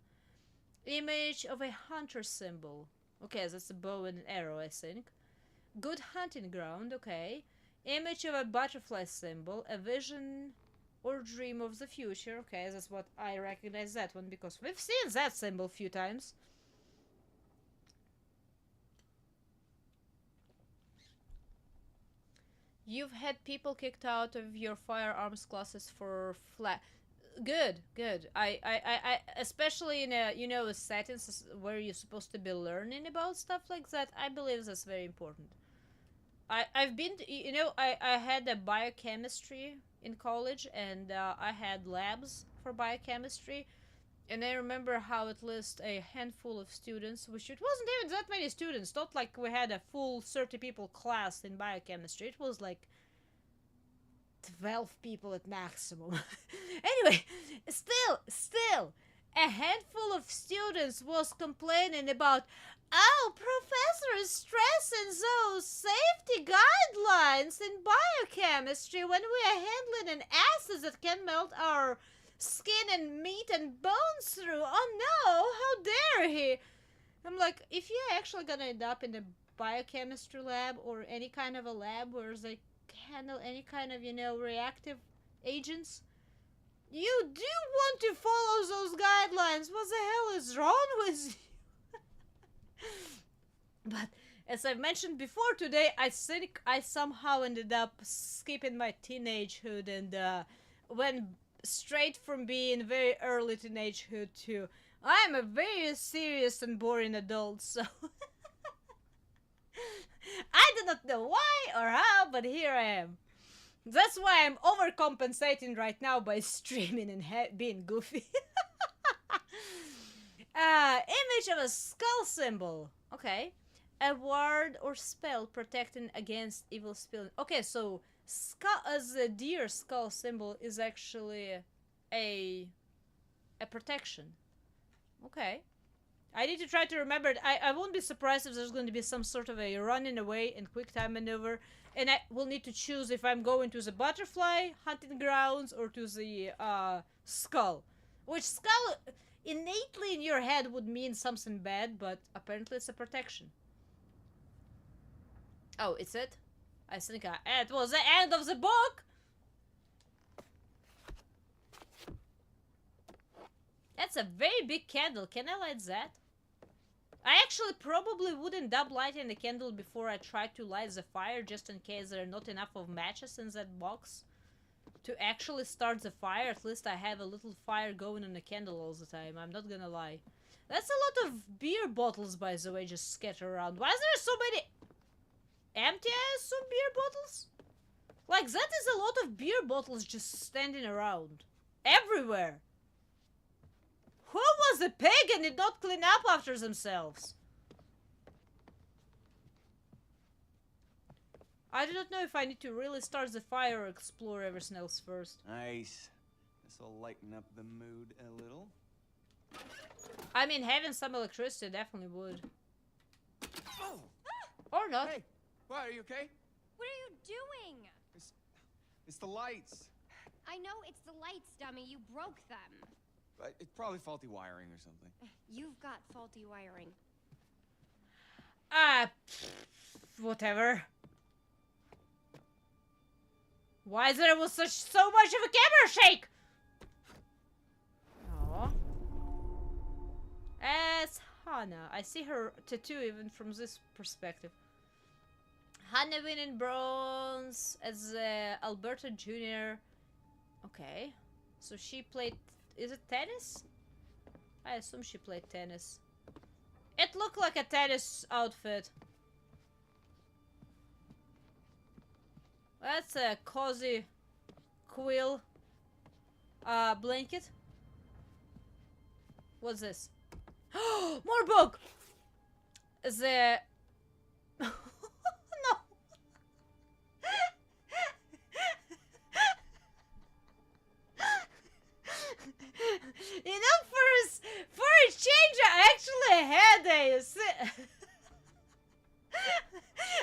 Image of a hunter symbol. Okay, that's a bow and an arrow, I think. Good hunting ground, okay. Image of a butterfly symbol, a vision or dream of the future. Okay, that's what I recognize that one because we've seen that symbol a few times. You've had people kicked out of your firearms classes for flat. Good, good. I especially in a, you know, a settings where you're supposed to be learning about stuff like that. I believe that's very important. I've been, you know, I had a biochemistry in college, and I had labs for biochemistry, and I remember how at least a handful of students, which it wasn't even that many students, not like we had a full 30 people class in biochemistry. It was like 12 people at maximum. Anyway, still, a handful of students was complaining about, oh, professor is stressing those safety guidelines in biochemistry when we are handling an acid that can melt our skin and meat and bones through. Oh no, how dare he? I'm like, if you're actually gonna end up in a biochemistry lab or any kind of a lab where they handle any kind of, you know, reactive agents, you do want to follow those guidelines. What the hell is wrong with you? But as I've mentioned before today, I think I somehow ended up skipping my teenagehood and went straight from being very early teenagehood to I'm a very serious and boring adult, so I do not know why or how, but here I am. That's why I'm overcompensating right now by streaming and being goofy. Image of a skull symbol. Okay. A word or spell protecting against evil spirit. Okay, so skull as a deer skull symbol is actually a protection. Okay. I need to try to remember it. I won't be surprised if there's going to be some sort of a running away and quick time maneuver. And I will need to choose if I'm going to the butterfly hunting grounds or to the skull. Which skull innately in your head would mean something bad, but apparently it's a protection. Oh, it's it? I think it was the end of the book! That's a very big candle. Can I light that? I actually probably wouldn't dub lighting the candle before I try to light the fire, just in case there are not enough of matches in that box to actually start the fire. At least I have a little fire going on the candle all the time. I'm not gonna lie. That's a lot of beer bottles, by the way, just scattered around. Why is there so many empty some beer bottles? Like, that is a lot of beer bottles just standing around. Everywhere. Who was the pig and did not clean up after themselves? I do not know if I need to really start the fire or explore everything else first. Nice. This'll lighten up the mood a little. I mean, having some electricity definitely would. Oh! Or not. Hey, what, are you okay? What are you doing? It's the lights. I know it's the lights, dummy. You broke them. It's probably faulty wiring or something. You've got faulty wiring. Whatever. Why is there was so much of a camera shake? Oh. As Hannah. I see her tattoo even from this perspective. Hannah winning bronze as Alberta Jr. Okay. So she played... Is it tennis? I assume she played tennis. It looked like a tennis outfit. That's a cozy quill blanket. What's this? More book! The... No! You know, for a change, I actually had a...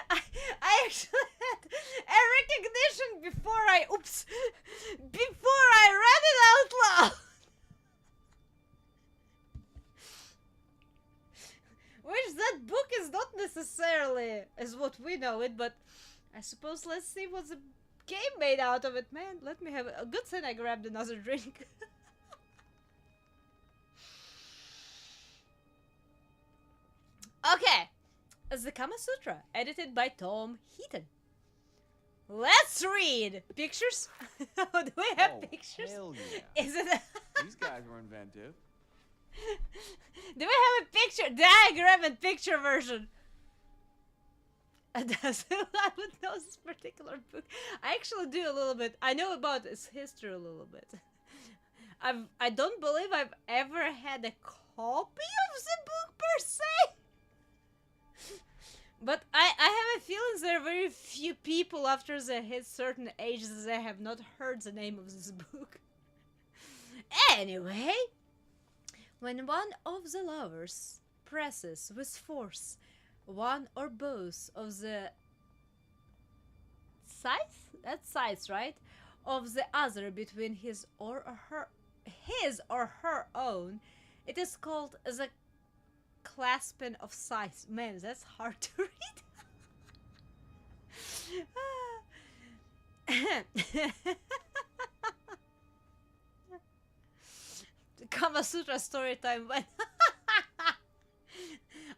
I actually had a recognition before I... Oops! Before I read it out loud! Which that book is not necessarily as what we know it, but I suppose let's see what the game made out of it. Man, let me have a good thing I grabbed another drink. Okay, the Kama Sutra, edited by Tom Heaton. Let's read pictures. Do we have Oh, pictures? hell yeah. Is it? These guys were inventive. Do we have a picture diagram and picture version? Does I would know this particular book. I actually do a little bit. I know about its history a little bit. I don't believe I've ever had a copy of the book per se. But I have a feeling there are very few people after they hit certain ages that have not heard the name of this book. Anyway, when one of the lovers presses with force one or both of the sides? That's sides, right? Of the other between his or her own, it is called the clasping of sides. Man, that's hard to read. Kama Sutra story time.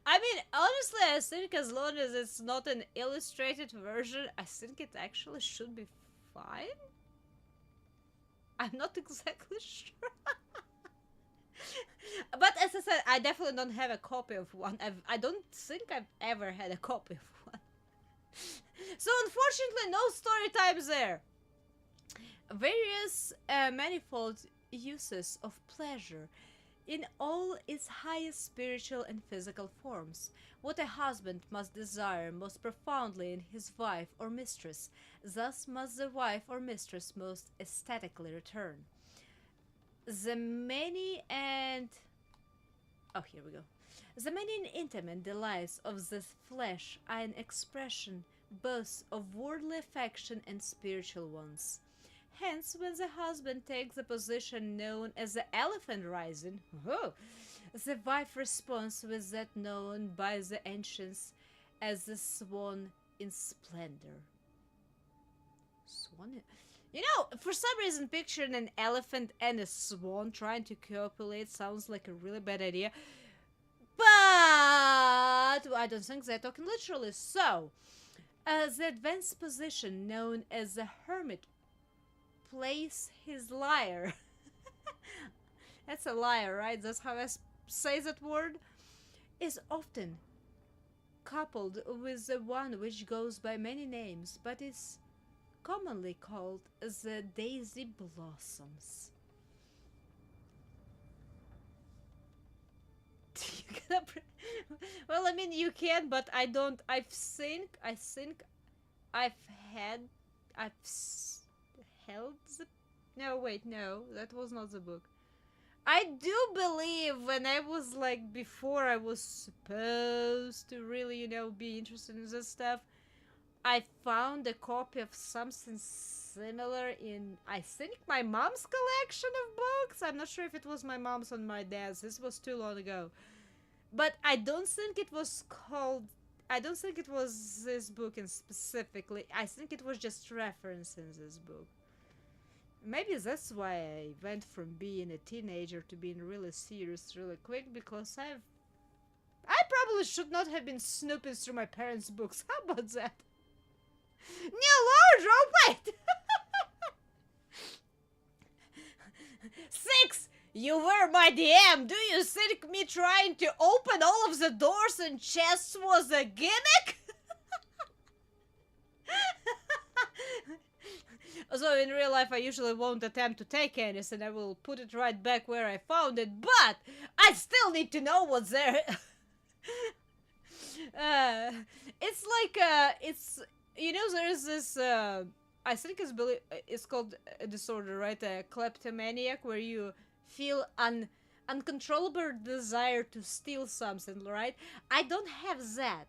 I mean, honestly, I think as long as it's not an illustrated version, I think it actually should be fine. I'm not exactly sure. But as I said, I definitely don't have a copy of one. I don't think I've ever had a copy of one. So unfortunately, no story times there. Various manifold uses of pleasure in all its highest spiritual and physical forms. What a husband must desire most profoundly in his wife or mistress, thus must the wife or mistress most aesthetically return. The many and... Oh, here we go. The many and intimate delights of the flesh are an expression both of worldly affection and spiritual ones. Hence, when the husband takes the position known as the elephant rising, the wife responds with that known by the ancients as the swan in splendor. Swan? You know, for some reason, picturing an elephant and a swan trying to copulate sounds like a really bad idea. But I don't think they're talking literally. So, the advanced position known as the hermit plays his lyre. That's a lyre, right? That's how I say that word. Is often coupled with the one which goes by many names, but is commonly called the daisy blossoms. Well, I mean, you can, but I don't. I think I've held the... No, wait, no, that was not the book. I do believe when I was like, before I was supposed to really, you know, be interested in this stuff, I found a copy of something similar in, I think, my mom's collection of books. I'm not sure if it was my mom's or my dad's. This was too long ago. But I don't think it was called... I don't think it was this book in specifically. I think it was just referencing this book. Maybe that's why I went from being a teenager to being really serious really quick, because I probably should not have been snooping through my parents' books. How about that? New wardrobe, wait! 6! You were my DM! Do you think me trying to open all of the doors and chests was a gimmick? So in real life I usually won't attempt to take anything. I will put it right back where I found it, but I still need to know what's there. It's like, it's... You know, there is this, I think it's called a disorder, right? A kleptomaniac, where you feel uncontrollable desire to steal something, right? I don't have that.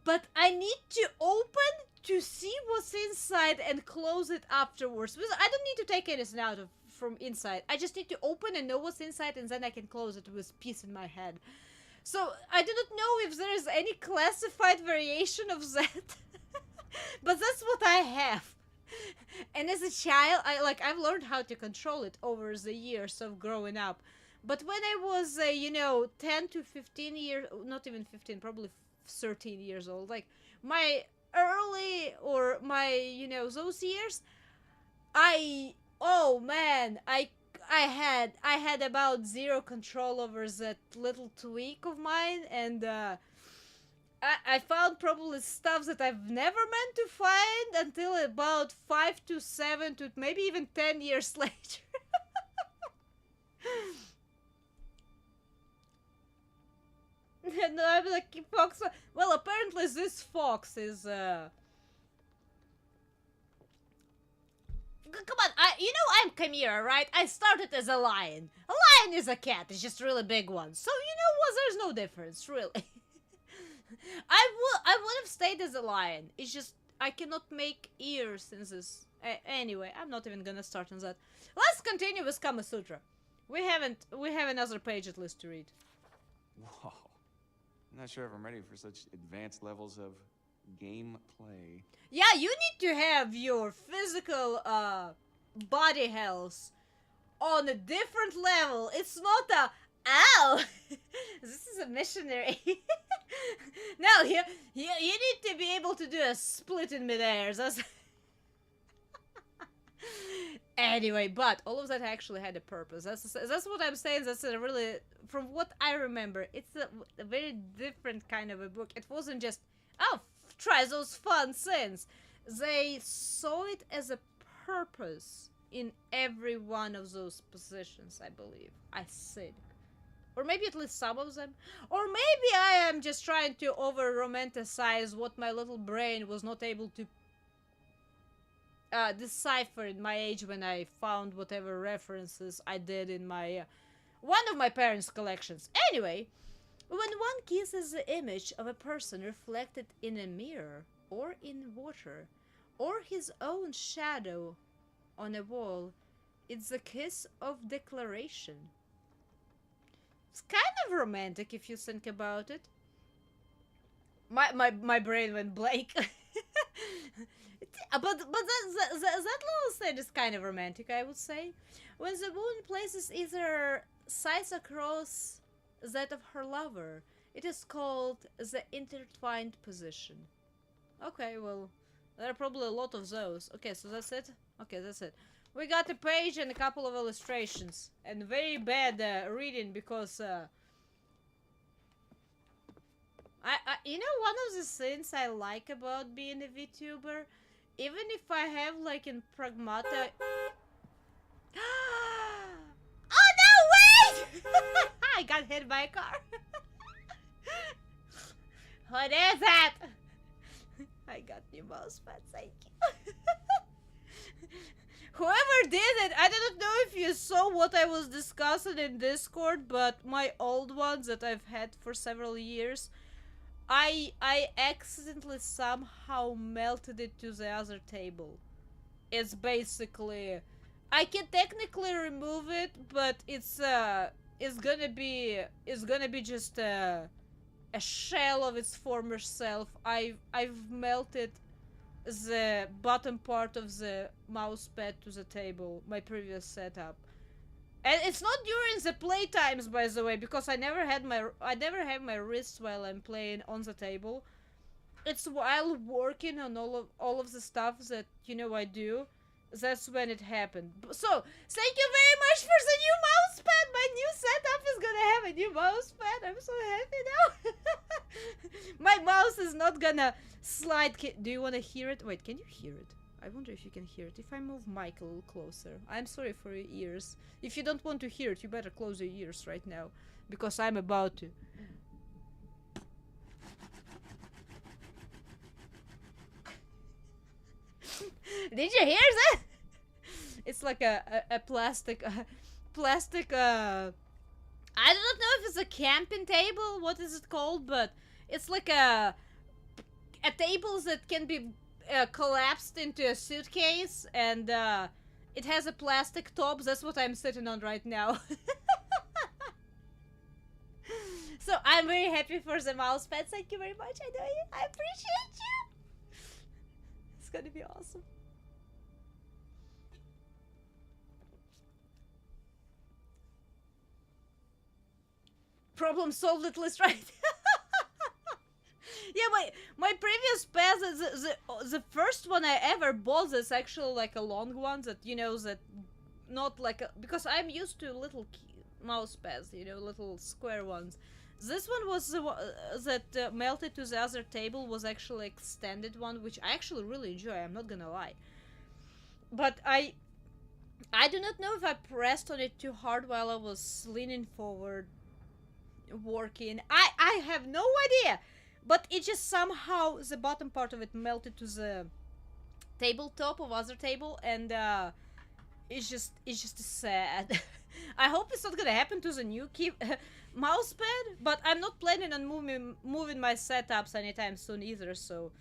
But I need to open to see what's inside and close it afterwards. Because I don't need to take anything out from inside. I just need to open and know what's inside, and then I can close it with peace in my head. So I do not know if there is any classified variation of that. But that's what I have. And as a child, I've learned how to control it over the years of growing up. But when I was, 10 to 15 years, not even 15, probably 13 years old, like, my early or my, you know, those years, oh man, I had about zero control over that little tweak of mine, and I found probably stuff that I've never meant to find until about 5 to 7 to maybe even 10 years later. And I'm like, fox. Well, apparently this fox is come on, you know I'm Chimera, right? I started as a lion. A lion is a cat, it's just a really big one. So, you know what, there's no difference, really. I would have stayed as a lion. It's just, I cannot make ears since this... anyway, I'm not even gonna start on that. Let's continue with Kama Sutra. We have another page at least to read. Whoa. I'm not sure if I'm ready for such advanced levels of gameplay. Yeah, you need to have your physical body health on a different level. It's not a ow. This is a missionary. No, you need to be able to do a split in midair. That's anyway, but all of that actually had a purpose. That's what I'm saying. That's a really, from what I remember, it's a very different kind of a book. It wasn't just, oh, try those fun scenes. They saw it as a purpose in every one of those positions, I believe. I said. Or maybe at least some of them. Or maybe I am just trying to over-romanticize what my little brain was not able to decipher in my age when I found whatever references I did in my one of my parents' collections. Anyway, when one kisses the image of a person reflected in a mirror or in water or his own shadow on a wall, it's a kiss of declaration. It's kind of romantic if you think about it. My brain went blank. But that little thing is kind of romantic, I would say. When the woman places either size across that of her lover, it is called the intertwined position. Okay, well, there are probably a lot of those. Okay, so that's it? Okay, that's it. We got a page and a couple of illustrations. And very bad reading because... you know, one of the things I like about being a VTuber, even if I have, like, in Pragmata... Oh, no, wait! I got hit by a car. What is that? I got new mouse pads, thank you. Whoever did it, I don't know if you saw what I was discussing in Discord, but my old ones that I've had for several years, I accidentally somehow melted it to the other table. It's basically, I can technically remove it, but it's gonna be just a shell of its former self. I've melted the bottom part of the mouse pad to the table, my previous setup. And it's not during the playtimes, by the way, because I never have my wrists while I'm playing on the table. It's while working on all of the stuff that, you know, I do. That's when it happened. So, thank you very much for the new mouse pad. My new setup is gonna have a new mouse pad. I'm so happy now. My mouse is not gonna slide. Do you want to hear it? Wait, can you hear it? I wonder if you can hear it. If I move Mike a little closer. I'm sorry for your ears. If you don't want to hear it, you better close your ears right now. Because I'm about to. Did you hear that? It's like a plastic plastic I don't know if it's a camping table, what is it called, but it's like a table that can be collapsed into a suitcase, and it has a plastic top. That's what I'm sitting on right now. So I'm very happy for the mouse pad. Thank you very much. I know you. I appreciate you. It's gonna be awesome. Problem solved at least, right? Yeah, my previous pass, the first one I ever bought is actually like a long one that, you know, that not like a, because I'm used to little mouse pads, you know, little square ones. This one was the that melted to the other table was actually extended one, which I actually really enjoy, I'm not gonna lie. But I do not know if I pressed on it too hard while I was leaning forward working. I have no idea, but it just somehow the bottom part of it melted to the tabletop of other table, and it's just sad. I hope it's not gonna happen to the new mouse pad, but I'm not planning on moving my setups anytime soon either, so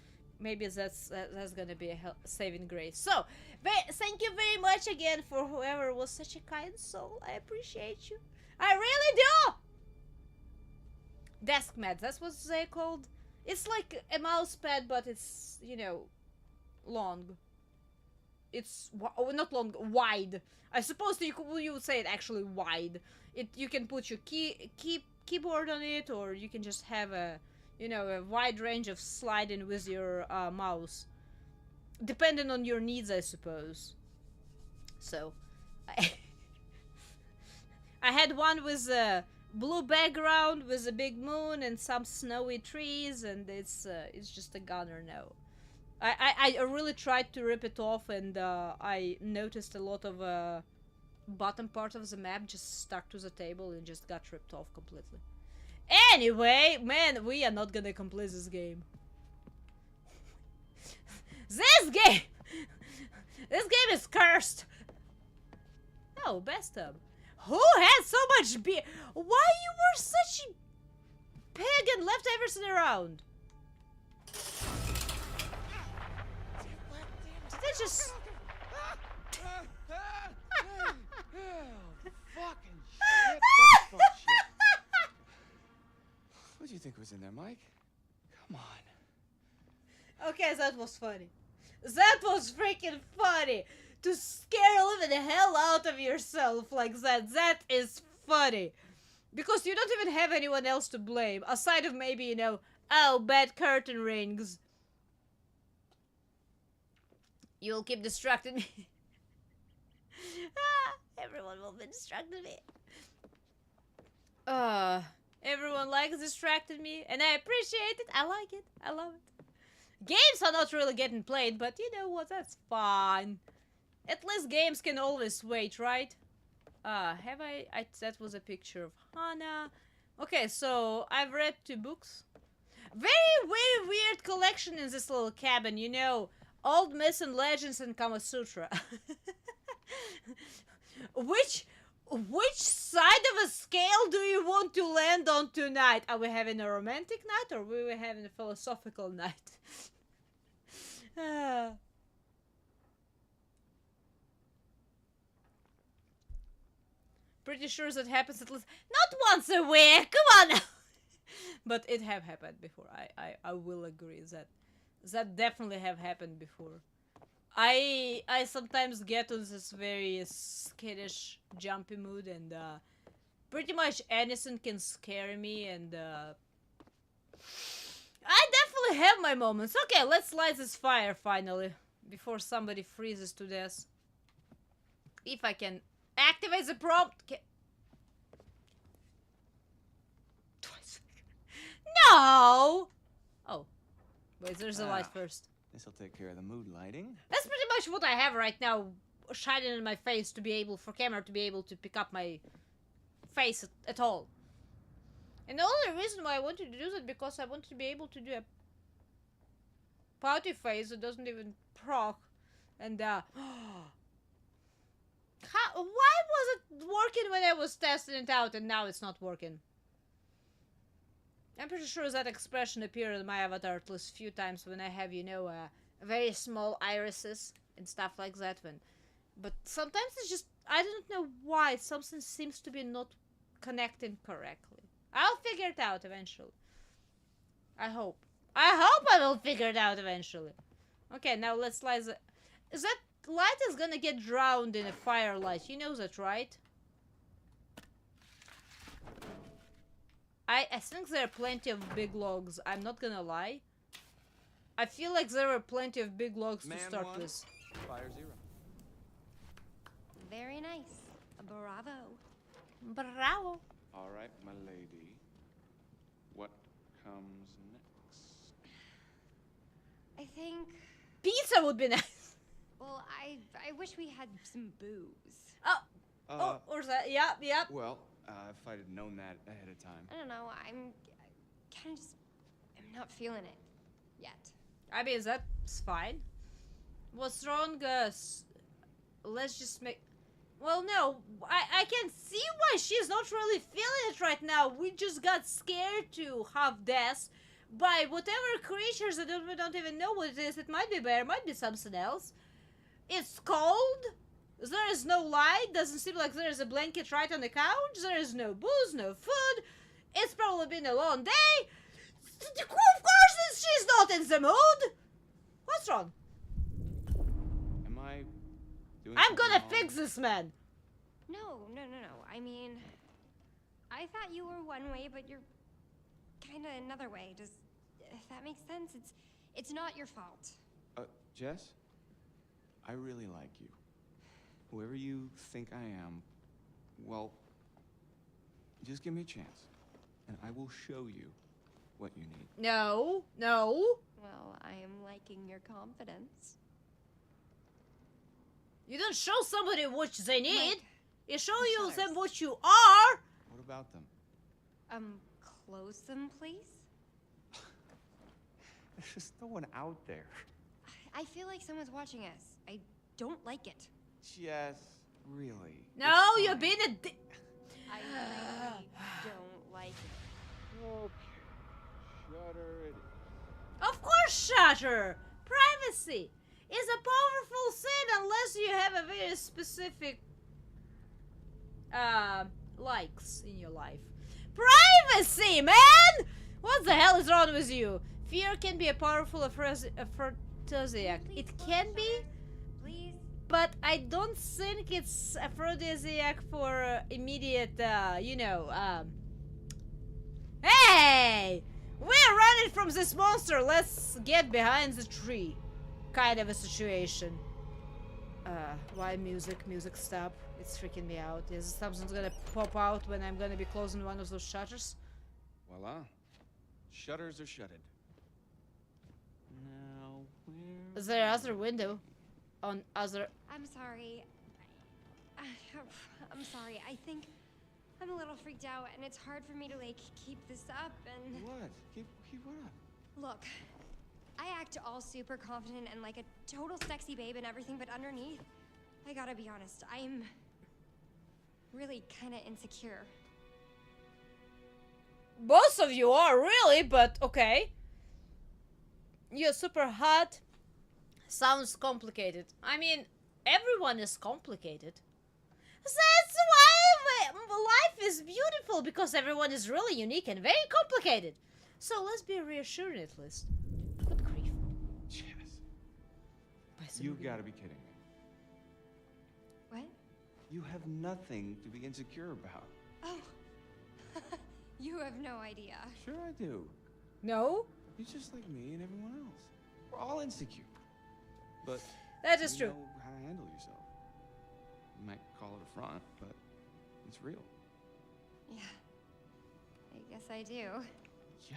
maybe that's gonna be a saving grace. So thank you very much again for whoever was such a kind soul. I appreciate you, I really do. Desk mats, that's what they called. It's like a mouse pad, but it's, you know, long. It's not long, wide. I suppose you would say it actually wide. You can put your keyboard on it, or you can just have a, you know, a wide range of sliding with your mouse, depending on your needs, I suppose. So, I had one with a blue background with a big moon and some snowy trees, and it's just a gunner now. I really tried to rip it off, and I noticed a lot of bottom part of the map just stuck to the table and just got ripped off completely. Anyway, man, we are not gonna complete this game. This game is cursed. No, best of. Who had so much beer? Why you were such a pig and left everything around? Did they just... Fucking shit. What do you think was in there, Mike? Come on. Okay, that was funny. That was freaking funny. To scare living the hell out of yourself like that. That is funny. Because you don't even have anyone else to blame. Aside of maybe, you know, oh, bad curtain rings. You'll keep distracting me. Everyone will be distracting me. Everyone likes distracting me, and I appreciate it. I like it. I love it. Games are not really getting played, but you know what? That's fine. At least games can always wait, right? Have I that was a picture of Hana. Okay, so I've read 2 books. Very weird collection in this little cabin, you know. Old myths and legends and Kama Sutra. Which side of a scale do you want to land on tonight? Are we having a romantic night, or are we having a philosophical night? Pretty sure that happens at least not once a week. Come on. But it have happened before. I will agree that definitely have happened before. I sometimes get on this very skittish, jumpy mood, and pretty much anything can scare me, and I definitely have my moments. Okay, let's light this fire finally before somebody freezes to death. If I can activate the prompt. Twice. No. Oh, wait. There's a light first. This'll take care of the mood lighting. That's pretty much what I have right now, shining in my face to be able, for camera to be able to pick up my face at all. And the only reason why I wanted to do that because I wanted to be able to do a pouty face that doesn't even proc. And why was it working when I was testing it out and now it's not working? I'm pretty sure that expression appeared in my avatar at least a few times when I have, you know, very small irises and stuff like that. But sometimes it's just, I don't know why, something seems to be not connecting correctly. I'll figure it out eventually. I hope I will figure it out eventually. Okay, now let's light the... That light is gonna get drowned in a firelight. You know that, right? I think there are plenty of big logs. I'm not gonna lie. I feel like there are plenty of big logs to start one, with. Fire 0. Very nice. Bravo. Bravo. All right, my lady. What comes next? I think. Pizza would be nice. Well, I wish we had some booze. Oh, or that? Yep. Well, if I'd have known that ahead of time. I don't know. I'm kind of just. I'm not feeling it yet. I mean, that's fine. What's wrong, Gus? Let's just make... Well, no, I can see why she's not really feeling it right now. We just got scared to half death by whatever creatures that we don't even know what it is. It might be a bear, might be something else. It's cold. There is no light. Doesn't seem like there is a blanket right on the couch. There is no booze, no food. It's probably been a long day. Of course she's not in the mood. What's wrong? Am I doing I'm something gonna wrong? fix this man. No. I mean, I thought you were one way, but you're kind of another way. Does if that makes sense? It's not your fault. Jess, I really like you. Whoever you think I am, well, just give me a chance, and I will show you what you need. No. Well, I am liking your confidence. You don't show somebody what they need. Mike, You show the you shutters. them what you are. What about them? Close them, please. There's just no one out there. I feel like someone's watching us. I don't like it. Jess, really? No, It's you're fine. being a I really don't like it. Okay. Shutter it. Of course, shutter. Privacy is a powerful thing unless you have a very specific likes in your life. Privacy, man! What the hell is wrong with you? Fear can be a powerful aphrodisiac. Please It close can the be, shutters, please. but I don't think it's aphrodisiac for immediate, Hey! We're running from this monster. Let's get behind the tree. Kind of a situation. Why music? Music stop. It's freaking me out. Is something's gonna pop out when I'm gonna be closing one of those shutters? Voila. Shutters are shuttered. Now, where... Is there other window? On other... I'm sorry. I'm sorry. I think I'm a little freaked out, and it's hard for me to keep this up. And What? Keep what up? look, I act all super confident and like a total sexy babe and everything, but underneath, I gotta be honest, I'm really kind of insecure. Both of you are, really, but okay. You're super hot. Sounds complicated. I mean, everyone is complicated. That's why life is beautiful, because everyone is really unique and very complicated. So let's be reassured at least. Good grief. Jess. You've got to be kidding me. What? You have nothing to be insecure about. Oh. You have no idea. Sure I do. No? You're just like me and everyone else. We're all insecure. But That is you true. know how to handle yourself. You might call it a front, but it's real. Yeah. I guess I do. Yeah.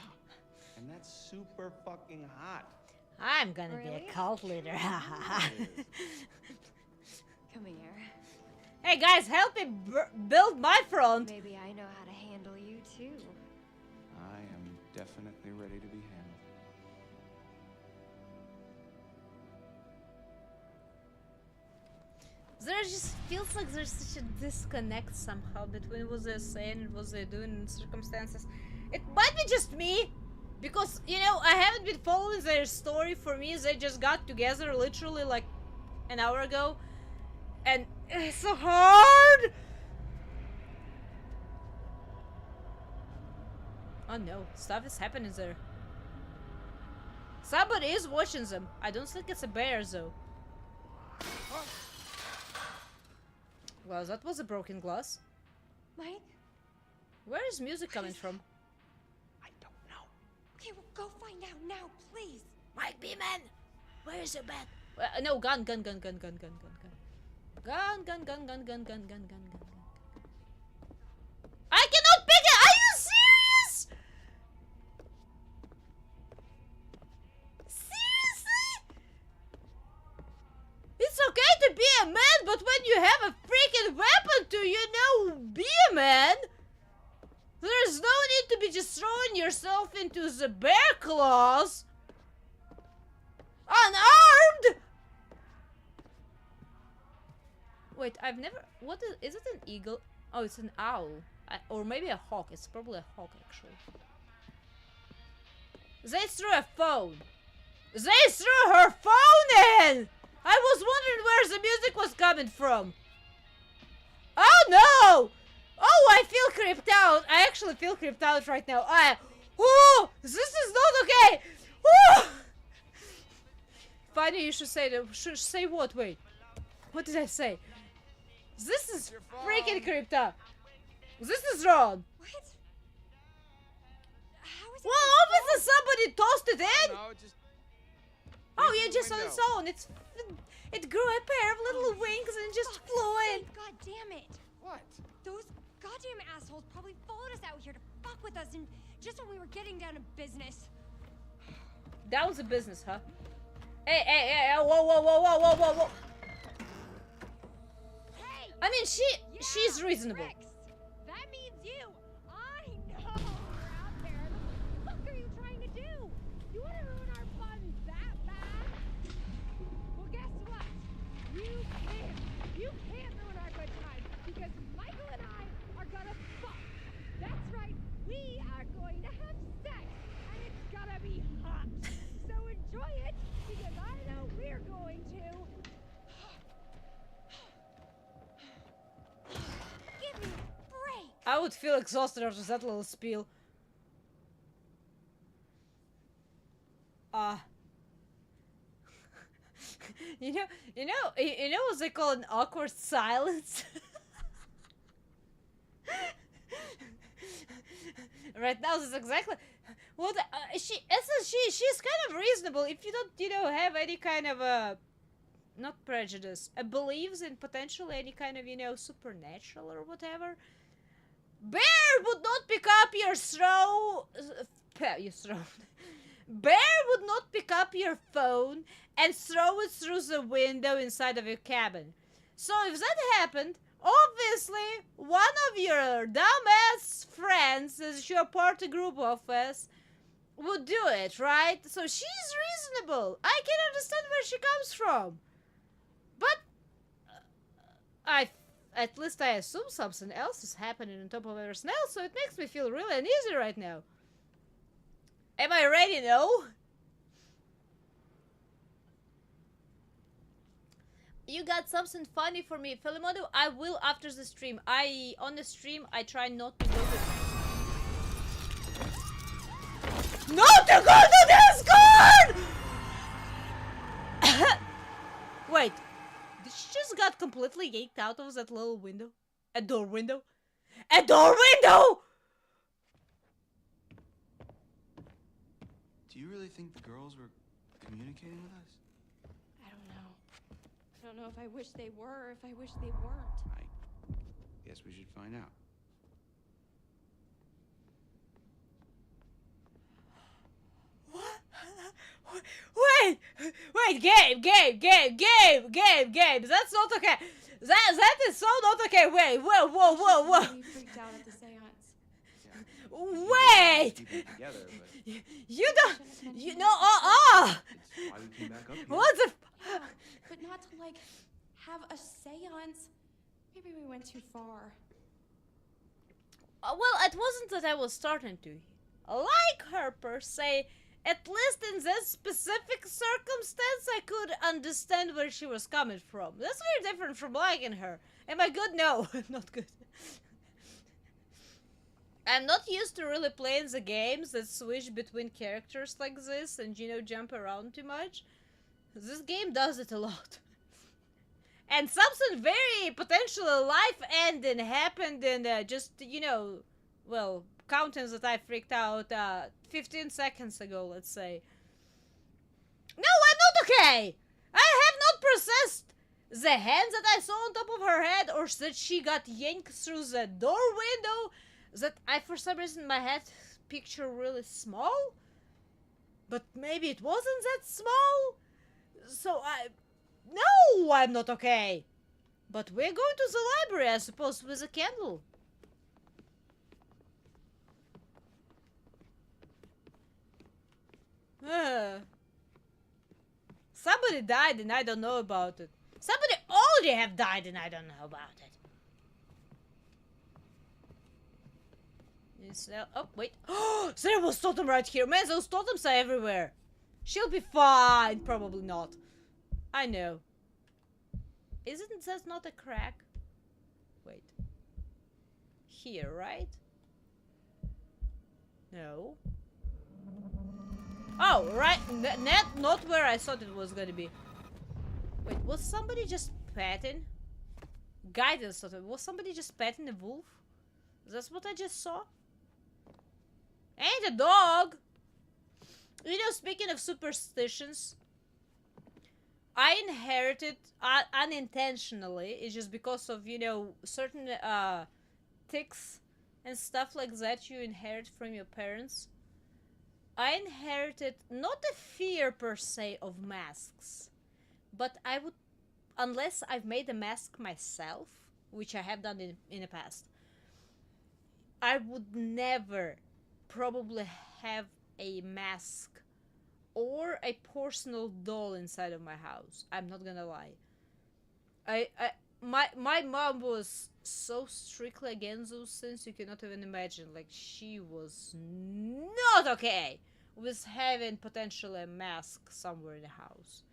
And that's super fucking hot. I'm gonna be Really? a cult leader. Come here. Hey guys, help me build my front. Maybe I know how to handle you too. I am definitely ready to be handled. There just feels like there's such a disconnect somehow between what they're saying and what they're doing in circumstances. It might be just me, because, you know, I haven't been following their story. For me, they just got together literally like an hour ago, and it's so hard. Oh no, stuff is happening there. Somebody is watching them. I don't think it's a bear though. Well, that was a broken glass. Mike? Where is music coming from? Okay, well, go find out now, please. Mike B-Man, where is your bat? No, gun. Gun. Gun. I cannot pick it. Are you serious? Seriously? It's okay to be a man, but when you have a freaking weapon to, be a man, there's no need to be just throwing yourself into the bear claws. Unarmed! Wait, I've never... What is it an eagle? Oh, it's an owl. Or maybe a hawk. It's probably a hawk, actually. They threw a phone. They threw her phone in! I was wondering where the music was coming from. Oh no! Oh, I feel creeped out. I actually feel creeped out right now. Oh, this is not okay. Oh! Funny you should say that. Should say what? Wait. What did I say? This is freaking creeped out. This is wrong. What? How is it? Well, obviously somebody tossed it in. No, just Oh, yeah, just on its own. It grew a pair of little wings and just flew in. God damn it! what? Those goddamn assholes probably followed us out here to fuck with us, and just when we were getting down to business. That was a business, huh? Hey, whoa. Hey! I mean, she's reasonable. Rex, that means you. I know you're out there. What the fuck are you trying to do? You want to ruin our fun that bad? Well, guess what? You can't ruin our good time because Michael and I are gonna fuck. That's right. We are going to have sex, and it's gonna be hot. So enjoy it because I know we're going to. Give me a break. I would feel exhausted after that little spiel. You know what they call an awkward silence? Right now, this is exactly what she's kind of reasonable if you don't have any kind of not prejudice, believes in potentially any kind of supernatural or whatever. Bear would not pick up your Bear would not pick up your phone and throw it through the window inside of your cabin. So if that happened, obviously one of your dumbass friends, as you're part of a group of us, would do it, right? So she's reasonable. I can understand where she comes from. But at least I assume something else is happening on top of everything else, so it makes me feel really uneasy right now. Am I ready? No? You got something funny for me, Filimodo? I will after the stream. On the stream, I try not to go to... Not to go to Discord! Wait. Did she just got completely yanked out of that little window? A door window? A door window! Do you really think the girls were communicating with us? I don't know. I don't know if I wish they were or if I wish they weren't. I guess we should find out. Wait, Gabe, that's not okay. That is so not okay. Wait, whoa. Really freaked out at the seance. Wait! Together, but You don't. You know. it's why we came back up here. What the? But not to have a seance. Maybe we went too far. Well, it wasn't that I was starting to like her per se. At least in this specific circumstance, I could understand where she was coming from. That's very different from liking her. Am I good? No, not good. I'm not used to really playing the games that switch between characters like this and, jump around too much. This game does it a lot. And something very potentially life-ending happened in just, well, countenance that I freaked out 15 seconds ago, let's say. No, I'm not okay! I have not processed the hands that I saw on top of her head, or that she got yanked through the door window, that I, for some reason, my head picture really small, but maybe it wasn't that small, so no, I'm not okay. But we're going to the library, I suppose, with a candle. Somebody died and I don't know about it. Somebody already have died and I don't know about it. Oh, wait. Oh, there was totem right here. Man, those totems are everywhere. She'll be fine. Probably not. I know. Isn't that not a crack? Wait. Here, right? No. Oh, right. Not where I thought it was gonna be. Wait, was somebody just petting? Guidance sort of. Was somebody just petting a wolf? That's what I just saw? Ain't a dog! You know, speaking of superstitions, I inherited unintentionally. It's just because of, you know, certain tics and stuff like that you inherit from your parents. I inherited not a fear per se of masks, but I would, unless I've made a mask myself, which I have done in the past, I would never probably have a mask or a personal doll inside of my house. I'm not gonna lie. My mom was so strictly against those things you cannot even imagine. Like, she was not okay with having potentially a mask somewhere in the house.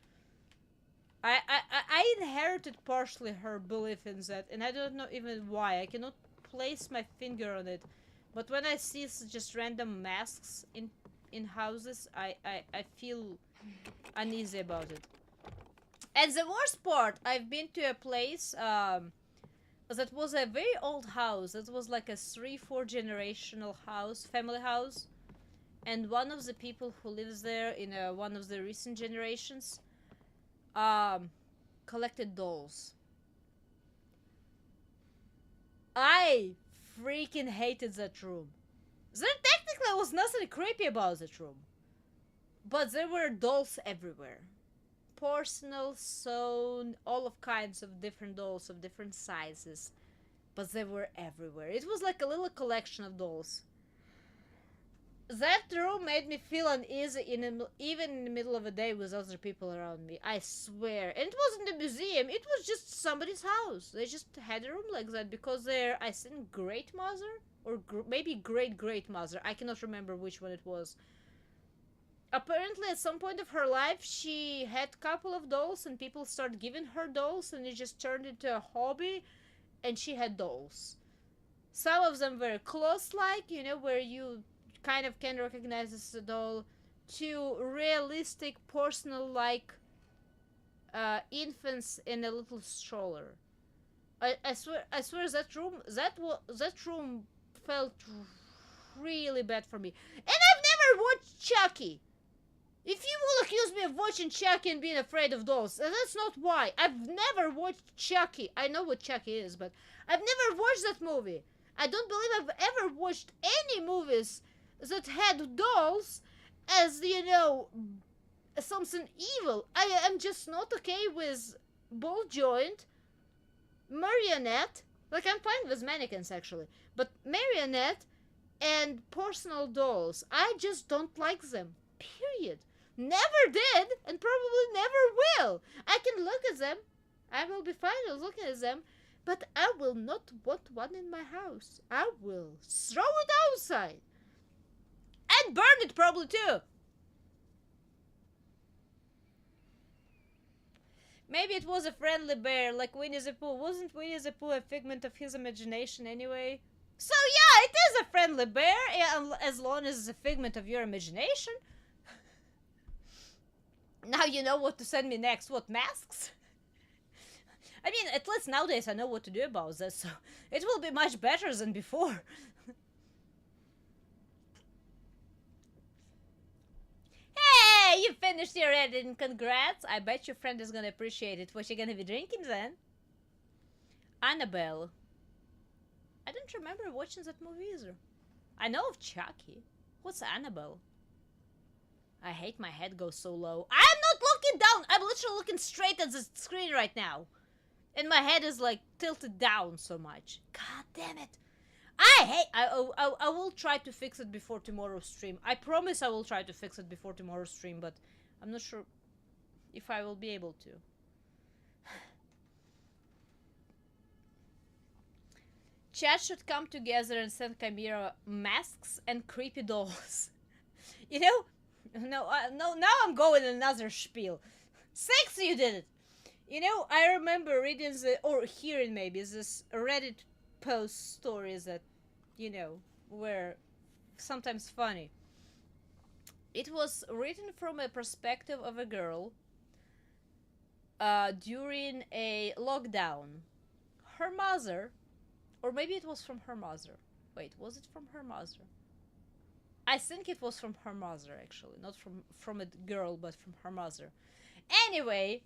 I inherited partially her belief in that, and I don't know even why. I cannot place my finger on it. But when I see just random masks in houses, I feel uneasy about it. And the worst part, I've been to a place that was a very old house. It was like a 3-4 generational house, family house. And one of the people who lives there in one of the recent generations collected dolls. I freaking hated that room. There technically was nothing creepy about that room, but there were dolls everywhere. Personal, sewn, all of kinds of different dolls of different sizes, but they were everywhere. It was like a little collection of dolls. That room made me feel uneasy even in the middle of the day with other people around me. I swear. And it wasn't a museum. It was just somebody's house. They just had a room like that because they're, I think, great mother or maybe great mother. I cannot remember which one it was. Apparently, at some point of her life, she had a couple of dolls and people started giving her dolls and it just turned into a hobby and she had dolls. Some of them were close-like, you know, where you kind of can recognize as a doll, to realistic, personal-like infants in a little stroller. I swear that room felt really bad for me. And I've never watched Chucky. If you will accuse me of watching Chucky and being afraid of dolls, that's not why. I've never watched Chucky. I know what Chucky is, but I've never watched that movie. I don't believe I've ever watched any movies that had dolls as, you know, something evil. I am just not okay with ball joint, marionette, like I'm fine with mannequins actually, but marionette and personal dolls, I just don't like them, period. Never did, and probably never will. I can look at them, I will be fine with looking at them, but I will not want one in my house. I will throw it outside. And burn it probably too. Maybe it was a friendly bear like Winnie the Pooh. Wasn't Winnie the Pooh a figment of his imagination anyway? So yeah, it is a friendly bear, as long as it's a figment of your imagination. Now you know what to send me next. What, masks? I mean, at least nowadays I know what to do about this, so it will be much better than before. Yay! You finished your editing. Congrats. I bet your friend is gonna appreciate it. What you gonna be drinking then? Annabelle. I don't remember watching that movie either. I know of Chucky. What's Annabelle? I hate my head goes so low. I'm not looking down! I'm literally looking straight at the screen right now. And my head is like tilted down so much. God damn it. I will try to fix it before tomorrow's stream. I promise I will try to fix it before tomorrow's stream, but I'm not sure if I will be able to. Chat should come together and send Chimera masks and creepy dolls. You know? No, now I'm going another spiel. Sexy, you did it! You know, I remember reading or hearing maybe, this Reddit post stories that, you know, were sometimes funny. It was written from a perspective of a girl during a lockdown. Her mother, or maybe it was from her mother. Wait, was it from her mother? I think it was from her mother, actually. Not from a girl, but from her mother. Anyway,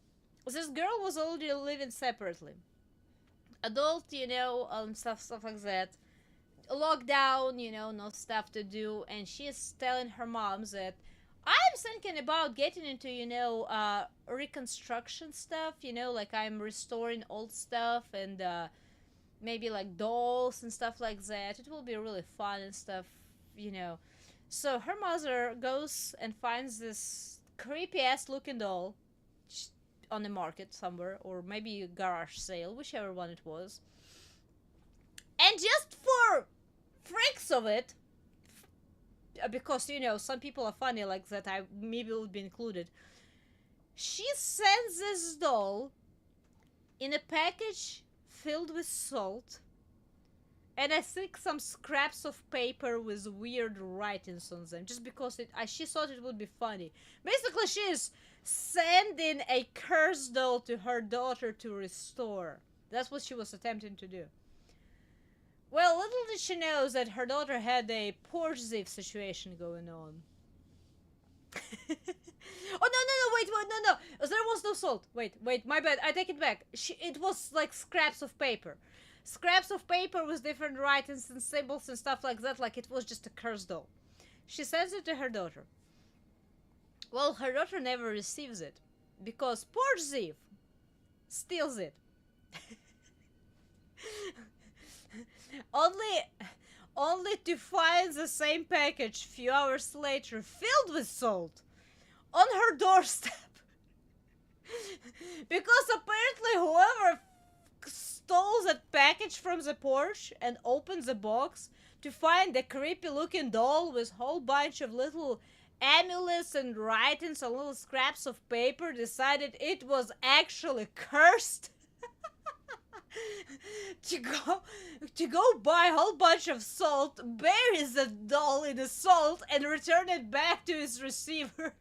this girl was already living separately. Adult, you know, stuff like that. Lockdown, you know, no stuff to do. And she's telling her mom that I'm thinking about getting into, you know, reconstruction stuff. You know, like I'm restoring old stuff and maybe like dolls and stuff like that. It will be really fun and stuff, you know. So her mother goes and finds this creepy ass looking doll on the market somewhere, or maybe a garage sale, whichever one it was. And just for freaks of it, because, you know, some people are funny like that, I maybe would be included, she sends this doll in a package filled with salt, and I think some scraps of paper with weird writings on them, just because she thought it would be funny. Basically, she is sending a cursed doll to her daughter to restore. That's what she was attempting to do. Well, little did she know that her daughter had a porch thief situation going on. Oh, no, wait, no. There was no salt. Wait, my bad. I take it back. It was like scraps of paper. Scraps of paper with different writings and symbols and stuff like that, like it was just a cursed doll. She sends it to her daughter. Well, her daughter never receives it, because porch thief steals it. Only to find the same package few hours later filled with salt on her doorstep. Because apparently whoever stole that package from the porch and opened the box to find a creepy looking doll with a whole bunch of little amulets and writings on little scraps of paper decided it was actually cursed. to go buy a whole bunch of salt, bury the doll in the salt, and return it back to its receiver.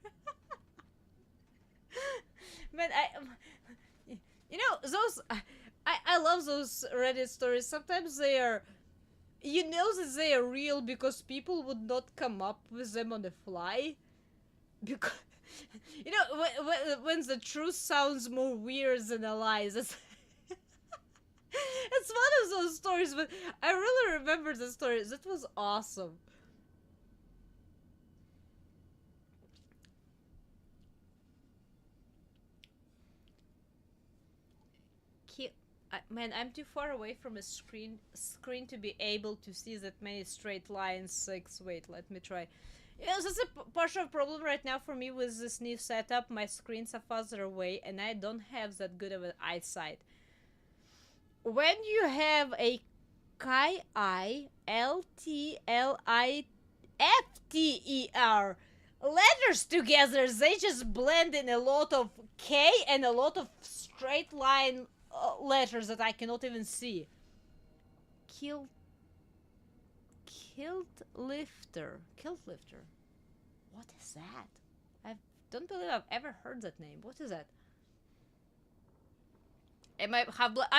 Man, you know, those, I love those Reddit stories. Sometimes they are, you know that they are real because people would not come up with them on the fly. Because, you know, when the truth sounds more weird than a lie, that's... It's one of those stories, but I really remember the story. That was awesome. Man, I'm too far away from a screen to be able to see that many straight lines. Wait, let me try. Yeah, that's a partial problem right now for me with this new setup. My screens are farther away, and I don't have that good of an eyesight. When you have a K-I-L-T-L-I-F-T-E-R letters together, they just blend in a lot of K and a lot of straight line letters that I cannot even see. Kilt lifter. What is that? I don't believe I've ever heard that name. What is that? Am I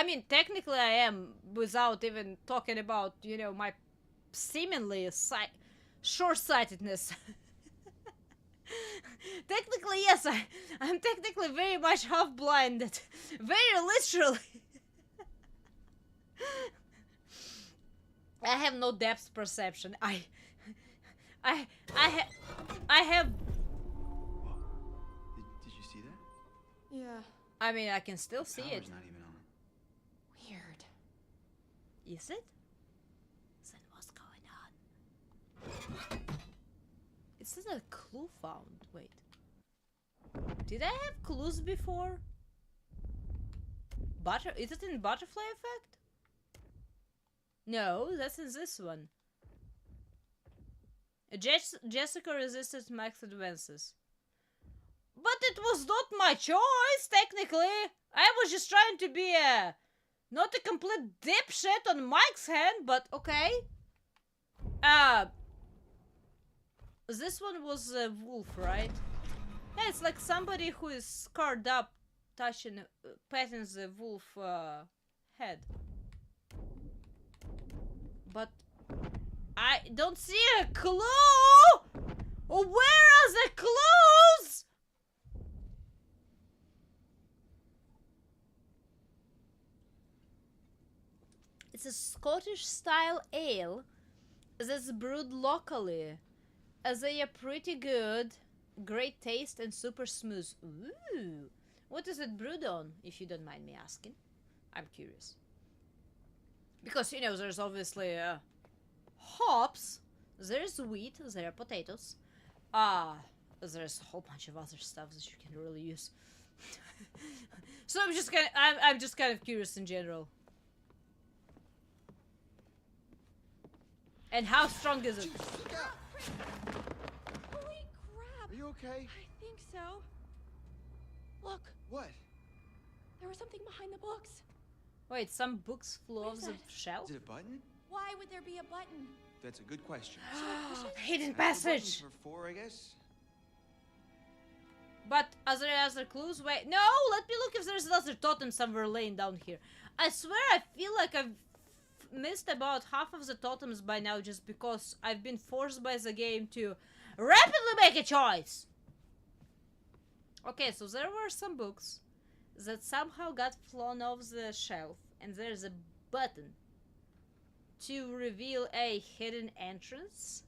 mean, technically I am, without even talking about, you know, my seemingly short-sightedness. Technically, yes, I'm technically very much half-blinded. Very literally. I have no depth perception. I have. Did you see that? Yeah. I mean, I can still see Power's it. not even on. Weird. Is it? Then what's going on? It says a clue found. Wait. Did I have clues before? Is it in Butterfly Effect? No, that's in this one. Jessica resisted Max advances. But it was not my choice, technically. I was just trying to be not a complete dipshit on Mike's hand, but okay. This one was a wolf, right? Yeah, it's like somebody who is scarred up, patting the wolf head. But I don't see a clue! Where are the clues? It's a Scottish style ale that's brewed locally. They are pretty good, great taste and super smooth. Ooh, what is it brewed on, if you don't mind me asking? I'm curious. Because, you know, there's obviously hops, there's wheat, there are potatoes. There's a whole bunch of other stuff that you can really use. So I'm just kind of curious in general. And how strong is it? Holy crap! Are you okay? I think so. Look, What? there was something behind the books. Wait, some books flew What off is the that? shelf? Is it a button? Why would there be a button? That's a good question. Should I push it? Hidden That's the button passage! for 4, I guess. But are there other clues? Wait, no! Let me look if there's another totem somewhere laying down here. I swear I feel like I've missed about half of the totems by now just because I've been forced by the game to rapidly make a choice! Okay, so there were some books that somehow got flown off the shelf, and there's a button to reveal a hidden entrance.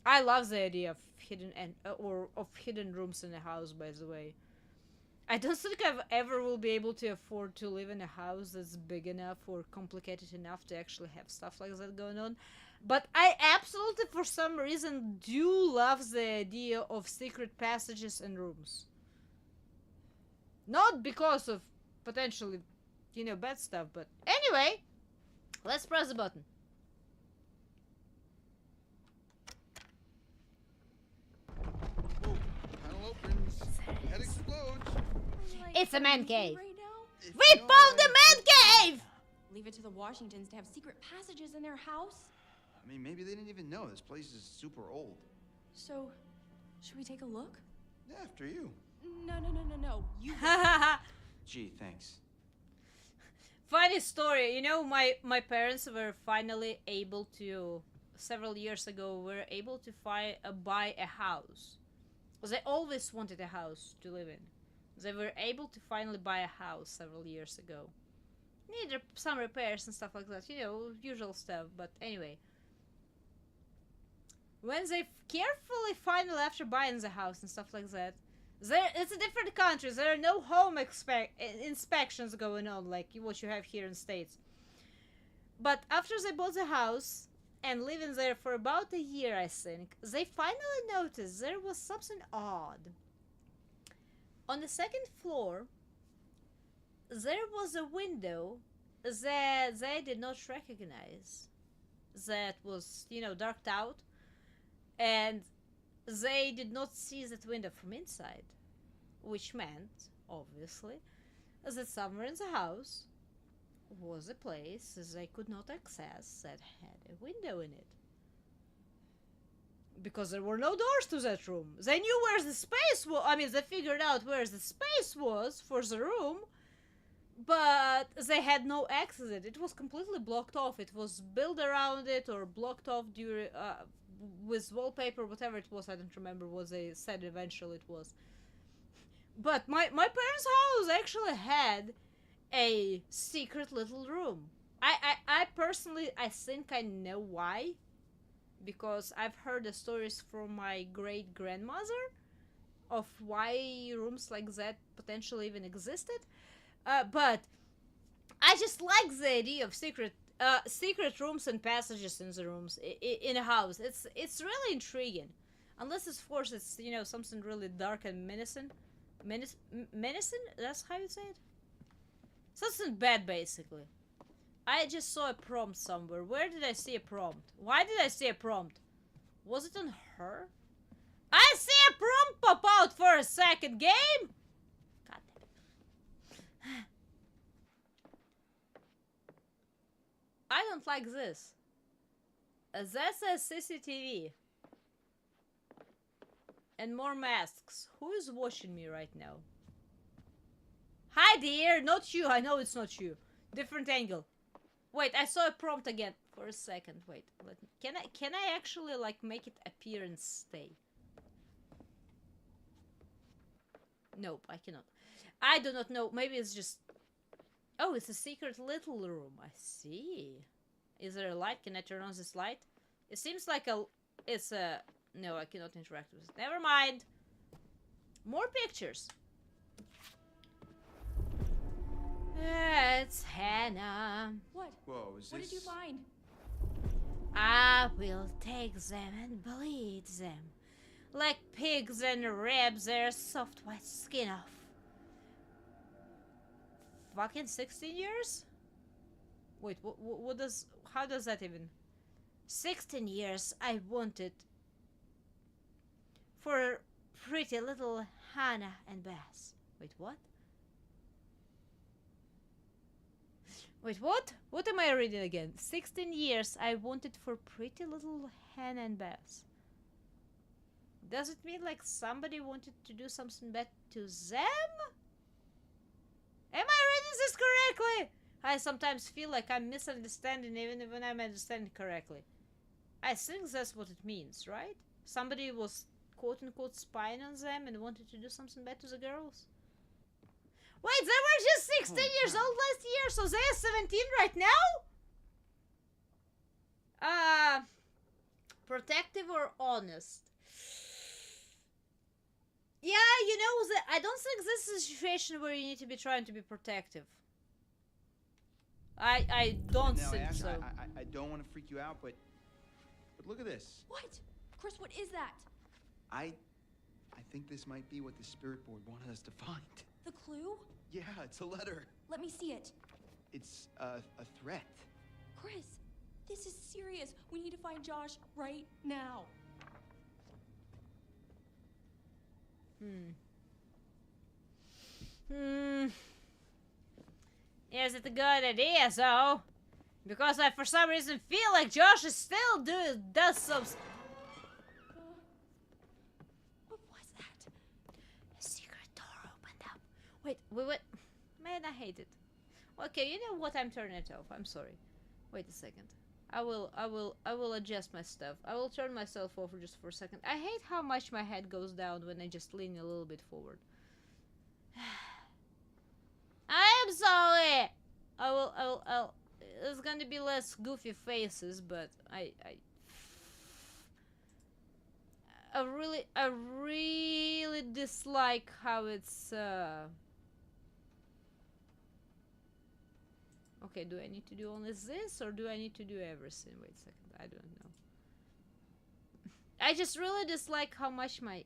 I love the idea of hidden of hidden rooms in a house, by the way. I don't think I ever will be able to afford to live in a house that's big enough or complicated enough to actually have stuff like that going on. But I absolutely, for some reason, do love the idea of secret passages and rooms. Not because of potentially, you know, bad stuff, but anyway, let's press the button. Whoa, panel opens. Head explodes. It's a man cave. Right now? If We you found the know, man cave! Leave it to the Washingtons to have secret passages in their house? I mean, maybe they didn't even know. This place is super old. So, should we take a look? After you. No. You. Gee, thanks. Funny story, you know, my parents were finally able to, several years ago, were able to buy a house. They always wanted a house to live in. They were able to finally buy a house several years ago. Needed some repairs and stuff like that, you know, usual stuff, but anyway. When they carefully finally, after buying the house and stuff like that, it's a different country. There are no home inspections going on like what you have here in States. But after they bought the house and living there for about a year, I think, they finally noticed there was something odd. On the second floor, there was a window that they did not recognize. That was, you know, darked out. And they did not see that window from inside, which meant, obviously, that somewhere in the house was a place they could not access that had a window in it. Because there were no doors to that room. They knew where the space was. I mean, they figured out where the space was for the room, but they had no exit. It was completely blocked off. It was built around it or blocked off during with wallpaper, whatever it was. I don't remember what they said eventually it was. But my parents' house actually had a secret little room. I personally, I think I know why. Because I've heard the stories from my great-grandmother of why rooms like that potentially even existed. But I just like the idea of secret rooms and passages in the rooms in a house. It's really intriguing. Unless of course it's, you know, something really dark and menacing. Menacing? That's how you say it? Something bad, basically. I just saw a prompt somewhere. Where did I see a prompt? Why did I see a prompt? Was it on her? I see a prompt pop out for a second, game! God damn it. I don't like this. That's a CCTV. And more masks. Who is watching me right now? Hi dear, not you. I know it's not you. Different angle. Wait, I saw a prompt again for a second. Wait, can I actually like make it appear and stay? Nope, I cannot. I do not know. Maybe it's just... Oh, it's a secret little room. I see. Is there a light? Can I turn on this light? It seems like it's a... No, I cannot interact with it. Never mind. More pictures. It's Hannah. What? Whoa, is What this... did you find? I will take them and bleed them. Like pigs and rip their soft white skin off. Fucking 16 years? Wait, what does... How does that even... 16 years I wanted for pretty little Hannah and Bess. Wait, what? Wait, what? What am I reading again? 16 years I wanted for pretty little Hannah and Bess. Does it mean like somebody wanted to do something bad to them? Am I reading this correctly? I sometimes feel like I'm misunderstanding even when I'm understanding correctly. I think that's what it means, right? Somebody was quote-unquote spying on them and wanted to do something bad to the girls. Wait, they were just 16 years old last year, so they're 17 right now? Protective or honest? Yeah, you know, I don't think this is a situation where you need to be trying to be protective. I don't Now, think Ash, so. I don't want to freak you out, but look at this. What? Chris, what is that? I think this might be what the spirit board wanted us to find. The clue? Yeah, it's a letter. Let me see it. It's a threat. Chris, this is serious. We need to find Josh right now. Is it a good idea, though? Because I, for some reason, feel like Josh is still does some... What was that? A secret door opened up. Wait. Man, I hate it. Okay, you know what? I'm turning it off. I'm sorry. Wait a second. I will adjust my stuff. I will turn myself over just for a second. I hate how much my head goes down when I just lean a little bit forward. I am sorry. I'll there's gonna be less goofy faces, but I really dislike how it's Okay, do I need to do only this, or do I need to do everything? Wait a second, I don't know. I just really dislike how much my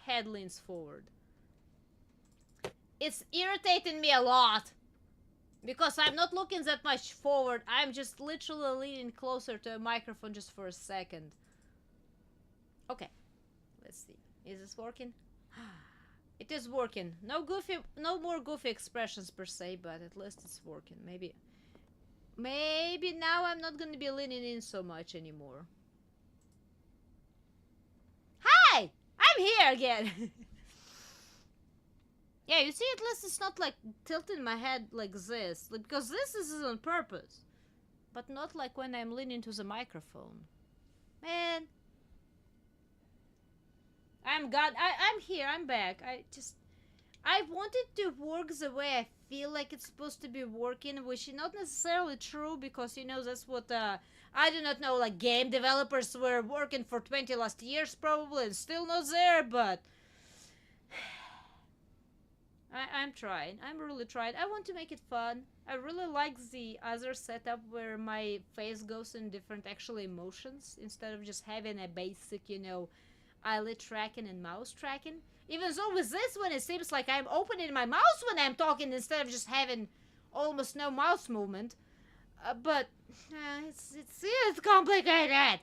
head leans forward. It's irritating me a lot. Because I'm not looking that much forward. I'm just literally leaning closer to a microphone just for a second. Okay, let's see. Is this working? It is working. No more goofy expressions per se, but at least it's working. Maybe now I'm not gonna be leaning in so much anymore. Hi! I'm here again! Yeah, you see, at least it's not like tilting my head like this, like, because this is on purpose, but not like when I'm leaning to the microphone. Man, I'm here. I'm back. I want it to work the way I feel like it's supposed to be working, which is not necessarily true because, you know, that's what, I do not know, like, game developers were working for 20 last years probably and still not there, but I'm trying. I'm really trying. I want to make it fun. I really like the other setup where my face goes in different actual emotions instead of just having a basic, you know, eyelid tracking and mouse tracking. Even though with this one it seems like I'm opening my mouse when I'm talking instead of just having almost no mouse movement. But it's complicated.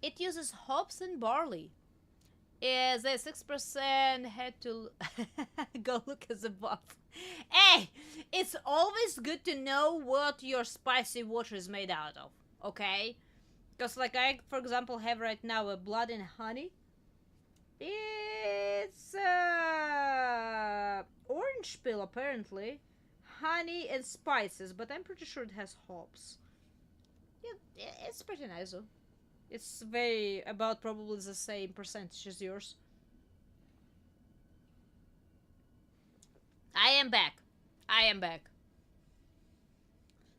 It uses hops and barley. Is a 6% had to go look at the box. Hey, it's always good to know what your spicy water is made out of, okay? Because like I, for example, have right now a blood and honey. It's orange peel apparently, honey and spices, but I'm pretty sure it has hops. Yeah, it's pretty nice though. It's very about probably the same percentage as yours. I am back. I am back.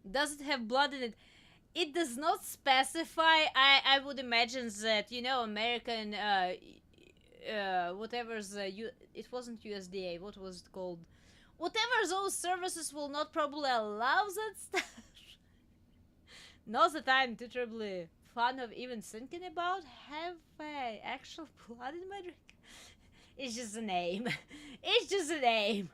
Does it have blood in it? It does not specify. I would imagine that, you know, American whatever's it wasn't USDA. What was it called? Whatever those services will not probably allow that stuff. Not that I'm too terribly fond of even thinking about. Have actual blood in my drink? It's just a name. It's just a name.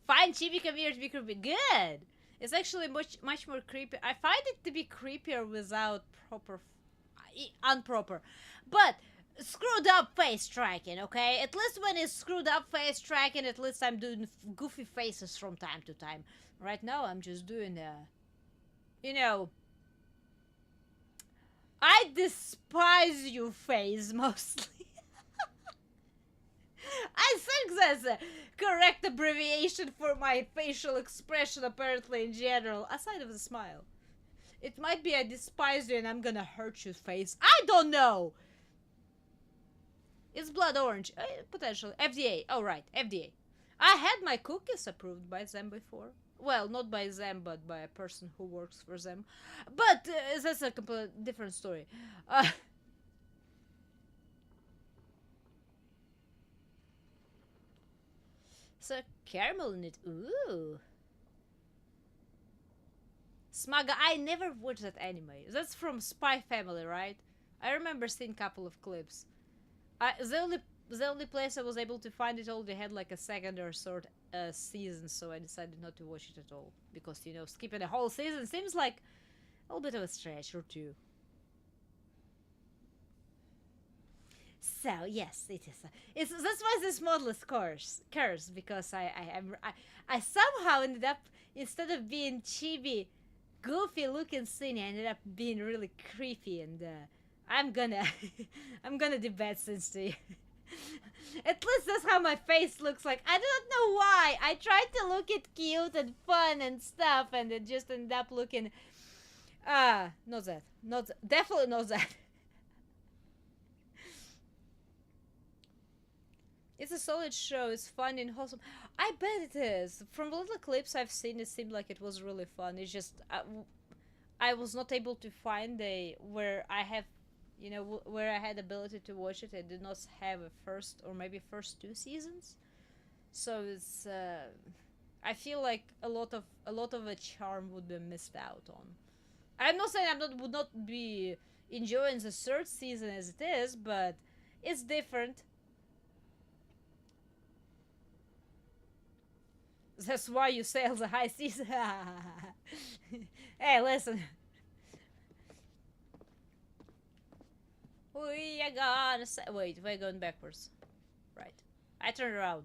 Find chibi community to be creepy. Good. It's actually much more creepy. I find it to be creepier without improper, but screwed up face tracking. Okay, at least when it's screwed up face tracking, at least I'm doing goofy faces from time to time. Right now, I'm just doing you know, I despise you face mostly. I think that's a correct abbreviation for my facial expression apparently in general, aside of the smile. It might be I despise you and I'm gonna hurt you face. I don't know! It's blood orange. Potentially. FDA. Oh, right. FDA. I had my cookies approved by them before. Well, not by them, but by a person who works for them. But that's a completely different story. So, caramel in it. Ooh. Smaga. I never watched that anime. That's from Spy Family, right? I remember seeing a couple of clips. The only place I was able to find it already had like a second or third season, so I decided not to watch it at all. Because, you know, skipping a whole season seems like a little bit of a stretch or two. So yes, it is. That's why this model is cursed because I somehow ended up, instead of being chibi, goofy looking scene, I ended up being really creepy, and I'm gonna do bad sense to you. At least that's how my face looks like. I don't know why. I tried to look it cute and fun and stuff, and it just ended up looking not that. Definitely not that. It's a solid show. It's fun and wholesome. I bet it is. From the little clips I've seen, it seemed like it was really fun. It's just I was not able to find where I have, you know, where I had ability to watch it. I did not have a first or maybe first 2 seasons. So it's I feel like a lot of a charm would be missed out on. I'm not saying would not be enjoying the 3rd season as it is, but it's different. That's why you sail the high seas. Hey, listen. We are gonna say. Wait, we're going backwards. Right. I turned around.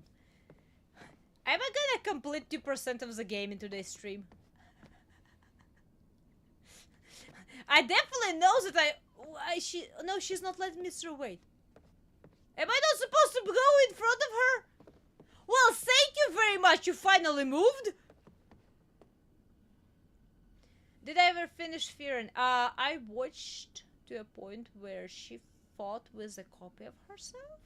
Am I gonna complete 2% of the game in today's stream? I definitely know that she's not letting me through. Wait. Am I not supposed to go in front of her? Well, thank you very much. You finally moved. Did I ever finish Fearing? I watched to a point where she fought with a copy of herself.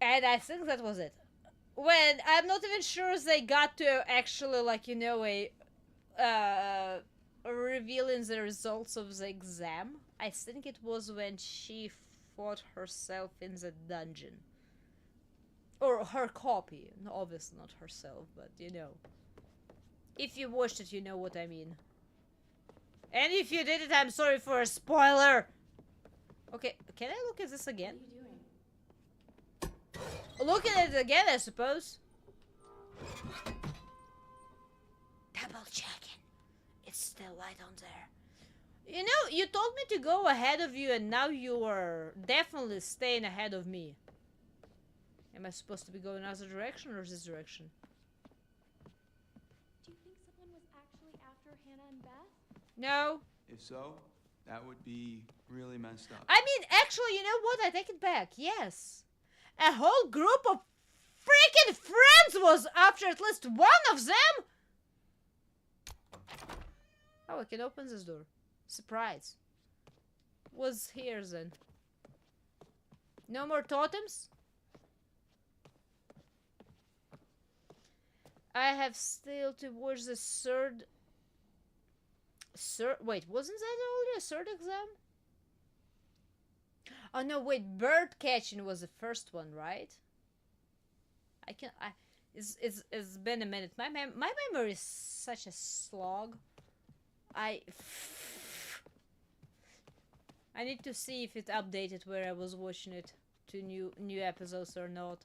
And I think that was it. When I'm not even sure they got to actually, like, you know, revealing the results of the exam. I think it was when she fought herself in the dungeon. Or her copy. Obviously not herself, but you know. If you watched it, you know what I mean. And if you didn't, I'm sorry for a spoiler. Okay, can I look at this again? What are you doing? Look at it again, I suppose. Double checking. It's still light on there. You know, you told me to go ahead of you, and now you are definitely staying ahead of me. Am I supposed to be going other direction or this direction? Do you think someone was actually after Hannah and Beth? No. If so, that would be really messed up. I mean, actually, you know what? I take it back. Yes. A whole group of freaking friends was after at least one of them. Oh, I can open this door. Surprise. What's here then? No more totems? I have still to watch the third... Wait, wasn't that already a third exam? Oh no, wait, bird catching was the first one, right? It's been a minute. My memory is such a slog. I need to see if it updated where I was watching it to new episodes or not.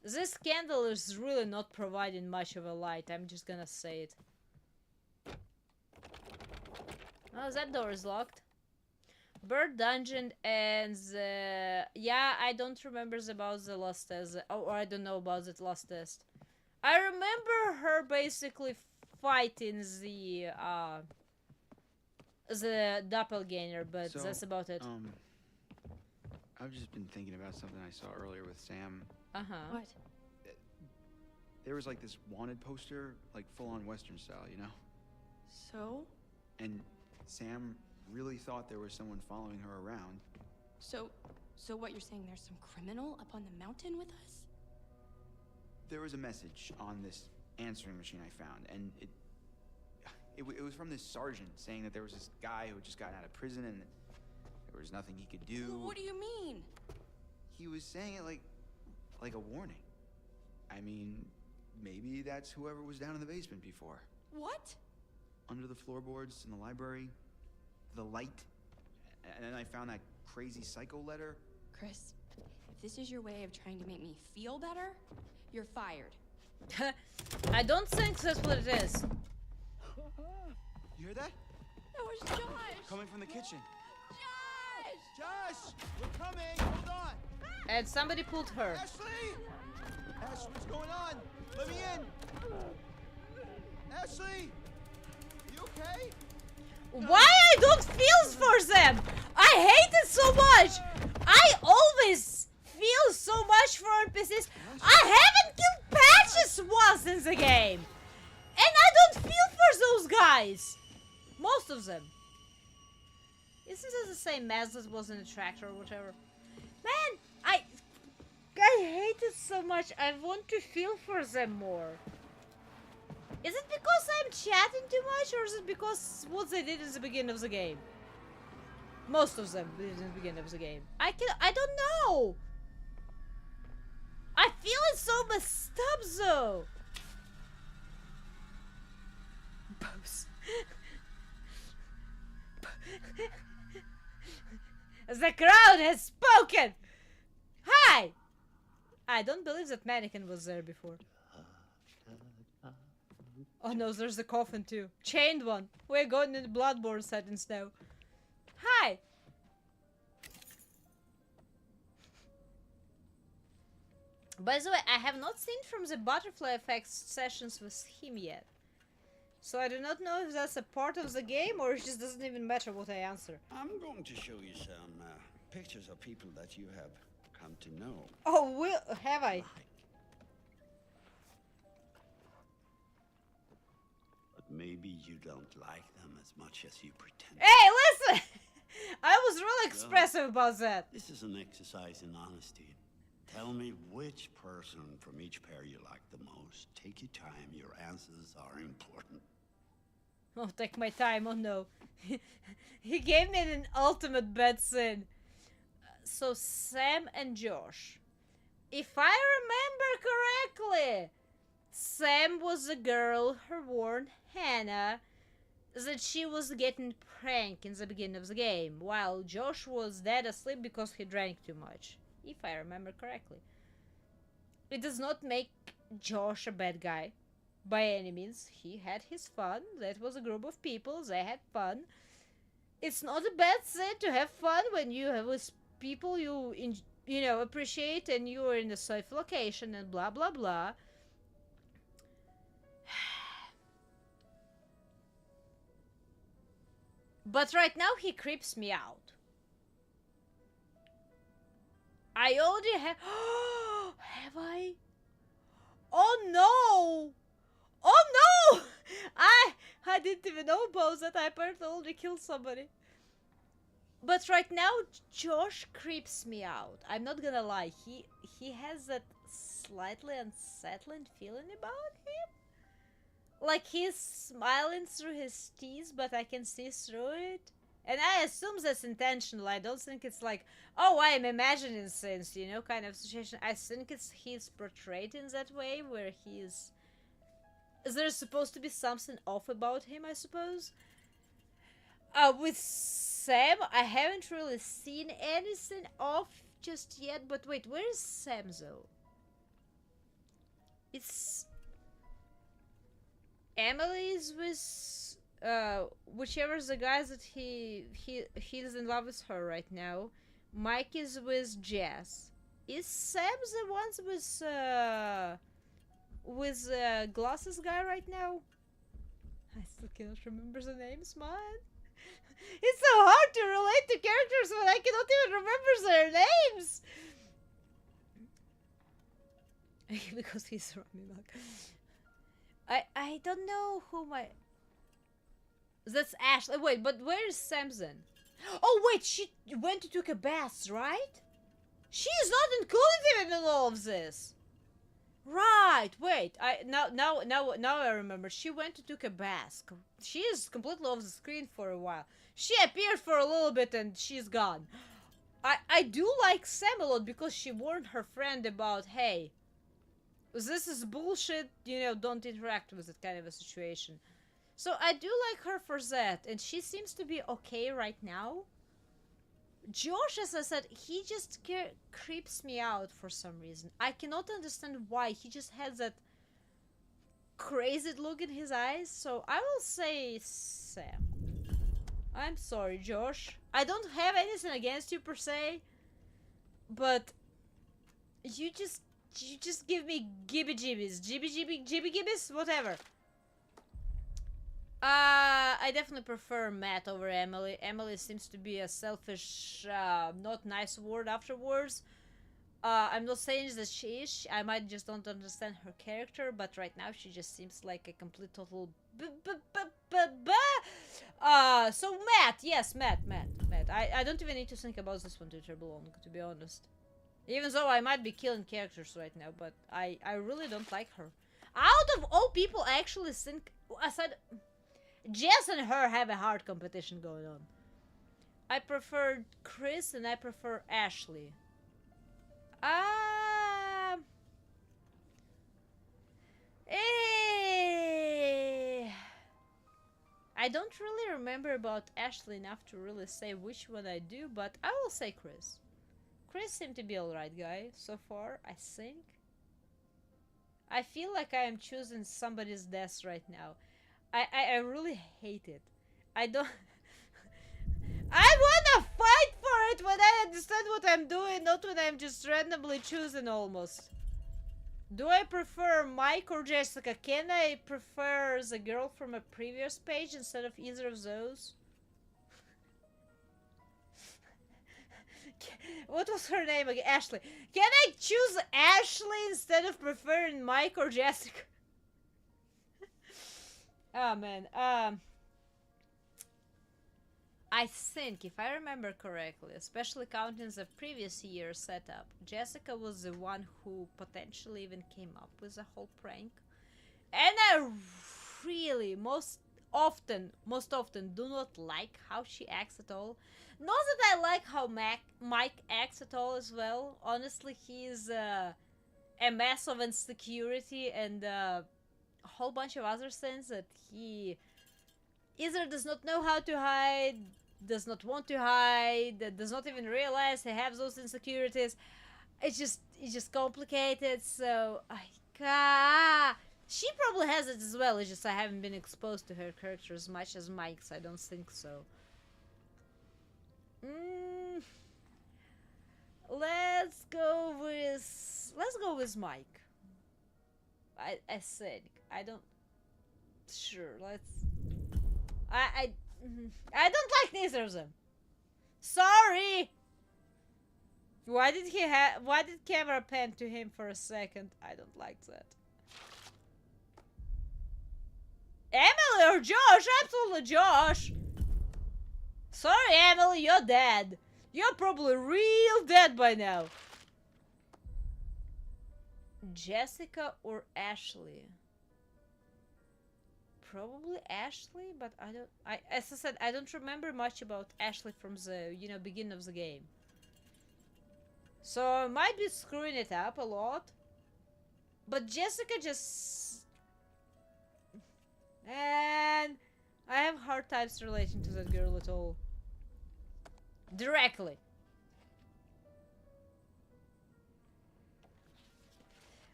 This candle is really not providing much of a light. I'm just gonna say it. Oh, that door is locked. Bird dungeon and the... Yeah, I don't remember about the last test. Oh, I don't know about the last test. I remember her basically fighting the doppelganger, but So, that's about it. I've just been thinking about something I saw earlier with Sam. Uh-huh. What? There was like this wanted poster, like full-on Western style, you know? So? And Sam really thought there was someone following her around. So what you're saying, there's some criminal up on the mountain with us? There was a message on this answering machine I found, and it was from this sergeant saying that there was this guy who had just gotten out of prison and there was nothing he could do. What do you mean? He was saying it like a warning. I mean, maybe that's whoever was down in the basement before. What? Under the floorboards in the library, the light, and then I found that crazy psycho letter. Chris, if this is your way of trying to make me feel better, you're fired. I don't think that's what it is. You hear that? That was Josh! Coming from the kitchen. Josh! Josh, we're coming. Hold on. And somebody pulled her. Ashley! Ash, what's going on? Let me in. Ashley! You okay? Why I don't feel for them? I hate it so much. I always feel so much for NPCs. I haven't killed Patches once in the game. And I don't feel for those guys. Most of them. Isn't it the same mess that was in the tractor or whatever? Man, I hate it so much. I want to feel for them more. Is it because I'm chatting too much, or is it because what they did in the beginning of the game? Most of them did in the beginning of the game. I don't know. I feel it so messed up though. Both. The crowd has spoken. Hi. I don't believe that mannequin was there before. Oh no, there's the coffin too. Chained one. We're going in the Bloodborne settings now. Hi! By the way, I have not seen from the butterfly effects sessions with him yet. So I do not know if that's a part of the game or it just doesn't even matter what I answer. I'm going to show you some pictures of people that you have come to know. Oh, have I? But maybe you don't like them as much as you pretend. Hey, listen! I was really expressive about that. This is an exercise in honesty. Tell me which person from each pair you like the most. Take your time. Your answers are important. I'll take my time. Oh no. He gave me an ultimate bad sin. So Sam and Josh. If I remember correctly, Sam was the girl who warned Hannah that she was getting pranked in the beginning of the game, while Josh was dead asleep because he drank too much. If I remember correctly. It does not make Josh a bad guy. By any means. He had his fun. That was a group of people. They had fun. It's not a bad thing to have fun when you have with people you appreciate and you are in a safe location and blah blah blah. But right now he creeps me out. I already have. Have I? Oh no! Oh no! I didn't even know about that. I apparently already killed somebody. But right now, Josh creeps me out. I'm not gonna lie. He has that slightly unsettling feeling about him. Like he's smiling through his teeth, but I can see through it. And I assume that's intentional. I don't think it's like, oh, I'm imagining things, kind of situation. I think he's portrayed in that way where he's... There's supposed to be something off about him, I suppose. With Sam, I haven't really seen anything off just yet. But wait, where is Sam, though? It's... Emily's with... whichever's the guy that he's in love with her right now. Mike is with Jess. Is Sam the ones with glasses guy right now? I still cannot remember the names, man. It's so hard to relate to characters when I cannot even remember their names. Because he's running back. I don't know who my... That's Ashley. Wait, but where is Samson? Oh wait, she went to took a bath, right? She is not included in all of this. Right. Wait. Now I remember. She went to took a bath. She is completely off the screen for a while. She appeared for a little bit and she's gone. I do like Sam a lot because she warned her friend about, hey, this is bullshit. Don't interact with it kind of a situation. So I do like her for that, and she seems to be okay right now. Josh, as I said, he just creeps me out for some reason. I cannot understand why. He just has that crazy look in his eyes, so I will say Sam. I'm sorry, Josh. I don't have anything against you per se, but you just give me gibby-gibbies. Jibby-gibbies? Whatever. I definitely prefer Matt over Emily. Emily seems to be a selfish, not nice word afterwards. I'm not saying that she is. I might just don't understand her character, but right now she just seems like a complete total... So Matt, yes, Matt. I don't even need to think about this one too terribly long, to be honest. Even though I might be killing characters right now, but I really don't like her. Out of all people, I actually think... Aside... Jess and her have a hard competition going on. I prefer Chris and I prefer Ashley. I don't really remember about Ashley enough to really say which one I do, but I will say Chris. Chris seemed to be alright guy so far, I think. I feel like I am choosing somebody's death right now. I really hate it. I don't... I wanna fight for it when I understand what I'm doing, not when I'm just randomly choosing almost. Do I prefer Mike or Jessica? Can I prefer the girl from a previous page instead of either of those? What was her name again? Ashley. Can I choose Ashley instead of preferring Mike or Jessica? Oh man. I think, if I remember correctly, especially counting the previous year's setup, Jessica was the one who potentially even came up with the whole prank. And I really, most often, do not like how she acts at all. Not that I like how Mike acts at all as well. Honestly, he's a mess of insecurity and a whole bunch of other things that he either does not know how to hide, does not want to hide, does not even realize he has those insecurities. It's just complicated. So she probably has it as well. It's just I haven't been exposed to her character as much as Mike's. I don't think so. Let's go with Mike. I said I don't. Sure, let's. I don't like neither of them. Sorry. Why did camera pan to him for a second? I don't like that. Emily or Josh? Absolutely Josh. Sorry, Emily, you're dead. You're probably real dead by now. Jessica or Ashley? Probably Ashley, but as I said, I don't remember much about Ashley from the, beginning of the game. So I might be screwing it up a lot. But Jessica just... And I have hard times relating to that girl at all. Directly.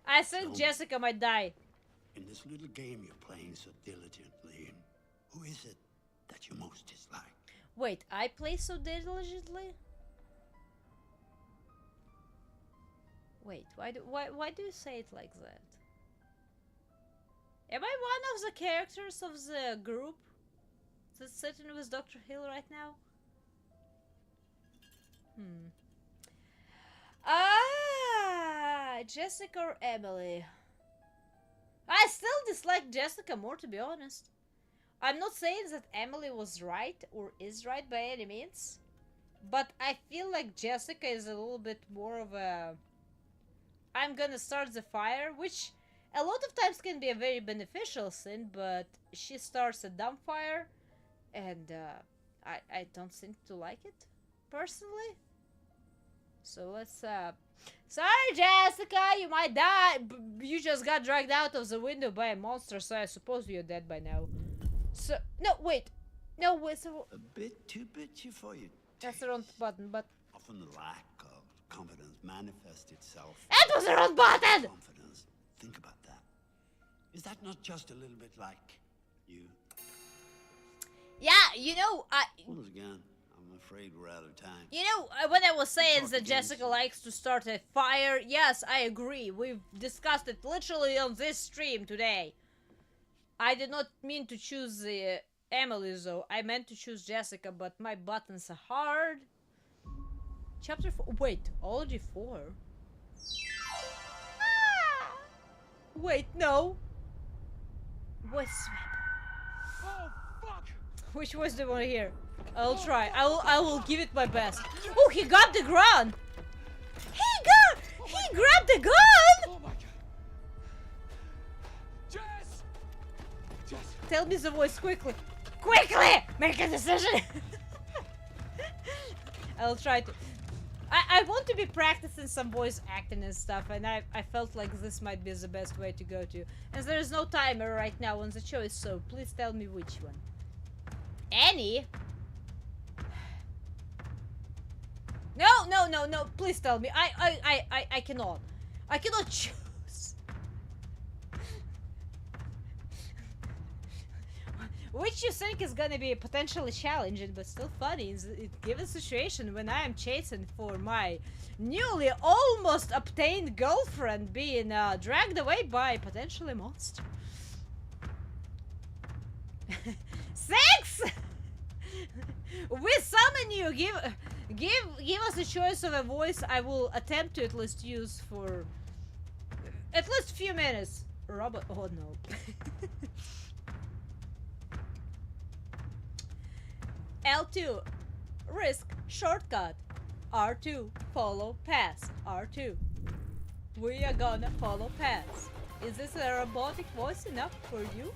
I think Jessica might die. In this little game you're playing so diligently, who is it that you most dislike? Wait, I play so diligently? Wait, why do you say it like that? Am I one of the characters of the group that's sitting with Dr. Hill right now? Jessica or Emily? I still dislike Jessica more, to be honest. I'm not saying that Emily was right or is right by any means, but I feel like Jessica is a little bit more of a I'm gonna start the fire, which a lot of times can be a very beneficial thing, but she starts a dumb fire, and I don't seem to like it, personally. So let's, sorry Jessica, you might die. You just got dragged out of the window by a monster, so I suppose you're dead by now. So, no, wait. No, wait, so... A bit too bitchy for you. That's the wrong button, but... Often the lack of confidence manifests itself... That was the wrong button! Confidence. Think about that. Is that not just a little bit like you? Yeah, you know, Once again, I'm afraid we're out of time. You know, when I was saying that Jessica likes to start a fire, yes, I agree. We've discussed it literally on this stream today. I did not mean to choose Emily, though. I meant to choose Jessica, but my buttons are hard. Chapter 4. Wait, already 4? Wait, no. What's... Oh, fuck! Which voice do you want to hear? I'll try. I will give it my best. Oh, he got the gun! He grabbed the gun! Oh my god. Jess! Jess! Tell me the voice quickly. Quickly! Make a decision! I'll try to. I want to be practicing some voice acting and stuff, and I felt like this might be the best way to go to. And there is no timer right now on the choice, so please tell me which one. Annie? No, please tell me. I cannot. I cannot choose. which you think is gonna be potentially challenging but still funny. It given situation when I am chasing for my newly almost obtained girlfriend being dragged away by potentially monster. 6. We summon you. Give us a choice of a voice. I will attempt to at least use for at least a few minutes. Robot. Oh no. L2, risk shortcut. R2, follow pass. R2. We are gonna follow pass. Is this a robotic voice enough for you?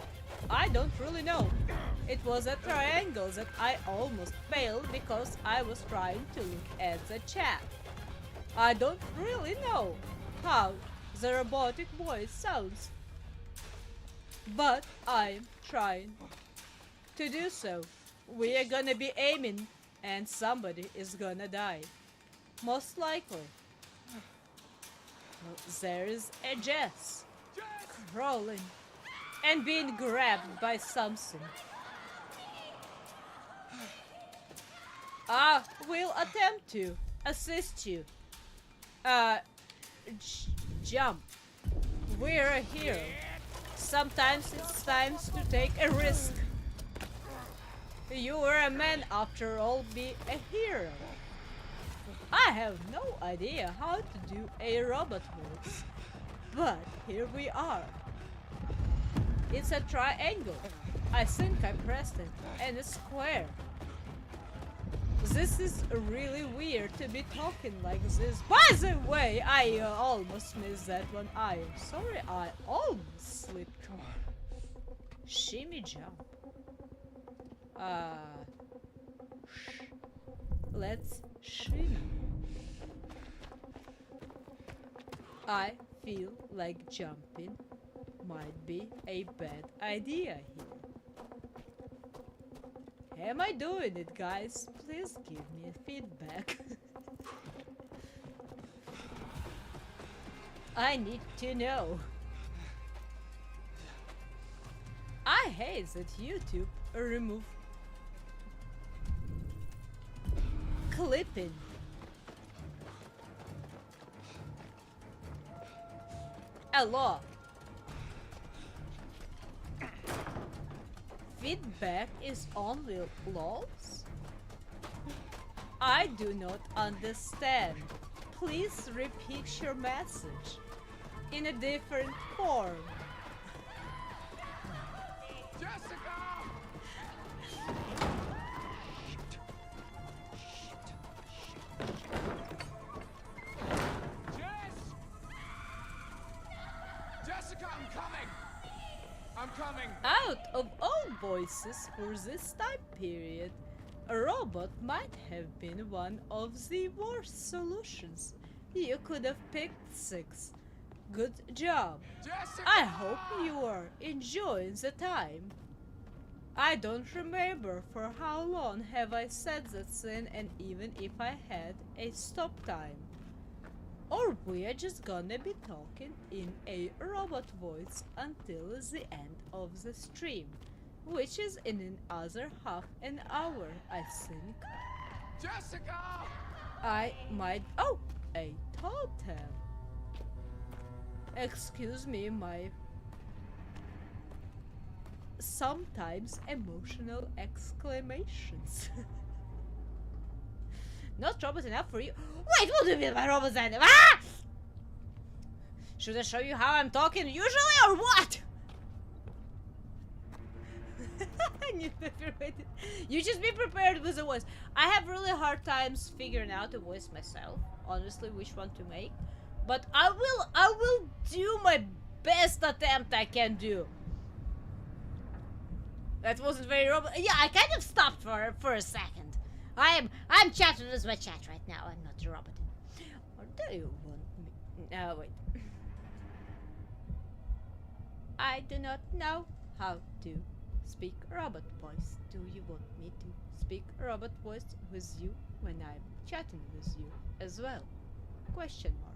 I don't really know. It was a triangle that I almost failed because I was trying to look at the chat. I don't really know how the robotic voice sounds, but I'm trying to do so. We are gonna be aiming and somebody is gonna die. Most likely. Well, there is a Jess crawling and being grabbed by something. I will attempt to assist you. Jump. We're a hero. Sometimes it's time to take a risk. You are a man after all, be a hero. I have no idea how to do a robot voice, but here we are. It's a triangle. I think I pressed it, and a square. This is really weird to be talking like this. By the way, I almost missed that one. I am sorry, I almost slipped. Shimmy jump. Let's shimmy. I feel like jumping might be a bad idea here. Am I doing it, guys? Please give me feedback. I need to know. I hate that YouTube removed clipping. A lot. Feedback is only loss? I do not understand. Please repeat your message in a different form. Jessica! Jessica, I'm coming! I'm coming! Out of all voices for this time period, a robot might have been one of the worst solutions. You could have picked 6. Good job. Jessica! I hope you are enjoying the time. I don't remember for how long have I said that thing, and even if I had a stop time. Or we're just gonna be talking in a robot voice until the end of the stream, which is in another half an hour, I think. Jessica! I might... Oh! A totem. Excuse me, my... sometimes emotional exclamations. Not robot enough for you. Wait, what do you mean by robot enough? Ah! Should I show you how I'm talking usually or what? You just be prepared with the voice. I have really hard times figuring out a voice myself, honestly, which one to make. But I will do my best attempt I can do. That wasn't very robot. Yeah, I kind of stopped for a second. I'm chatting with my chat right now. I'm not a robot. Or do you want me? Wait. I do not know how to speak robot voice. Do you want me to speak robot voice with you when I'm chatting with you as well? Question mark.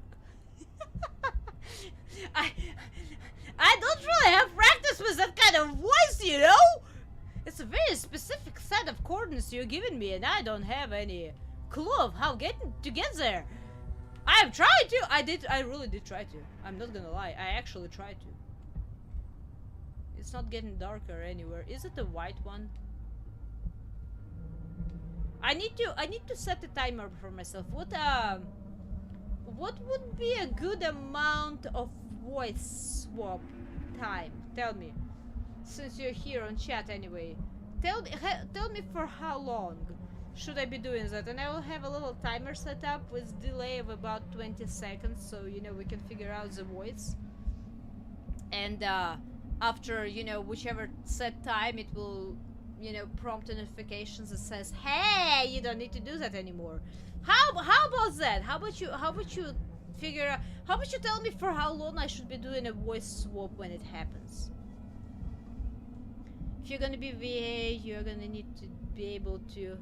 I don't really have practice with that kind of voice, you know? It's a very specific set of coordinates you're giving me, and I don't have any clue of how to get there. I have tried to. I really did try to. I'm not gonna lie. I actually tried to. It's not getting darker anywhere. Is it the white one? I need to set a timer for myself. What would be a good amount of voice swap time? Tell me. Since you're here on chat anyway. Tell me for how long should I be doing that? And I will have a little timer set up with delay of about 20 seconds, so you know we can figure out the voice. And after, you know, whichever set time, it will, you know, prompt notifications that says, hey, you don't need to do that anymore. How about that? How about you figure out, how about you tell me for how long I should be doing a voice swap when it happens? If you're gonna be VA, you're gonna need to be able to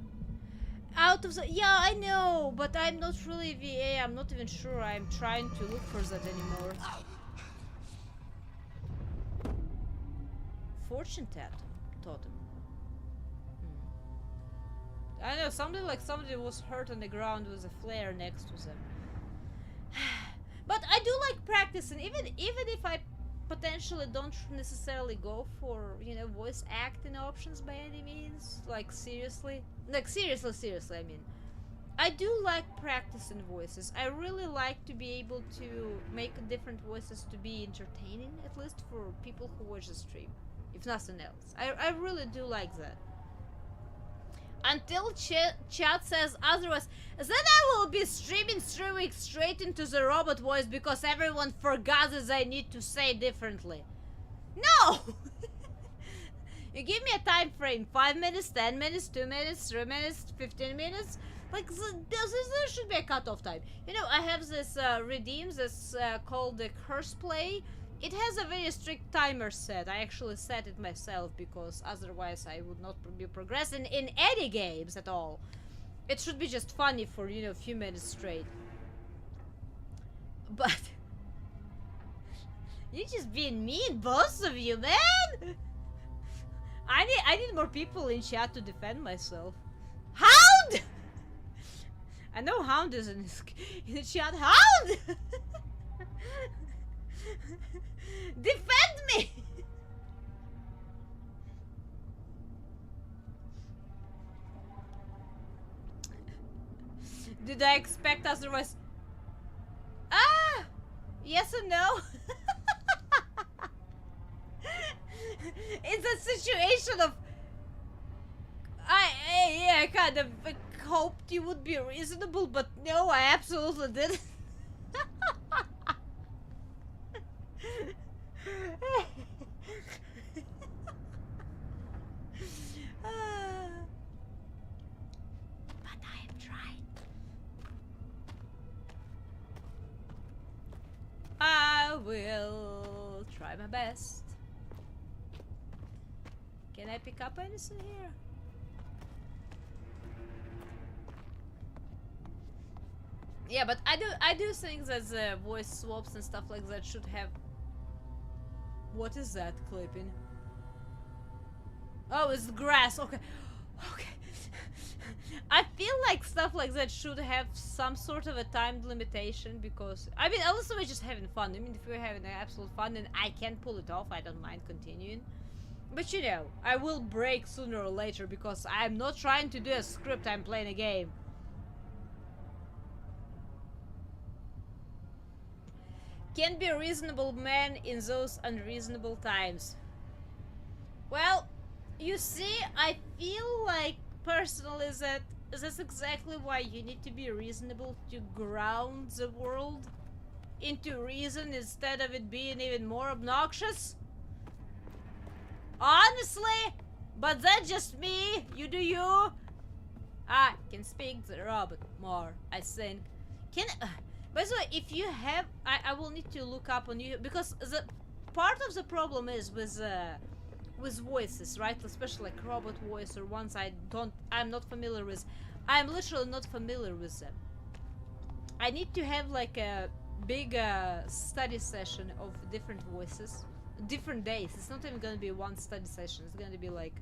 out of the, yeah, I know, but I'm not really VA. I'm not even sure I'm trying to look for that anymore. Fortune totem. I know, something like somebody was hurt on the ground with a flare next to them. But I do like practicing, even if I potentially don't necessarily go for, you know, voice acting options by any means. Like seriously, I mean, I do like practicing voices. I really like to be able to make different voices to be entertaining, at least for people who watch the stream, if nothing else. I really do like that. Until chat says otherwise, then I will be streaming 3 weeks straight into the robot voice because everyone forgot that I need to say differently. No! You give me a time frame, 5 minutes, 10 minutes, 2 minutes, 3 minutes, 15 minutes. Like, there should be a cutoff time. You know, I have this redeem that's called the curse play. It has a very strict timer set. I actually set it myself because otherwise I would not be progressing in any games at all. It should be just funny for, you know, a few minutes straight. But you're just being mean, both of you, man. I need more people in chat to defend myself. Hound! I know Hound is in the chat. Hound! Defend me! Did I expect otherwise? Ah! Yes and no. It's a situation of I kind of hoped you would be reasonable, but no, I absolutely didn't. But I am trying. I will try my best. Can I pick up anything here? Yeah, but I do think that the voice swaps and stuff like that should have. What is that clipping? Oh, it's grass. Okay. Okay. I feel like stuff like that should have some sort of a time limitation because I mean, unless we're just having fun. I mean, if we're having absolute fun and I can pull it off, I don't mind continuing. But you know, I will break sooner or later because I'm not trying to do a script, I'm playing a game. Can be a reasonable man in those unreasonable times. Well, you see, I feel like personally that that's exactly why you need to be reasonable, to ground the world into reason instead of it being even more obnoxious. Honestly, but that's just me. You do you. I can speak the robot more, I think. By the way, if you have, I will need to look up on you because the part of the problem is with voices, right? Especially like robot voice or ones I'm not familiar with. I'm literally not familiar with them. I need to have like a big study session of different voices, different days. It's not even gonna be one study session. It's gonna be like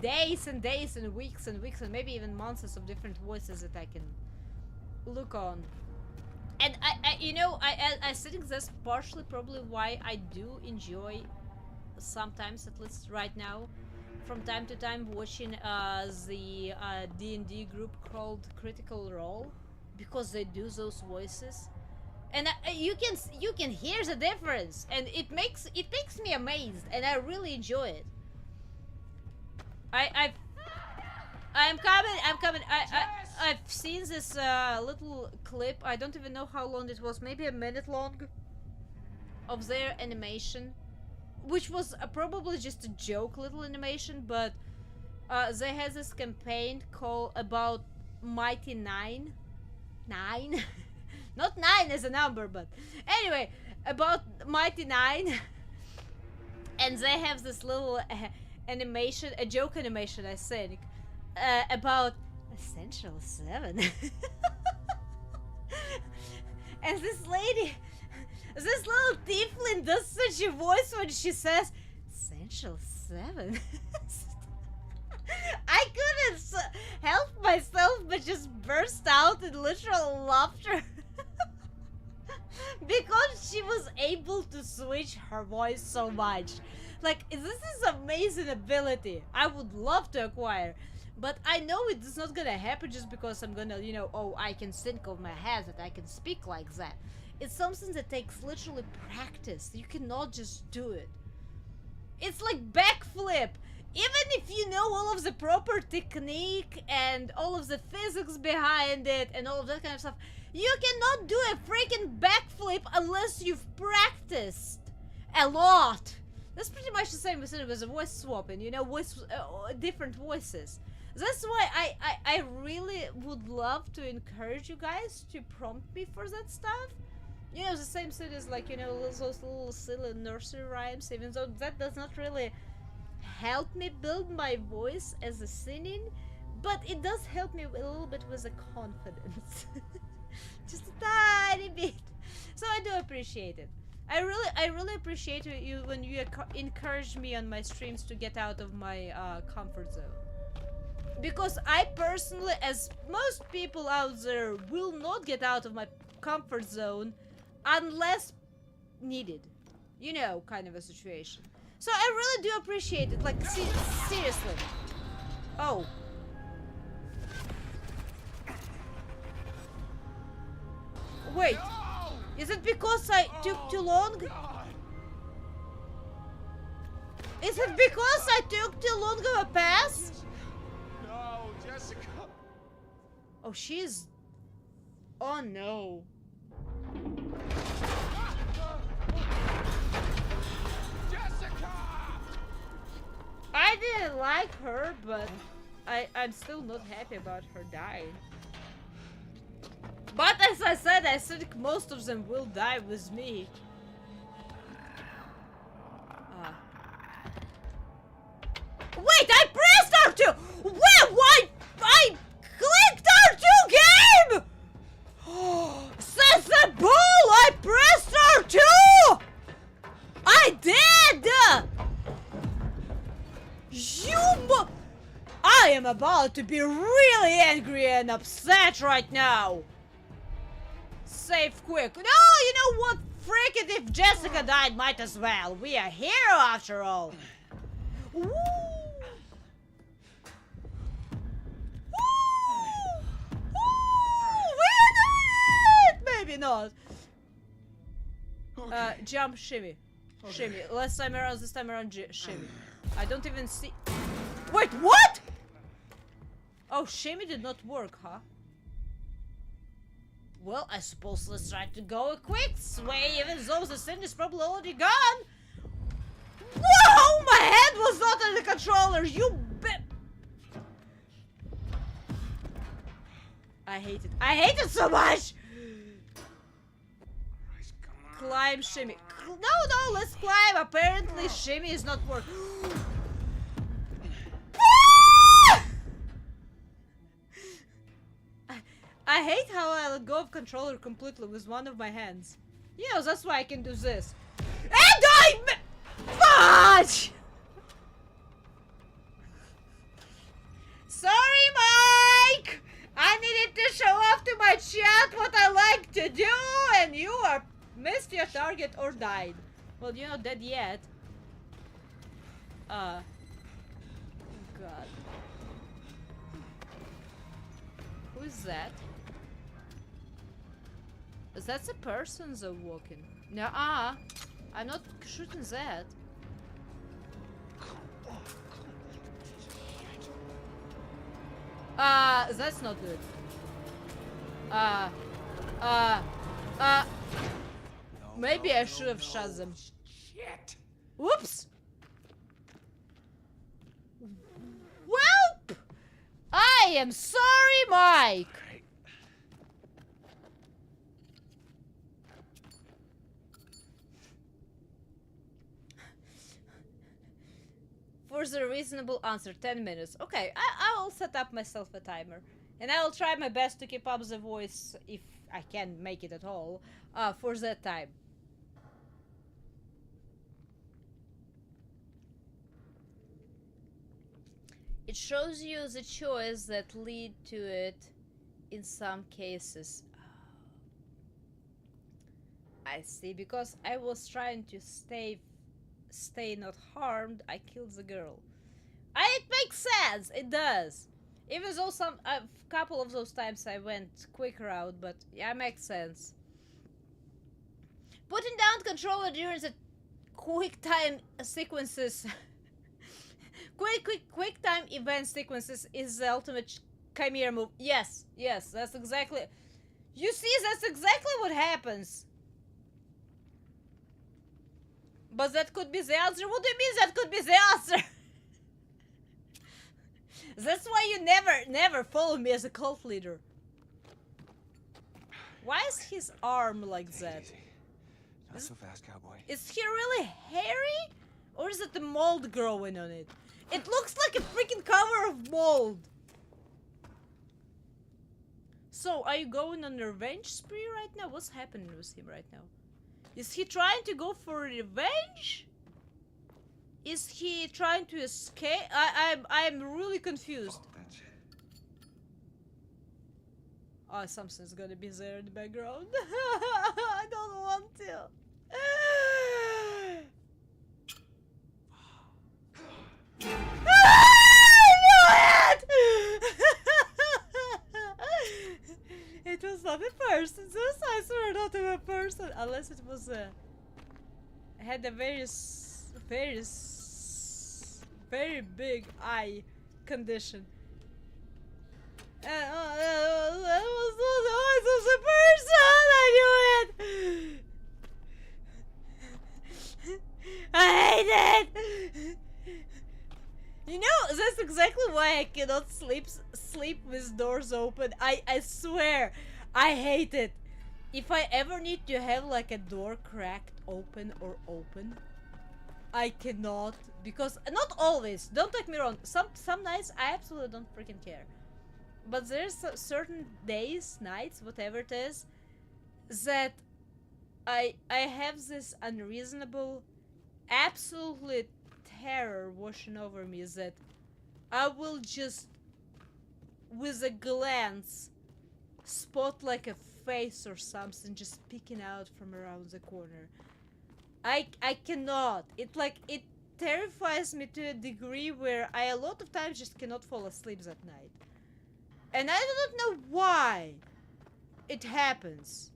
days and days and weeks and maybe even months of different voices that I can look on. And I think that's partially probably why I do enjoy sometimes, at least right now, from time to time watching the D&D group called Critical Role, because they do those voices, and you can hear the difference, and it makes me amazed, and I really enjoy it. I'm coming. I've seen this little clip. I don't even know how long it was, maybe a minute long, of their animation, which was probably just a joke little animation, but they had this campaign called about Mighty Nine. Not 9 as a number, but anyway, about Mighty Nine. And they have this little animation, a joke animation, I think, about Essential 7. And this lady, this little tiefling does such a voice when she says Essential 7. I couldn't help myself but just burst out in literal laughter. Because she was able to switch her voice so much. Like, this is amazing ability. I would love to acquire. But I know it's not gonna happen just because I'm gonna, oh, I can think of my head that I can speak like that. It's something that takes literally practice. You cannot just do it. It's like backflip. Even if you know all of the proper technique and all of the physics behind it and all of that kind of stuff, you cannot do a freaking backflip unless you've practiced a lot. That's pretty much the same with the voice swapping, different voices. That's why I really would love to encourage you guys to prompt me for that stuff. The same thing as like, those little silly nursery rhymes, even though that does not really help me build my voice as a singing, but it does help me a little bit with the confidence. Just a tiny bit. So I do appreciate it. I really appreciate you when you encourage me on my streams to get out of my comfort zone. Because I personally, as most people out there, will not get out of my comfort zone unless needed. Kind of a situation. So I really do appreciate it, like, seriously. Oh. Wait. Is it because I took too long? Is it because I took too long of a pass? No, Jessica. Oh, she's... Oh, no. I didn't like her, but I'm still not happy about her dying. But as I said, I think most of them will die with me. Wait, I pressed R2! Why? I clicked R2 game! Sensible! I pressed R2! I did! I am about to be really angry and upset right now. Save quick. No, you know what? Frick it, if Jessica died, might as well. We are hero after all. Woo! Woo! Woo! We're doing it! Maybe not. Okay. Jump, shimmy. Okay. Shimmy. Last time around, this time around, shimmy. I don't even see... Wait, what? Oh, shimmy did not work, huh? Well, I suppose let's try to go a quick sway, even though the sin is probably already gone. Whoa! My head was not on the controller, you bet. I hate it. I hate it so much! Climb, shimmy. No, let's climb. Apparently, shimmy is not working. I hate how I let go of controller completely with one of my hands. That's why I can do this. And I... Fudge! to do and you are missed your target or died. Well, you're not dead yet. God. Who is that? That's a person though walking. Nuh-uh. I'm not shooting that. That's not good. Maybe I should have shot them. Shit. Whoops! Welp! I am sorry, Mike! For the reasonable answer, 10 minutes. Okay, I will set up myself a timer. And I will try my best to keep up the voice, if I can make it at all, for that time. It shows you the choice that lead to it in some cases. I see, because I was trying to stay not harmed, I killed the girl. It makes sense, it does. Even though a couple of those times I went quick route, but yeah, it makes sense. Putting down controller during the quick time sequences quick time event sequences is the ultimate Chimera move. Yes, that's exactly. You see, that's exactly what happens. But that could be the answer. What do you mean that could be the answer? That's why you never follow me as a cult leader. Why is his arm like that? Easy. Not so fast, cowboy. Is he really hairy? Or is it the mold growing on it? It looks like a freaking cover of mold. So, are you going on a revenge spree right now? What's happening with him right now? Is he trying to go for revenge? Is he trying to escape? I'm really confused. Oh, that's it. Oh, something's gonna be there in the background. I don't want to. It was not a person. Those eyes were not a person, unless it was a. Had a very big eye condition. That was not the eyes of the person. I knew it. I hate it. You know, that's exactly why I cannot sleep with doors open. I swear, I hate it. If I ever need to have like a door cracked open, I cannot, because not always. Don't take me wrong. Some nights I absolutely don't freaking care. But there's certain days, nights, whatever it is, that I have this unreasonable, absolutely terror washing over me that I will just, with a glance, spot like a face or something just peeking out from around the corner. I cannot. It terrifies me to a degree where I a lot of times just cannot fall asleep that night. And I do not know why it happens.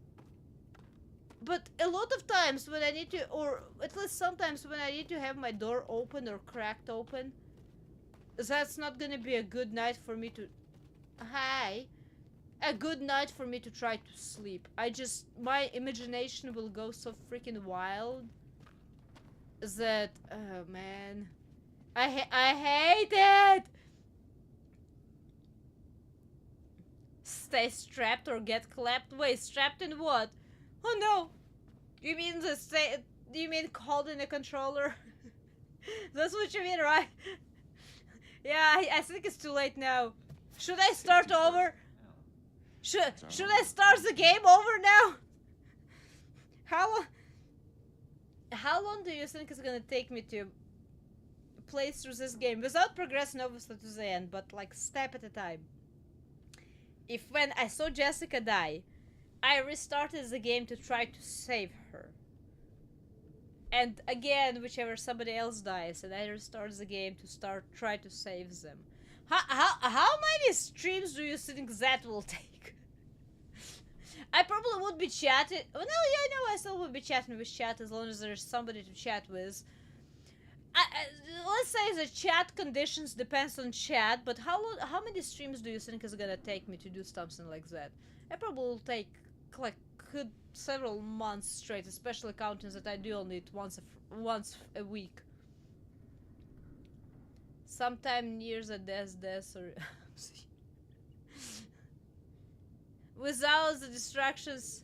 But a lot of times when I need to, or at least sometimes when I need to have my door open or cracked open, that's not gonna be a good night for me to... A good night for me to try to sleep. My imagination will go so freaking wild that, oh man, I hate it. Stay strapped or get clapped. Wait, strapped in what? Oh no! You mean you mean holding a controller? That's what you mean, right? Yeah, I think it's too late now. Should I start over? Should I start the game over now? How long do you think it's gonna take me to play through this game without progressing obviously to the end, but like step at a time? If when I saw Jessica die, I restarted the game to try to save her. And again, whichever somebody else dies, and I restart the game to try to save them. How many streams do you think that will take? I probably would be chatting. Oh no, yeah, no, I still would be chatting with chat as long as there's somebody to chat with. Let's say the chat conditions depends on chat, but how many streams do you think is gonna take me to do something like that? It probably will take like several months straight, especially counting that I do only it once a week. Sometime near the death or without the distractions.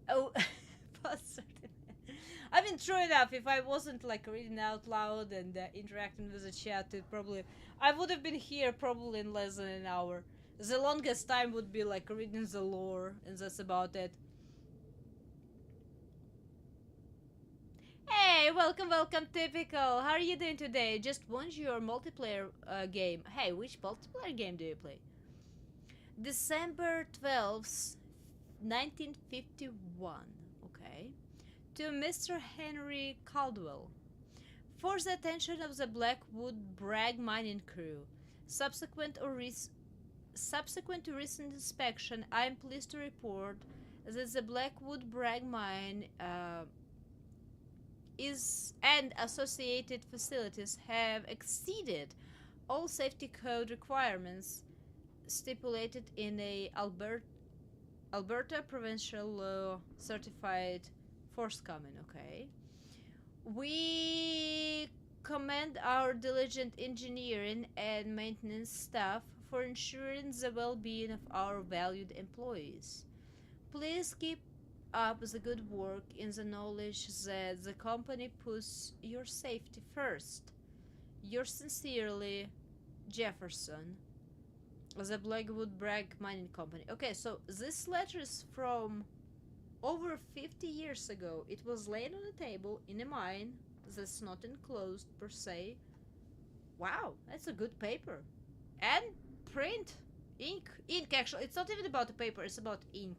Oh, I mean, true enough, if I wasn't like reading out loud and interacting with the chat, I would have been here probably in less than an hour. The longest time would be like reading the lore, and that's about it. Hey, welcome, Typical. How are you doing today? Just launched your multiplayer game. Hey, which multiplayer game do you play? December 12th, 1951. Okay. To Mr. Henry Caldwell. For the attention of the Blackwood Bragg mining crew. Subsequent to recent inspection, I am pleased to report that the Blackwood Bragg mine and associated facilities have exceeded all safety code requirements stipulated in a Alberta provincial law certified forthcoming. Okay. We commend our diligent engineering and maintenance staff for ensuring the well-being of our valued employees. Please keep up the good work in the knowledge that the company puts your safety first. Yours sincerely, Jefferson, the Blackwood Bragg Mining Company. Okay, so this letter is from over 50 years ago. It was laid on a table in a mine that's not enclosed per se. Wow, that's a good paper. And print. Ink actually. It's not even about the paper, it's about ink.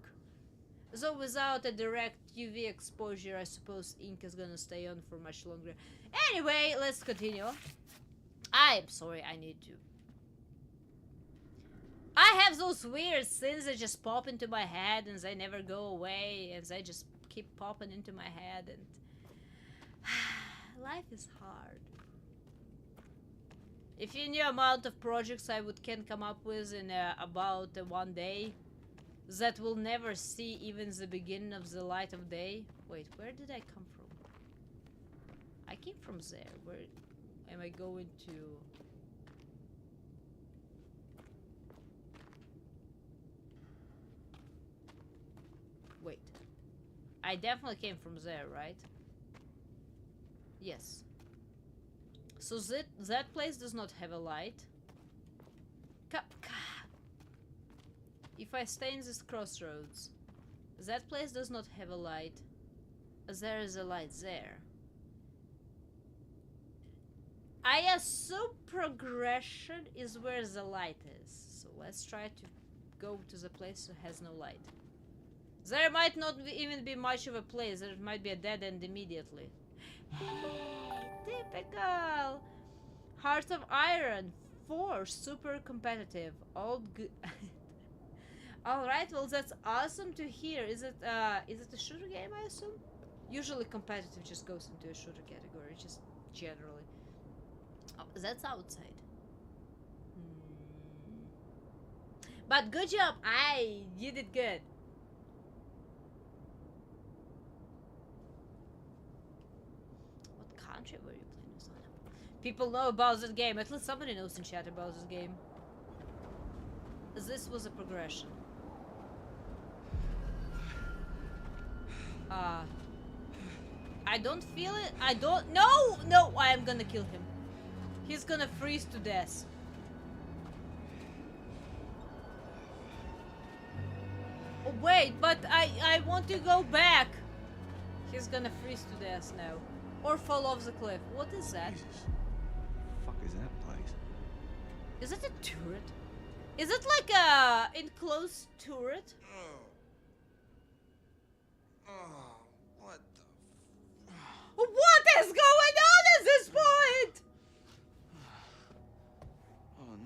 So without a direct UV exposure, I suppose ink is gonna stay on for much longer. Anyway, let's continue. I'm sorry, I need to. I have those weird things that just pop into my head and they never go away and they just keep popping into my head and life is hard. If you knew the amount of projects I can come up with in about one day that will never see even the beginning of the light of day. Wait, where did I come from? I came from there. Where am I going to? Wait. I definitely came from there, right? Yes. So that place does not have a light. If I stay in this crossroads, that place does not have a light. There is a light there. I assume progression is where the light is. So let's try to go to the place that has no light. There might not even be much of a place. There might be a dead end immediately. Hey, typical! Heart of Iron 4, super competitive. All good. Alright, well that's awesome to hear. Is it a shooter game, I assume? Usually competitive just goes into a shooter category, just generally. Oh, that's outside. But good job! You did good. What country were you playing this on? People know about this game. At least somebody knows in chat about this game. This was a progression. I don't feel it. I don't. No, I am gonna kill him. He's gonna freeze to death. Oh, wait, but I want to go back. He's gonna freeze to death now. Or fall off the cliff. What is that? Jesus. The fuck is that place? Is it a turret? Is it like a enclosed turret?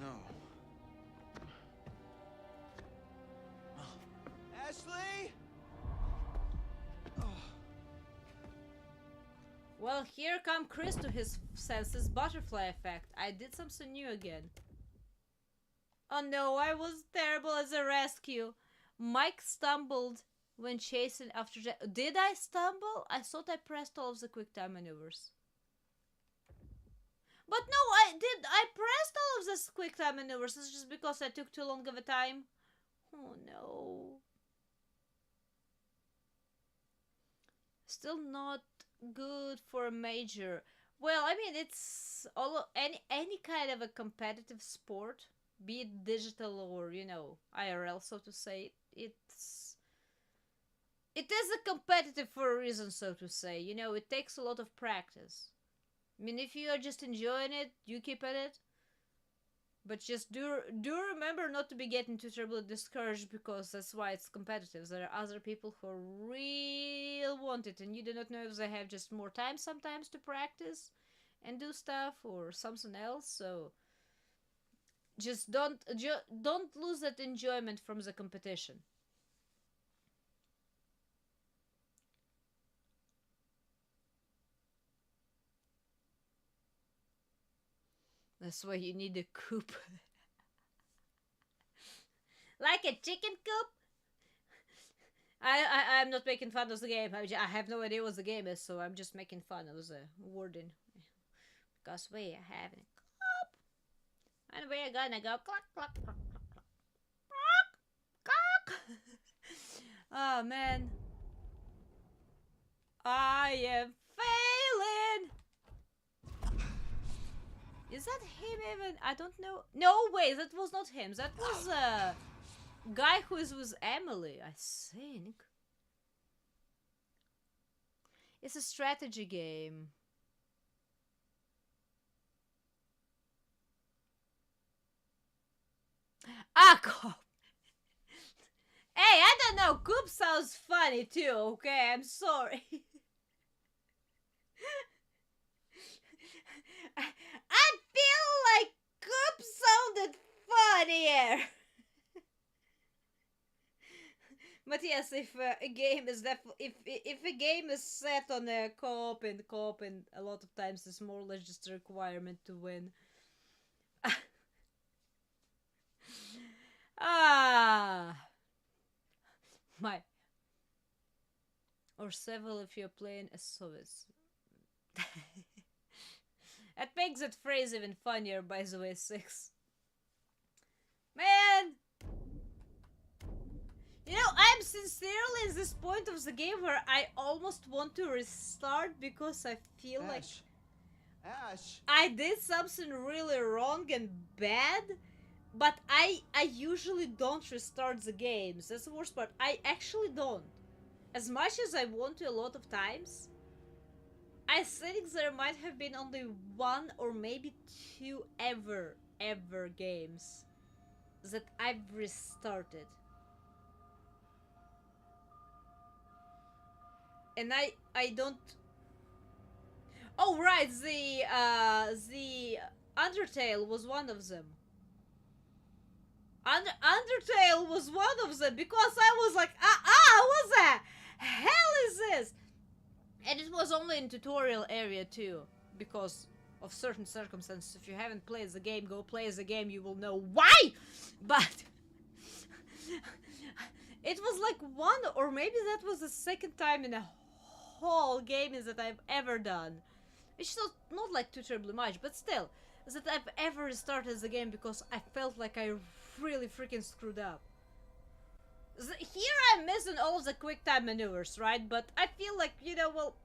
no. Ashley? Well, here come Chris to his senses. Butterfly effect. I did something new again. Oh no, I was terrible as a rescue. Mike stumbled when chasing after Jack. Did I stumble? I thought I pressed all of the quick time maneuvers. But no, I did. I pressed all of this quick time maneuvers. It's just because I took too long of a time. Oh no. Still not good for a major. Well, I mean, it's any kind of a competitive sport, be it digital or, you know, IRL, so to say. It is a competitive for a reason, so to say. You know, it takes a lot of practice. I mean, if you are just enjoying it, you keep at it. But just do remember not to be getting too terribly discouraged, because that's why it's competitive. There are other people who really want it, and you do not know if they have just more time sometimes to practice and do stuff or something else. So just don't lose that enjoyment from the competition. That's why you need a coop. Like a chicken coop? I'm not making fun of the game. I have no idea what the game is, so I'm just making fun of the wording. Because we are having a coop. And we're gonna go cluck, cluck, cluck, cluck, cluck, cluck. Oh, man. I am failing. Is that him even? I don't know. No, wait, that was not him. That was a guy who is with Emily, I think. It's a strategy game. Ah, Coop. Hey, I don't know. Coop sounds funny too, okay? I'm sorry. I feel like Coop sounded funnier. But yes, if a game is if a game is set on a co-op, and a lot of times it's more or less just a requirement to win. My or several if you're playing a Soviet. That makes that phrase even funnier, by the way, 6. Man! You know, I'm sincerely at this point of the game where I almost want to restart, because I feel like Ash! I did something really wrong and bad, but I usually don't restart the games. That's the worst part. I actually don't. As much as I want to a lot of times, I think there might have been only 1 or maybe 2 ever games that I've restarted. And I don't... Oh, right, the Undertale was one of them. Undertale was one of them, because I was like, what the hell is this? And it was only in tutorial area too, because of certain circumstances. If you haven't played the game, go play the game, you will know why! But it was like 1 or maybe that was the 2nd time in a whole game that I've ever done. It's not like too terribly much, but still, that I've ever restarted the game because I felt like I really freaking screwed up. Here I'm missing all of the quick time maneuvers, right? But I feel like, you know, well,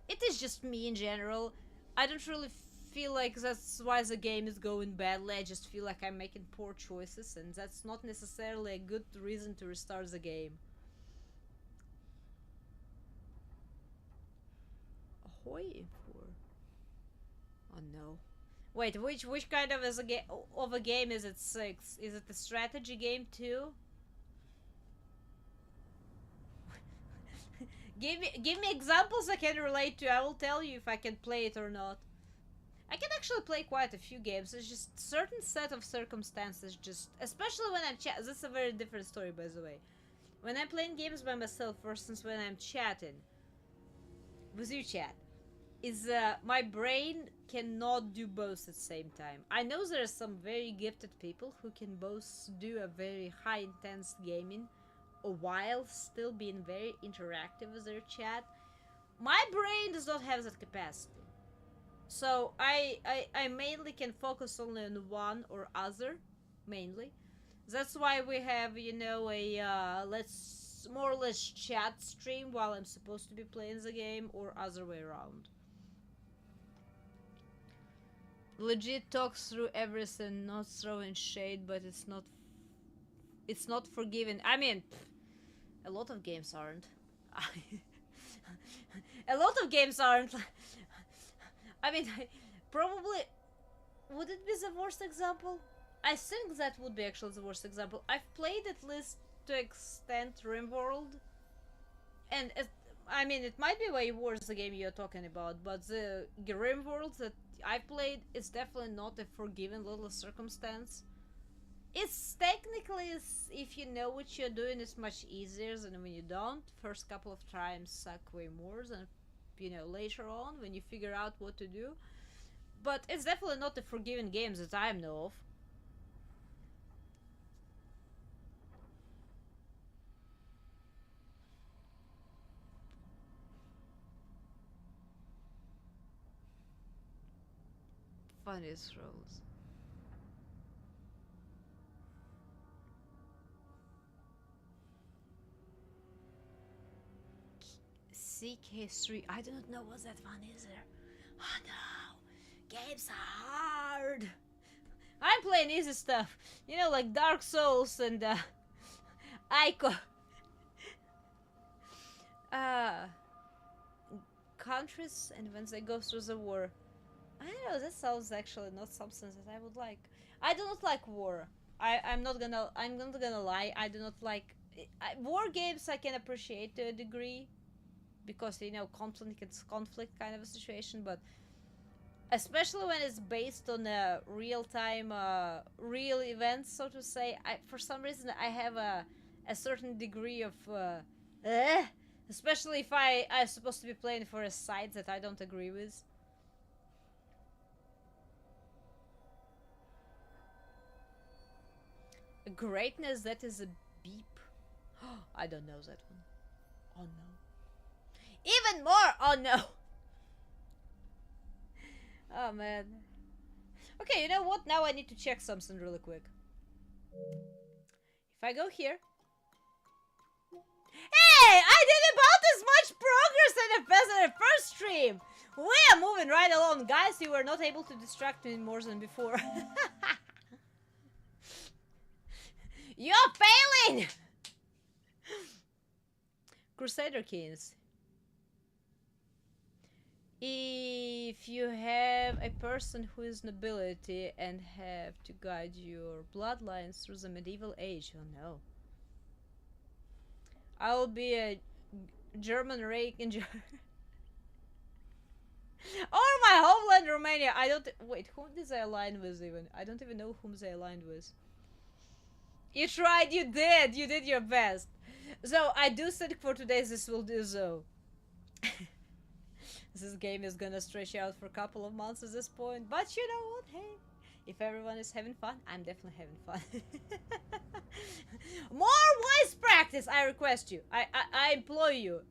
it is just me in general. I don't really feel like that's why the game is going badly. I just feel like I'm making poor choices, and that's not necessarily a good reason to restart the game. Ahoy! Oh no. Wait, which kind of a game is it, 6? Is it a strategy game too? Give me examples I can relate to. I will tell you if I can play it or not. I can actually play quite a few games. It's just certain set of circumstances, just especially when I'm chat. This is a very different story, by the way. When I'm playing games by myself versus when I'm chatting with you, chat, is my brain cannot do both at the same time. I know there are some very gifted people who can both do a very high intense gaming while still being very interactive with their chat. My brain does not have that capacity. So I mainly can focus only on one or other, mainly. That's why we have, you know, a let's more or less chat stream while I'm supposed to be playing the game, or other way around. Legit talks through everything, not throwing shade, but it's not forgiving. I mean, a lot of games aren't. A lot of games aren't. I mean, probably... Would it be the worst example? I think that would be actually the worst example. I've played at least to extent RimWorld. And, I mean, it might be way worse the game you're talking about, but the RimWorld that I played is definitely not a forgiving little circumstance. It's technically, if you know what you're doing, it's much easier than when you don't. First couple of times suck way more than, you know, later on when you figure out what to do. But it's definitely not a forgiving game that I know of. Funniest rolls. CK3. I do not know what that one is there. Oh no! Games are hard! I'm playing easy stuff. You know, like Dark Souls and Ico. Countries and when they go through the war. I don't know, that sounds actually not something that I would like. I do not like war. I'm not gonna lie, I do not like... war games I can appreciate to a degree. Because, you know, conflict kind of a situation, but... especially when it's based on real-time, real events, so to say. For some reason, I have a certain degree of... especially if I'm supposed to be playing for a side that I don't agree with. Greatness, that is a beep. I don't know that one. Oh no. Even more! Oh no! Oh man. Okay, you know what? Now I need to check something really quick. If I go here... Hey! I did about as much progress in the first stream! We are moving right along. Guys, you were not able to distract me more than before. You're failing! Crusader Kings. If you have a person who is nobility and have to guide your bloodlines through the medieval age, oh no. I will be a German rake in or my homeland, Romania. I don't... Wait, whom did they align with even? I don't even know whom they aligned with. You tried, you did your best. So, I do think for today this will do so. This game is gonna stretch out for a couple of months at this point, but you know what, hey, if everyone is having fun, I'm definitely having fun. More voice practice, I request you. I implore you.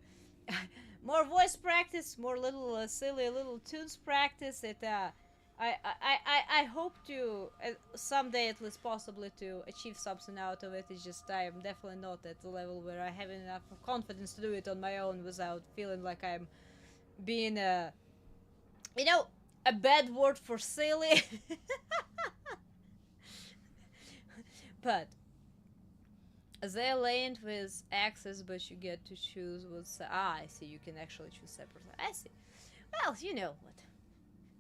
More voice practice, more little silly little tunes practice. I hope to someday at least possibly to achieve something out of it. It's just I am definitely not at the level where I have enough confidence to do it on my own without feeling like I'm being you know, a bad word for silly. But they aligned with axes, but you get to choose what's... I see, you can actually choose separately. I see. Well, you know what.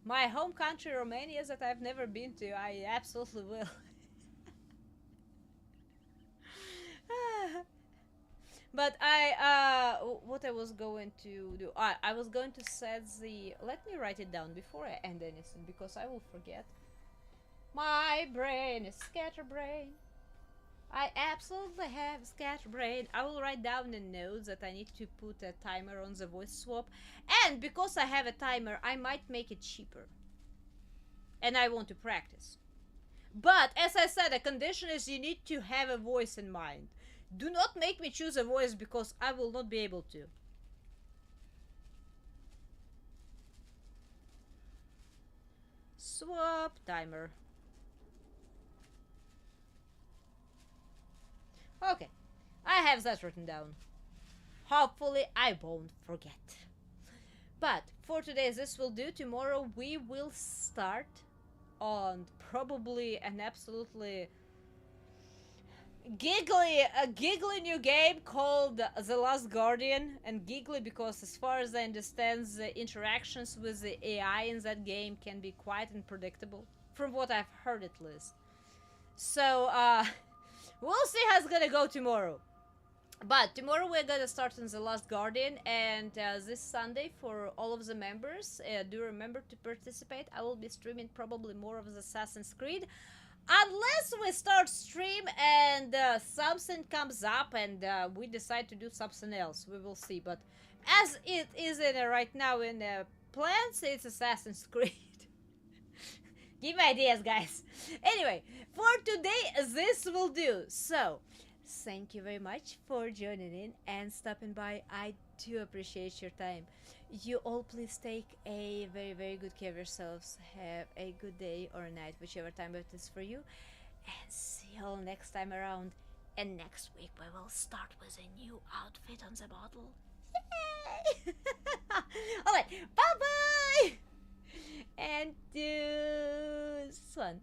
My home country, Romania, that I've never been to, I absolutely will. But what I was going to do, I was going to set the, let me write it down before I end anything, because I will forget. My brain is scatterbrain. I absolutely have scatterbrain. I will write down in notes that I need to put a timer on the voice swap. And because I have a timer, I might make it cheaper. And I want to practice. But, as I said, the condition is you need to have a voice in mind. Do not make me choose a voice because I will not be able to. Swap timer. Okay, I have that written down. Hopefully I won't forget. But for today this will do. Tomorrow we will start on probably an absolutely giggly new game called The Last Guardian. And giggly because, as far as I understand, the interactions with the AI in that game can be quite unpredictable, from what I've heard at least. So we'll see how it's gonna go tomorrow. But tomorrow we're gonna start on The Last Guardian, and this Sunday for all of the members, do remember to participate. I will be streaming probably more of the Assassin's Creed, unless we start stream and something comes up and we decide to do something else. We will see. But as it is right now in plans, it's Assassin's Creed. Give me ideas, guys. Anyway, for today, this will do. So, thank you very much for joining in and stopping by. I do appreciate your time. You all please take a very, very good care of yourselves. Have a good day or night, whichever time it is for you. And see you all next time around. And next week we will start with a new outfit on the model. Yay! Alright, bye-bye! And this one.